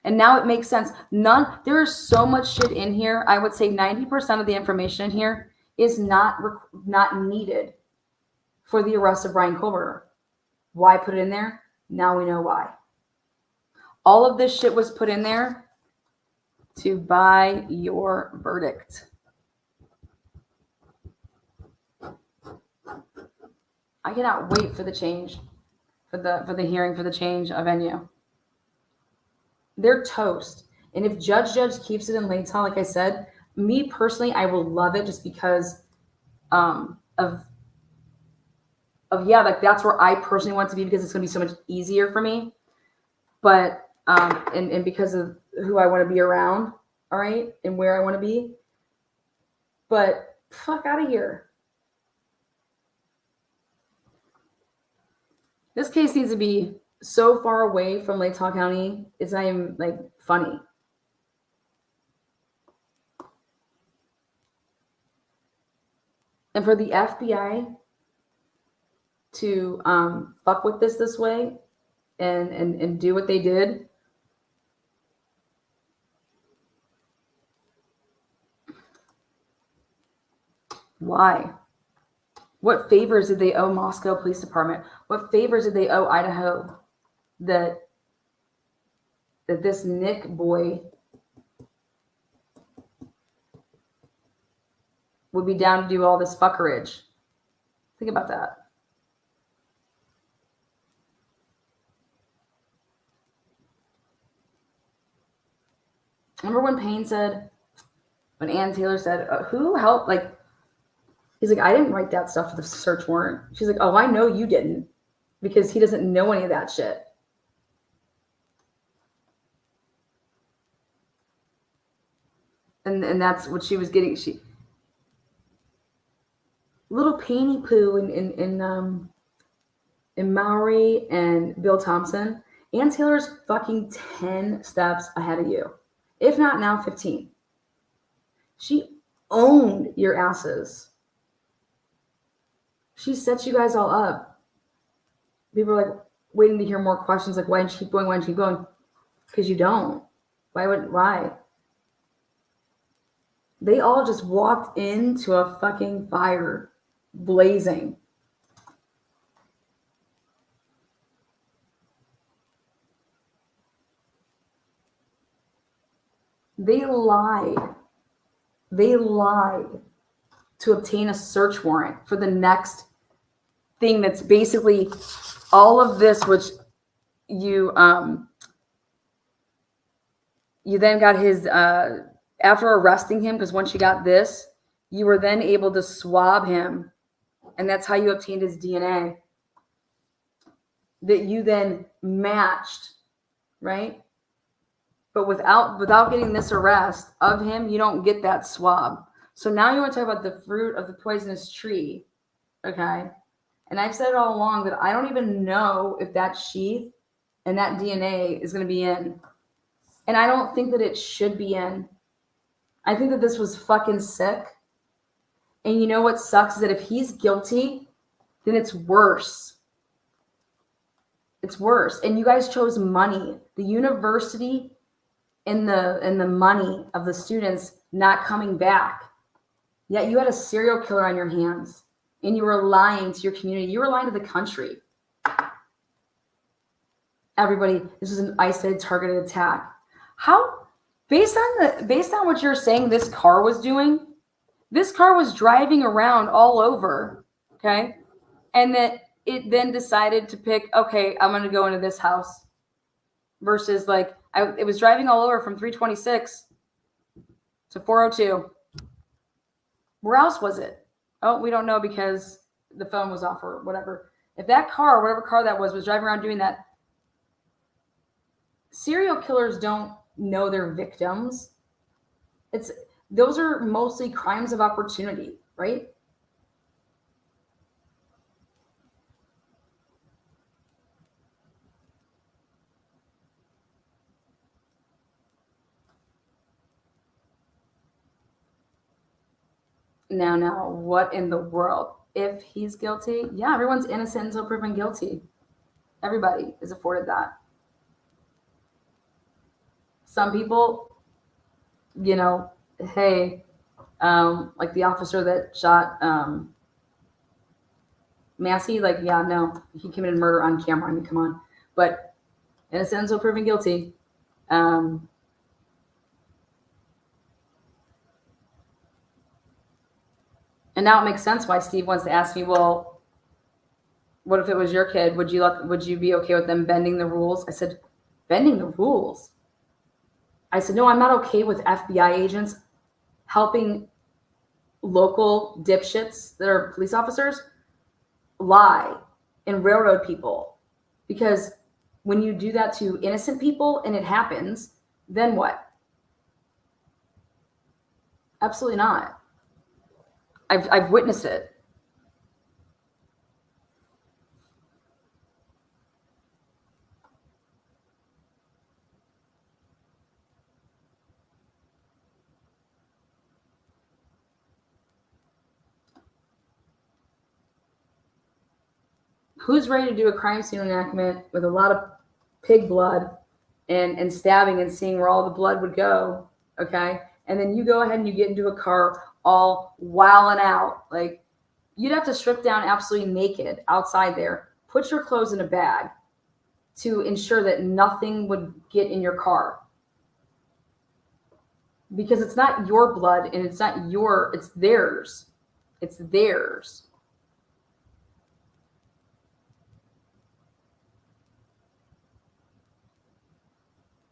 and now it makes sense. There is so much shit in here. I would say 90% of the information in here is not needed for the arrest of Brian Kohberger. Why put it in there? Now we know why. All of this shit was put in there to buy your verdict. I cannot wait for the change, for the hearing, for the change of venue. They're toast. And if Judge keeps it in Layton, like I said, me personally, I will love it just because of yeah, like that's where I personally want to be, because it's going to be so much easier for me. But and because of who I want to be around, all right, and where I want to be. But fuck out of here. This case needs to be so far away from Layton County, it's not even like funny. And for the FBI to fuck with this way and do what they did, why? What favors did they owe Moscow Police Department? What favors did they owe Idaho that this Nick boy would be down to do all this fuckerage? Think about that. Remember when when Ann Taylor said, who helped? Like, he's like, I didn't write that stuff for the search warrant. She's like, oh, I know you didn't, because he doesn't know any of that shit. And that's what she was getting. She little Painty Poo in Maury and Bill Thompson. Ann Taylor's fucking 10 steps ahead of you, if not now 15. She owned your asses. She set you guys all up. People are like waiting to hear more questions, like, why didn't she keep going? Why didn't she keep going? Because you don't. Why? They all just walked into a fucking fire blazing. They lied. They lied to obtain a search warrant for the next thing that's basically all of this, which you then got his after arresting him, because once you got this, you were then able to swab him, and that's how you obtained his DNA that you then matched, right? But without getting this arrest of him, you don't get that swab. So now you want to talk about the fruit of the poisonous tree, okay? And I've said all along that I don't even know if that sheath and that DNA is going to be in. And I don't think that it should be in. I think that this was fucking sick. And you know what sucks is that if he's guilty, then it's worse. It's worse. And you guys chose money. The university and the money of the students not coming back. Yet you had a serial killer on your hands. And you were lying to your community. You were lying to the country. Everybody, this was an isolated, targeted attack. How, based on what you're saying this car was doing, this car was driving around all over, okay? And that it then decided to pick, okay, I'm going to go into this house. Versus like, it was driving all over from 326 to 402. Where else was it? Oh, we don't know because the phone was off or whatever. If that car, whatever car that was driving around doing that, serial killers don't know their victims. Those are mostly crimes of opportunity, right? Now, what in the world? If he's guilty, yeah, everyone's innocent until proven guilty. Everybody is afforded that. Some people, hey, like the officer that shot Massey, like, yeah, no, he committed murder on camera. I mean, come on. But innocent until proven guilty. And now it makes sense why Steve wants to ask me, well, what if it was your kid? Would you be okay with them bending the rules? I said, bending the rules? I said, no, I'm not okay with FBI agents helping local dipshits that are police officers lie and railroad people. Because when you do that to innocent people and it happens, then what? Absolutely not. I've witnessed it. Who's ready to do a crime scene reenactment with a lot of pig blood and stabbing and seeing where all the blood would go? Okay. And then you go ahead and you get into a car all wilding out. Like, you'd have to strip down absolutely naked outside there, put your clothes in a bag to ensure that nothing would get in your car. Because it's not your blood and it's theirs. It's theirs.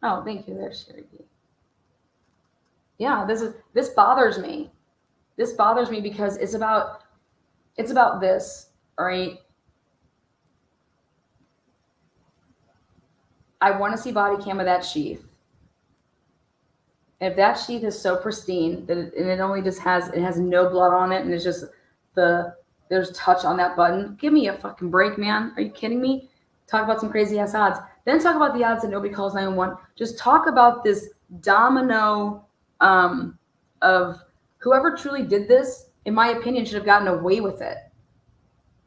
Oh, thank you there, Sherry B. Yeah, this bothers me. This bothers me because it's about this, all right? I want to see body cam of that sheath. And if that sheath is so pristine that it only just has no blood on it and it's just there's touch on that button, give me a fucking break, man. Are you kidding me? Talk about some crazy ass odds. Then talk about the odds that nobody calls 911. Just talk about this domino of whoever truly did this, in my opinion, should have gotten away with it.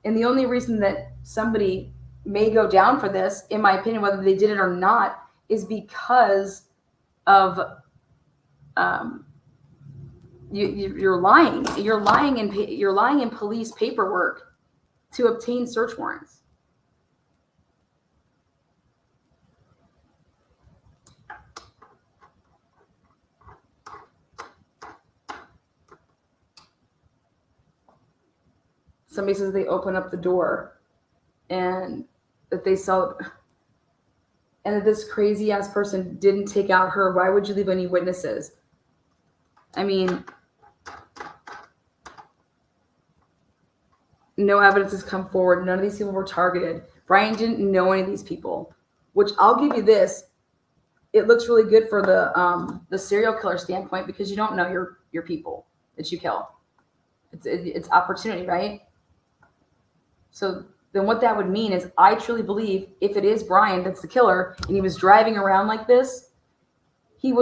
And the only reason that somebody may go down for this, in my opinion, whether they did it or not, is because of you're lying. You're lying in police paperwork to obtain search warrants. Somebody says they open up the door and that they saw, and that this crazy ass person didn't take out her. Why would you leave any witnesses? I mean, no evidence has come forward. None of these people were targeted. Brian didn't know any of these people, which I'll give you this. It looks really good for the serial killer standpoint because you don't know your people that you kill. It's opportunity, right? So then what that would mean is I truly believe if it is Brian that's the killer and he was driving around like this, he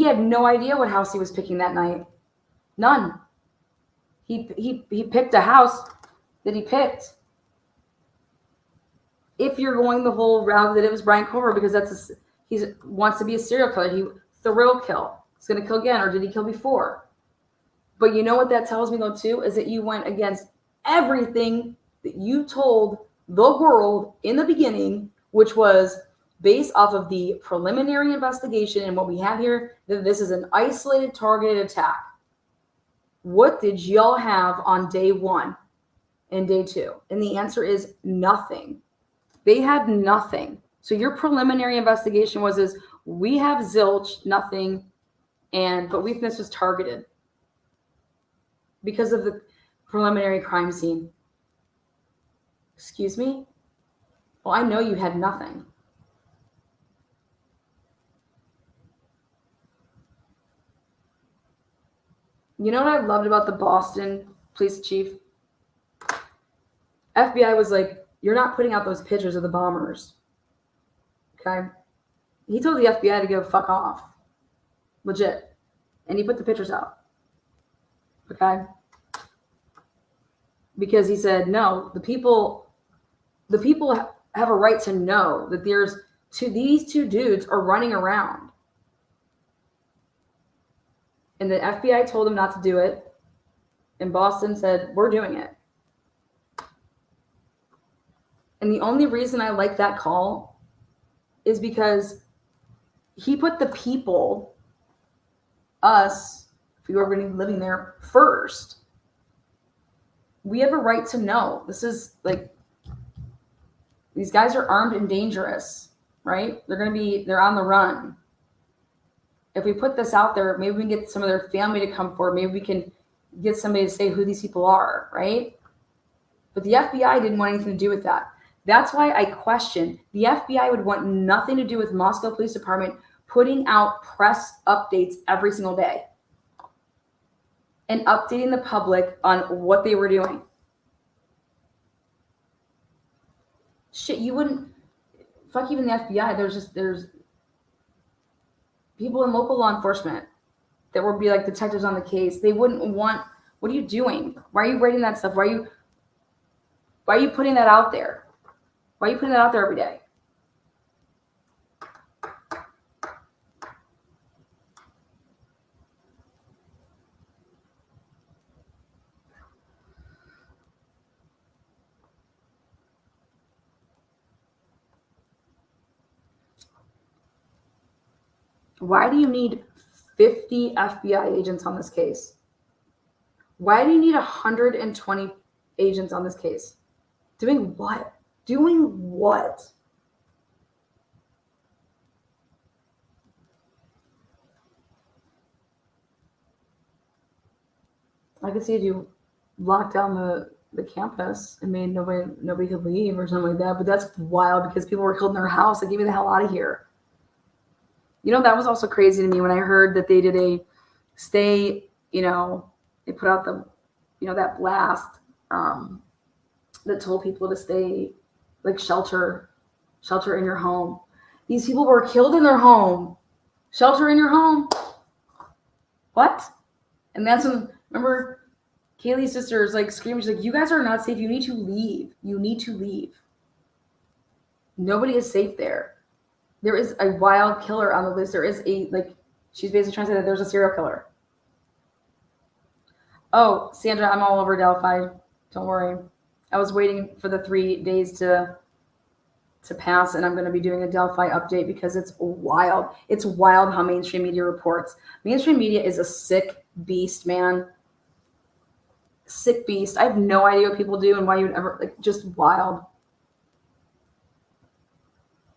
had no idea what house he was picking that night. None. He picked a house that he picked. If you're going the whole route that it was Brian Culver because he wants to be a serial killer, he thrill kill. He's going to kill again, or did he kill before? But you know what that tells me though too is that you went against everything that you told the world in the beginning, which was based off of the preliminary investigation and what we have here, that this is an isolated, targeted attack. What did y'all have on day 1 and day 2? And the answer is nothing. They had nothing. So your preliminary investigation was we have zilch, nothing, but we think this was targeted because of the preliminary crime scene. Excuse me? Well, I know you had nothing. You know what I loved about the Boston police chief? FBI was like, you're not putting out those pictures of the bombers. Okay? He told the FBI to go fuck off. Legit. And he put the pictures out. Okay? Because he said, no, the people have a right to know that these two dudes are running around. And the FBI told him not to do it. And Boston said, we're doing it. And the only reason I like that call is because he put the people, us, if we were going to be living there, first. We have a right to know. This is like, these guys are armed and dangerous, right? They're on the run. If we put this out there, maybe we can get some of their family to come forward. Maybe we can get somebody to say who these people are, right? But the FBI didn't want anything to do with that. That's why I question the FBI would want nothing to do with Moscow Police Department putting out press updates every single day and updating the public on what they were doing. Shit, you wouldn't, fuck even the FBI. There's people in local law enforcement that would be like detectives on the case. They wouldn't want, what are you doing? Why are you writing that stuff? Why are you putting that out there? Why are you putting that out there every day? Why do you need 50 FBI agents on this case? Why do you need 120 agents on this case? Doing what? Doing what? I could see if you locked down the campus and made nobody could leave or something like that, but that's wild because people were killed in their house. Like, get me the hell out of here. You know, that was also crazy to me when I heard that they did a stay, you know, they put out the, you know, that blast that told people to stay, like, shelter in your home. These people were killed in their home. Shelter in your home. What? And that's when, remember, Kaylee's sister is like screaming, she's like, you guys are not safe. You need to leave. You need to leave. Nobody is safe there. There is a wild killer on the list. There is a, like, she's basically trying to say that there's a serial killer. Oh, Sandra, I'm all over Delphi. Don't worry. I was waiting for the 3 days to pass, and I'm going to be doing a Delphi update because it's wild. It's wild how mainstream media reports. Mainstream media is a sick beast, man. Sick beast. I have no idea what people do and why you would ever, like, just wild.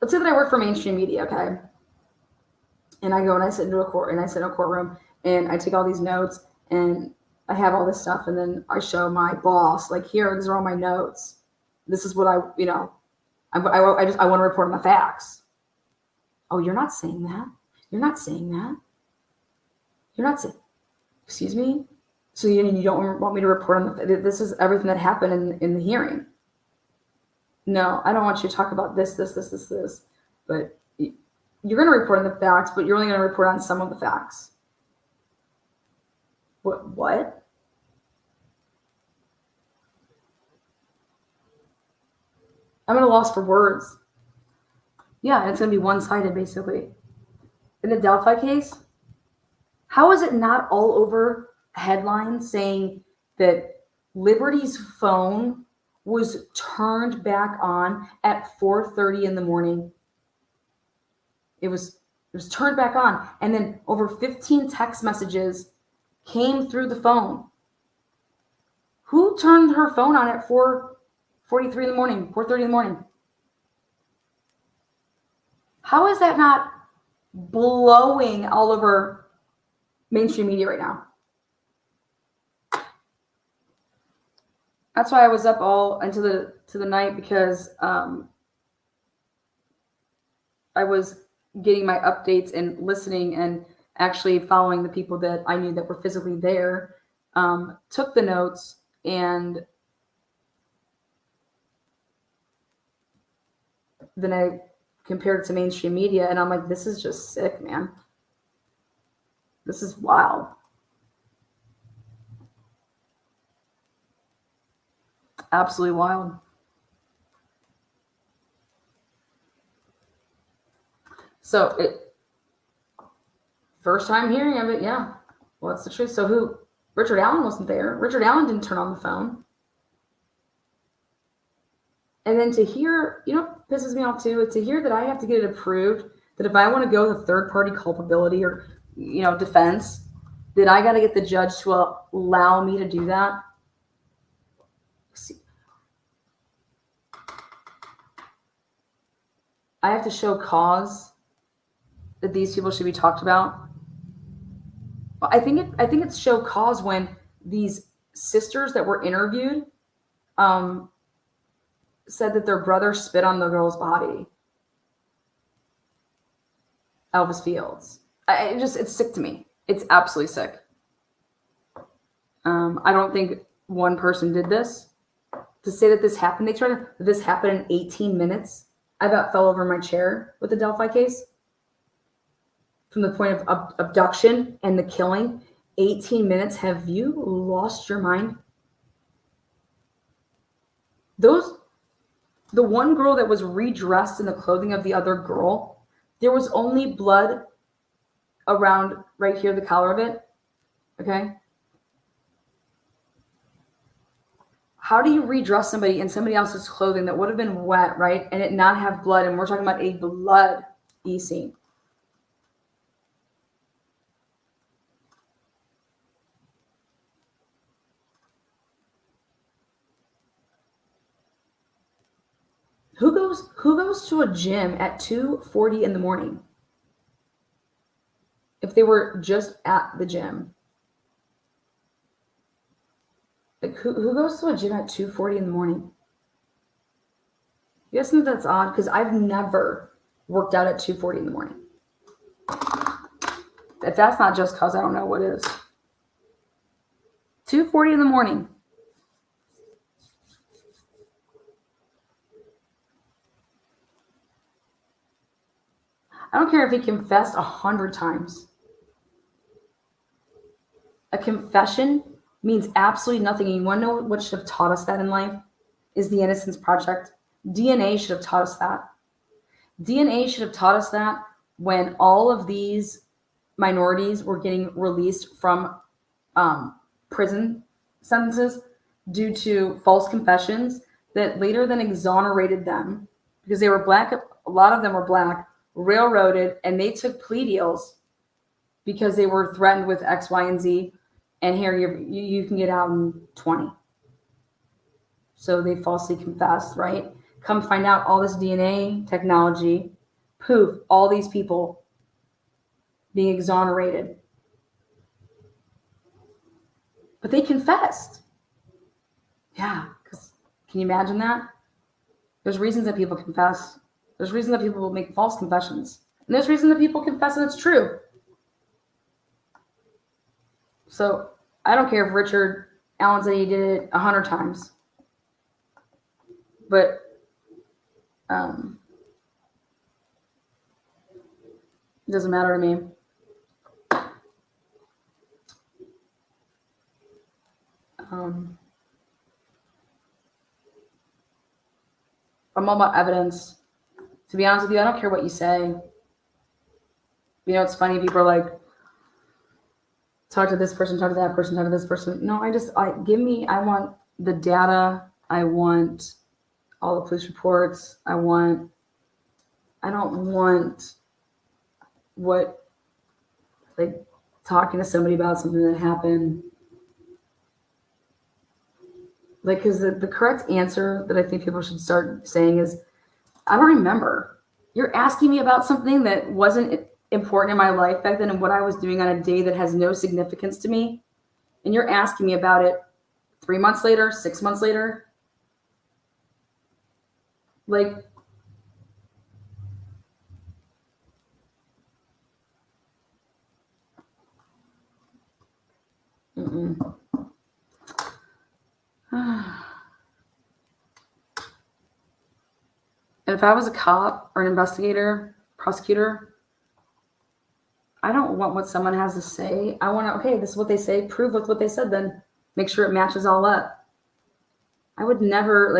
Let's say that I work for mainstream media, okay? And I go and I sit in a courtroom and I take all these notes and I have all this stuff, and then I show my boss, like, here, these are all my notes. This is what I want to report on the facts. Oh, you're not saying that. You're not saying that. You're not saying, excuse me? So you don't want me to report on this is everything that happened in the hearing. No, I don't want you to talk about this. But you're going to report on the facts, but you're only going to report on some of the facts. What? I'm at a loss for words. Yeah, and it's going to be one-sided, basically. In the Delphi case, how is it not all over headlines saying that Liberty's phone was turned back on at 4:30 in the morning? It was turned back on, and then over 15 text messages came through the phone. Who turned her phone on at 4:43 in the morning, 4:30 in the morning? How is that not blowing all over mainstream media right now? That's why I was up all into the night, because I was getting my updates and listening and actually following the people that I knew that were physically there, took the notes, and then I compared it to mainstream media, and I'm like, this is just sick, man. This is wild. Absolutely wild. So first time hearing of it, yeah. Well, that's the truth. So Richard Allen wasn't there. Richard Allen didn't turn on the phone. And then to hear, pisses me off too, to hear that I have to get it approved, that if I want to go with a third-party culpability or, defense, that I got to get the judge to allow me to do that. I have to show cause that these people should be talked about. I think it's show cause when these sisters that were interviewed said that their brother spit on the girl's body. Elvis Fields. It's sick to me. It's absolutely sick. I don't think one person did this. To say that this happened, this happened in 18 minutes. I about fell over my chair with the Delphi case. From the point of abduction and the killing, 18 minutes. Have you lost your mind? The one girl that was redressed in the clothing of the other girl, there was only blood around right here, the collar of it. Okay. How do you redress somebody in somebody else's clothing that would have been wet, right? And it not have blood? And we're talking about a bloody scene. Who goes to a gym at 2:40 in the morning? If they were just at the gym. Like who goes to a gym at 2:40 in the morning? You guys think that's odd? Because I've never worked out at 2:40 in the morning. If that's not just cause, I don't know what is. 2:40 in the morning. I don't care if he confessed 100 times. A confession means absolutely nothing. And you want to know what should have taught us that in life? Is the Innocence Project. DNA should have taught us that. DNA should have taught us that when all of these minorities were getting released from prison sentences due to false confessions that later then exonerated them because they were black. A lot of them were black, railroaded, and they took plea deals because they were threatened with X, Y, and Z. And here you can get out in 20. So they falsely confessed, right? Come find out all this DNA technology, poof, all these people being exonerated. But they confessed. Yeah, because can you imagine that? There's reasons that people confess. There's reasons that people will make false confessions. And there's reasons that people confess and it's true. So I don't care if Richard Allen said he did it 100 times. But it doesn't matter to me. I'm all about evidence. To be honest with you, I don't care what you say. You know, it's funny. People are like, talk to this person, talk to that person, talk to this person. No, I want the data. I want all the police reports. I don't want talking to somebody about something that happened. Because the correct answer that I think people should start saying is, I don't remember. You're asking me about something that wasn't important in my life back then and what I was doing on a day that has no significance to me. And you're asking me about it 3 months later, 6 months later. And if I was a cop or an investigator, prosecutor, I don't want what someone has to say. I want to, okay, this is what they say. Prove what they said, then make sure it matches all up. I would never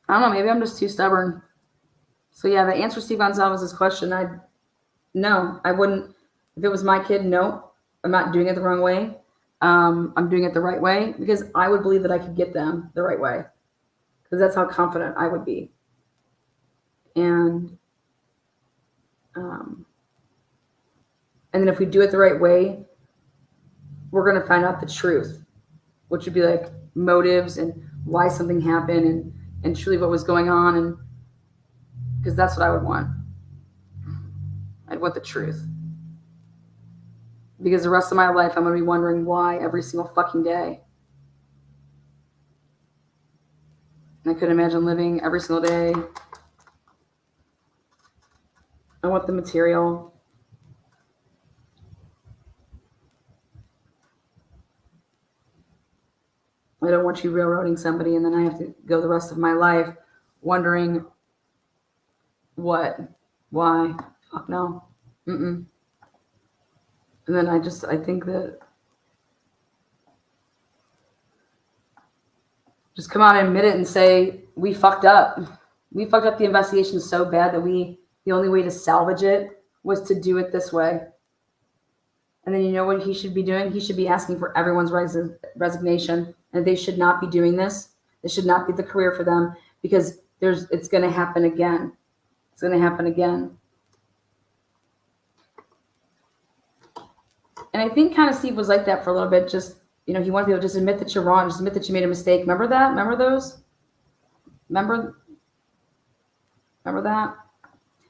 I don't know, maybe I'm just too stubborn. So yeah, the answer to Steve Gonzalez's question, I wouldn't. If it was my kid, no, I'm not doing it the wrong way. I'm doing it the right way because I would believe that I could get them the right way because that's how confident I would be. And And then if we do it the right way, we're going to find out the truth, which would be like motives and why something happened and truly what was going on. And because that's what I would want. I'd want the truth. Because the rest of my life, I'm going to be wondering why every single fucking day. And I couldn't imagine living every single day. I want the material. I don't want you railroading somebody and then I have to go the rest of my life wondering what, why, fuck no. Mm-mm. And then I think that just come out and admit it and say, we fucked up. We fucked up the investigation so bad that the only way to salvage it was to do it this way. And then you know what he should be doing? He should be asking for everyone's resignation. And they should not be doing this. This should not be the career for them because it's going to happen again. It's going to happen again. And I think kind of Steve was like that for a little bit. Just, he wanted people to just admit that you're wrong. Just admit that you made a mistake. Remember that? Remember those? Remember that?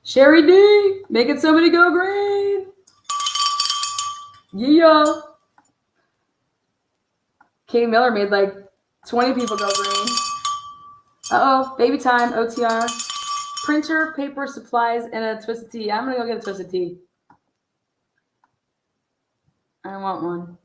Sherry D, making somebody go green. Yeah. Kay Miller made like 20 people go green. Uh-oh, baby time, OTR. Printer, paper, supplies, and a Twisted Tea. I'm going to go get a Twisted Tea. I want one.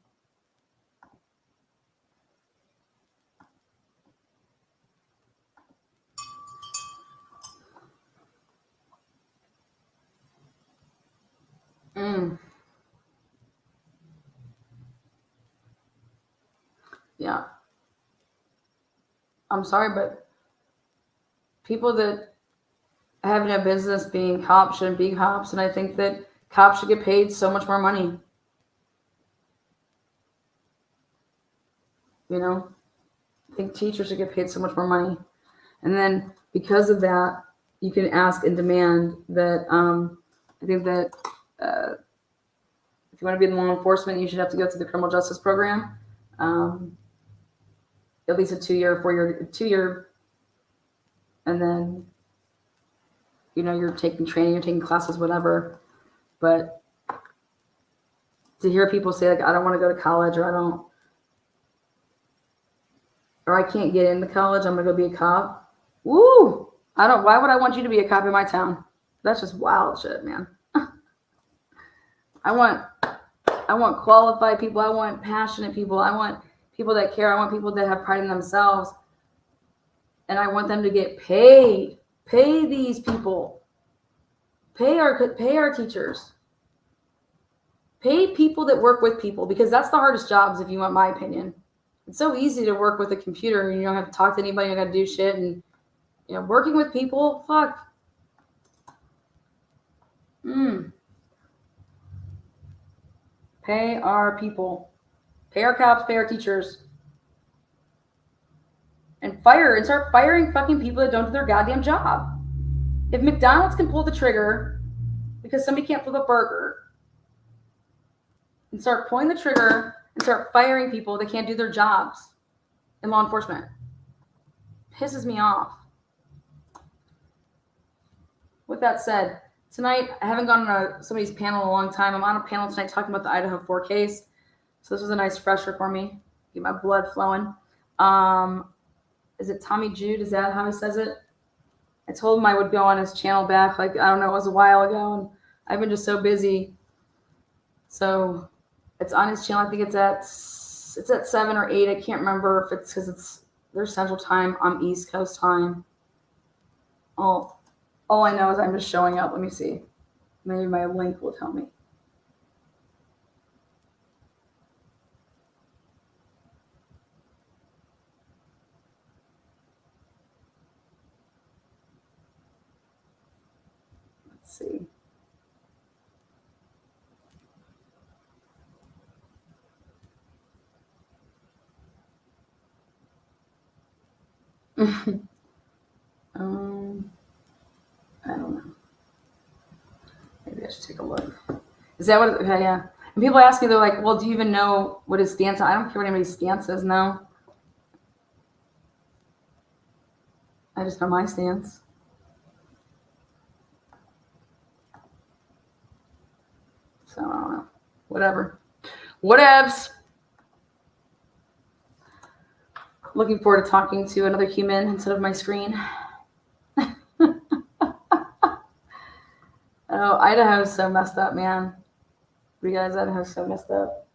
Yeah. I'm sorry, but people that have no business being cops shouldn't be cops. And I think that cops should get paid so much more money. I think teachers should get paid so much more money. And then because of that, you can ask and demand that, I think that if you want to be in law enforcement, you should have to go through the criminal justice program. At least a 2-year, and then, you're taking training, you're taking classes, whatever. But to hear people say, like, I don't want to go to college, or I can't get into college, I'm going to go be a cop. Woo! Why would I want you to be a cop in my town? That's just wild shit, man. I want qualified people. I want passionate people. I want people that care. I want people that have pride in themselves. And I want them to get paid. Pay these people. Pay our teachers. Pay people that work with people, because that's the hardest jobs, if you want my opinion. It's so easy to work with a computer and you don't have to talk to anybody, you don't got to do shit. And, working with people, fuck. Pay our people. Pay our cops, pay our teachers. And start firing fucking people that don't do their goddamn job. If McDonald's can pull the trigger because somebody can't flip a burger, and start pulling the trigger and start firing people that can't do their jobs in law enforcement, pisses me off. With that said, tonight, I haven't gone on somebody's panel in a long time. I'm on a panel tonight talking about the Idaho4 case. So this was a nice fresher for me. Get my blood flowing. Is it Tommy Jude? Is that how he says it? I told him I would go on his channel back. Like, I don't know, it was a while ago. And I've been just so busy. So it's on his channel. I think it's at 7 or 8. I can't remember if it's because their Central Time. I'm East Coast time. All I know is I'm just showing up. Let me see. Maybe my link will tell me. Let's see. I don't know. Maybe I should take a look. Is that what? Okay, yeah. And people ask me, they're like, "Well, do you even know what his stance is?" I don't care what anybody's stance is now. I just know my stance. So I don't know. Whatever. Whatevs. Looking forward to talking to another human instead of my screen. Oh, Idaho's so messed up, man. You guys, Idaho's so messed up.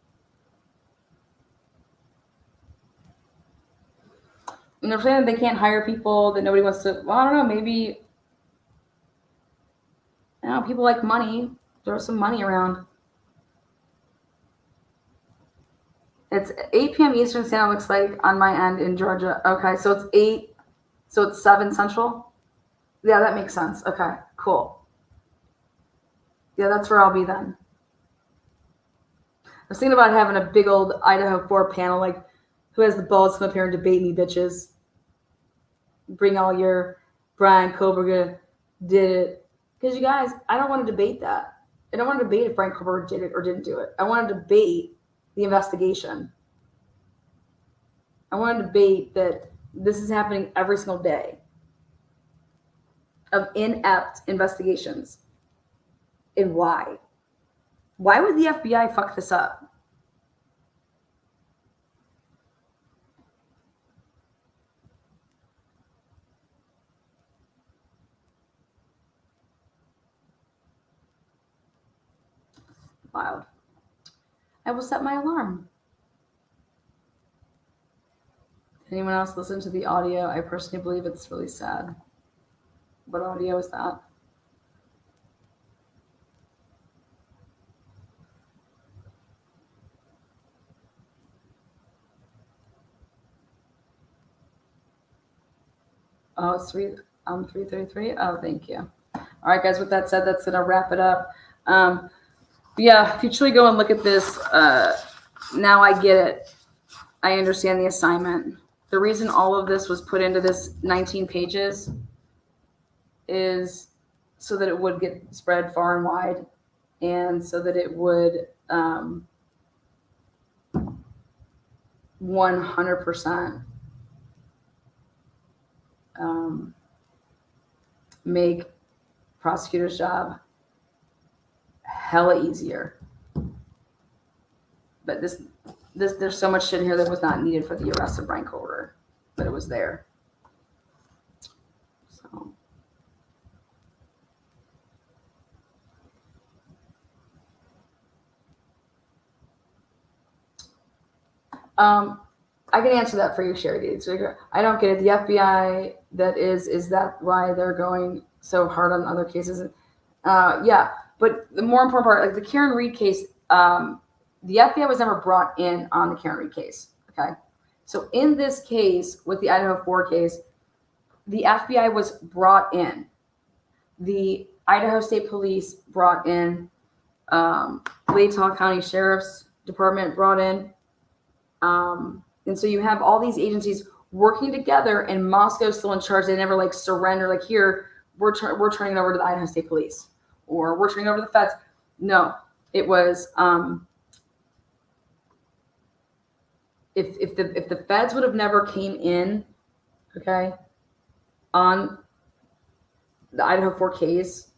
And they're saying that they can't hire people, that nobody wants to. Well, I don't know. Maybe, you know, people like money. Throw some money around. It's 8 p.m. Eastern Standard, looks like, on my end in Georgia. Okay, so it's 8. So it's 7 Central? Yeah, that makes sense. Okay, cool. Yeah, that's where I'll be then. I was thinking about having a big old Idaho4 panel, like, who has the balls to come up here and debate me, bitches? Bring all your Brian Koberger did it. Because, you guys, I don't want to debate that. I don't want to debate if Brian Koberger did it or didn't do it. I want to debate the investigation. I want to debate that this is happening every single day of inept investigations. And why? Why would the FBI fuck this up? Wild. I will set my alarm. Anyone else listen to the audio? I personally believe it's really sad. What audio is that? Oh, it's 3:33. Oh, thank you. All right, guys. With that said, that's gonna wrap it up. Yeah, if you truly go and look at this, now I get it. I understand the assignment. The reason all of this was put into this 19 pages is so that it would get spread far and wide, and so that it would 100% make prosecutor's job hella easier. But this there's so much shit in here that was not needed for the arrest of Brian Koberger, but it was there. So I can answer that for you, Sherry. I don't get it. The FBI, is that why they're going so hard on other cases? Yeah, but the more important part, like the Karen Reed case, the FBI was never brought in on the Karen Reed case. Okay, so in this case with the Idaho4 case, the FBI was brought in. The Idaho State Police brought in. Latah County Sheriff's Department brought in. And so you have all these agencies working together, and Moscow's still in charge. They never like surrender. Like, here, we're turning it over to the Idaho State Police, or we're turning over to the feds. No, it was if the feds would have never came in, okay, on the Idaho4 case,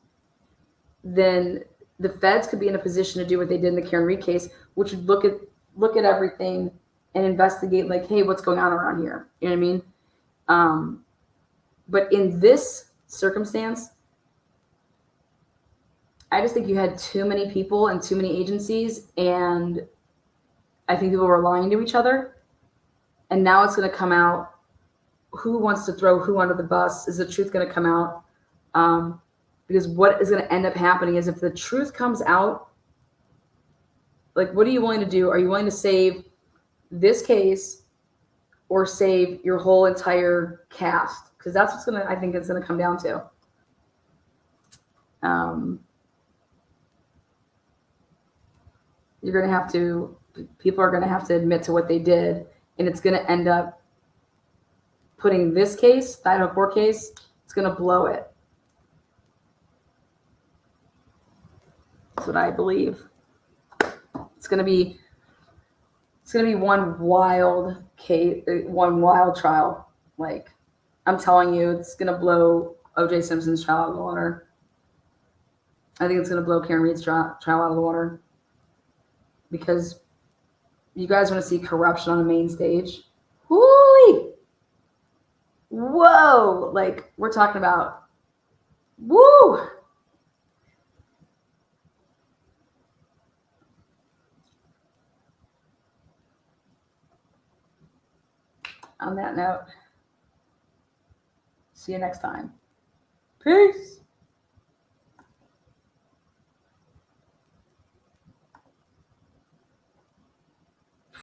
then the feds could be in a position to do what they did in the Karen Reed case, which would look at everything and investigate, like, hey, what's going on around here? You know what I mean? But in this circumstance, I just think you had too many people and too many agencies, and I think people were lying to each other. And now it's going to come out who wants to throw who under the bus. Is the truth going to come out? Because what is going to end up happening is, if the truth comes out, like, what are you willing to do? Are you willing to save this case or save your whole entire cast? Because that's what's I think it's going to come down to. People are going to have to admit to what they did, and it's going to end up putting this case, the Idaho4 case, it's going to blow it. That's what I believe. It's gonna be one wild case, one wild trial. Like, I'm telling you, it's gonna blow O.J. Simpson's trial out of the water. I think it's gonna blow Karen Reed's trial out of the water, because you guys want to see corruption on the main stage. Woo! Whoa! Like, we're talking about, woo! On that note, see you next time. Peace.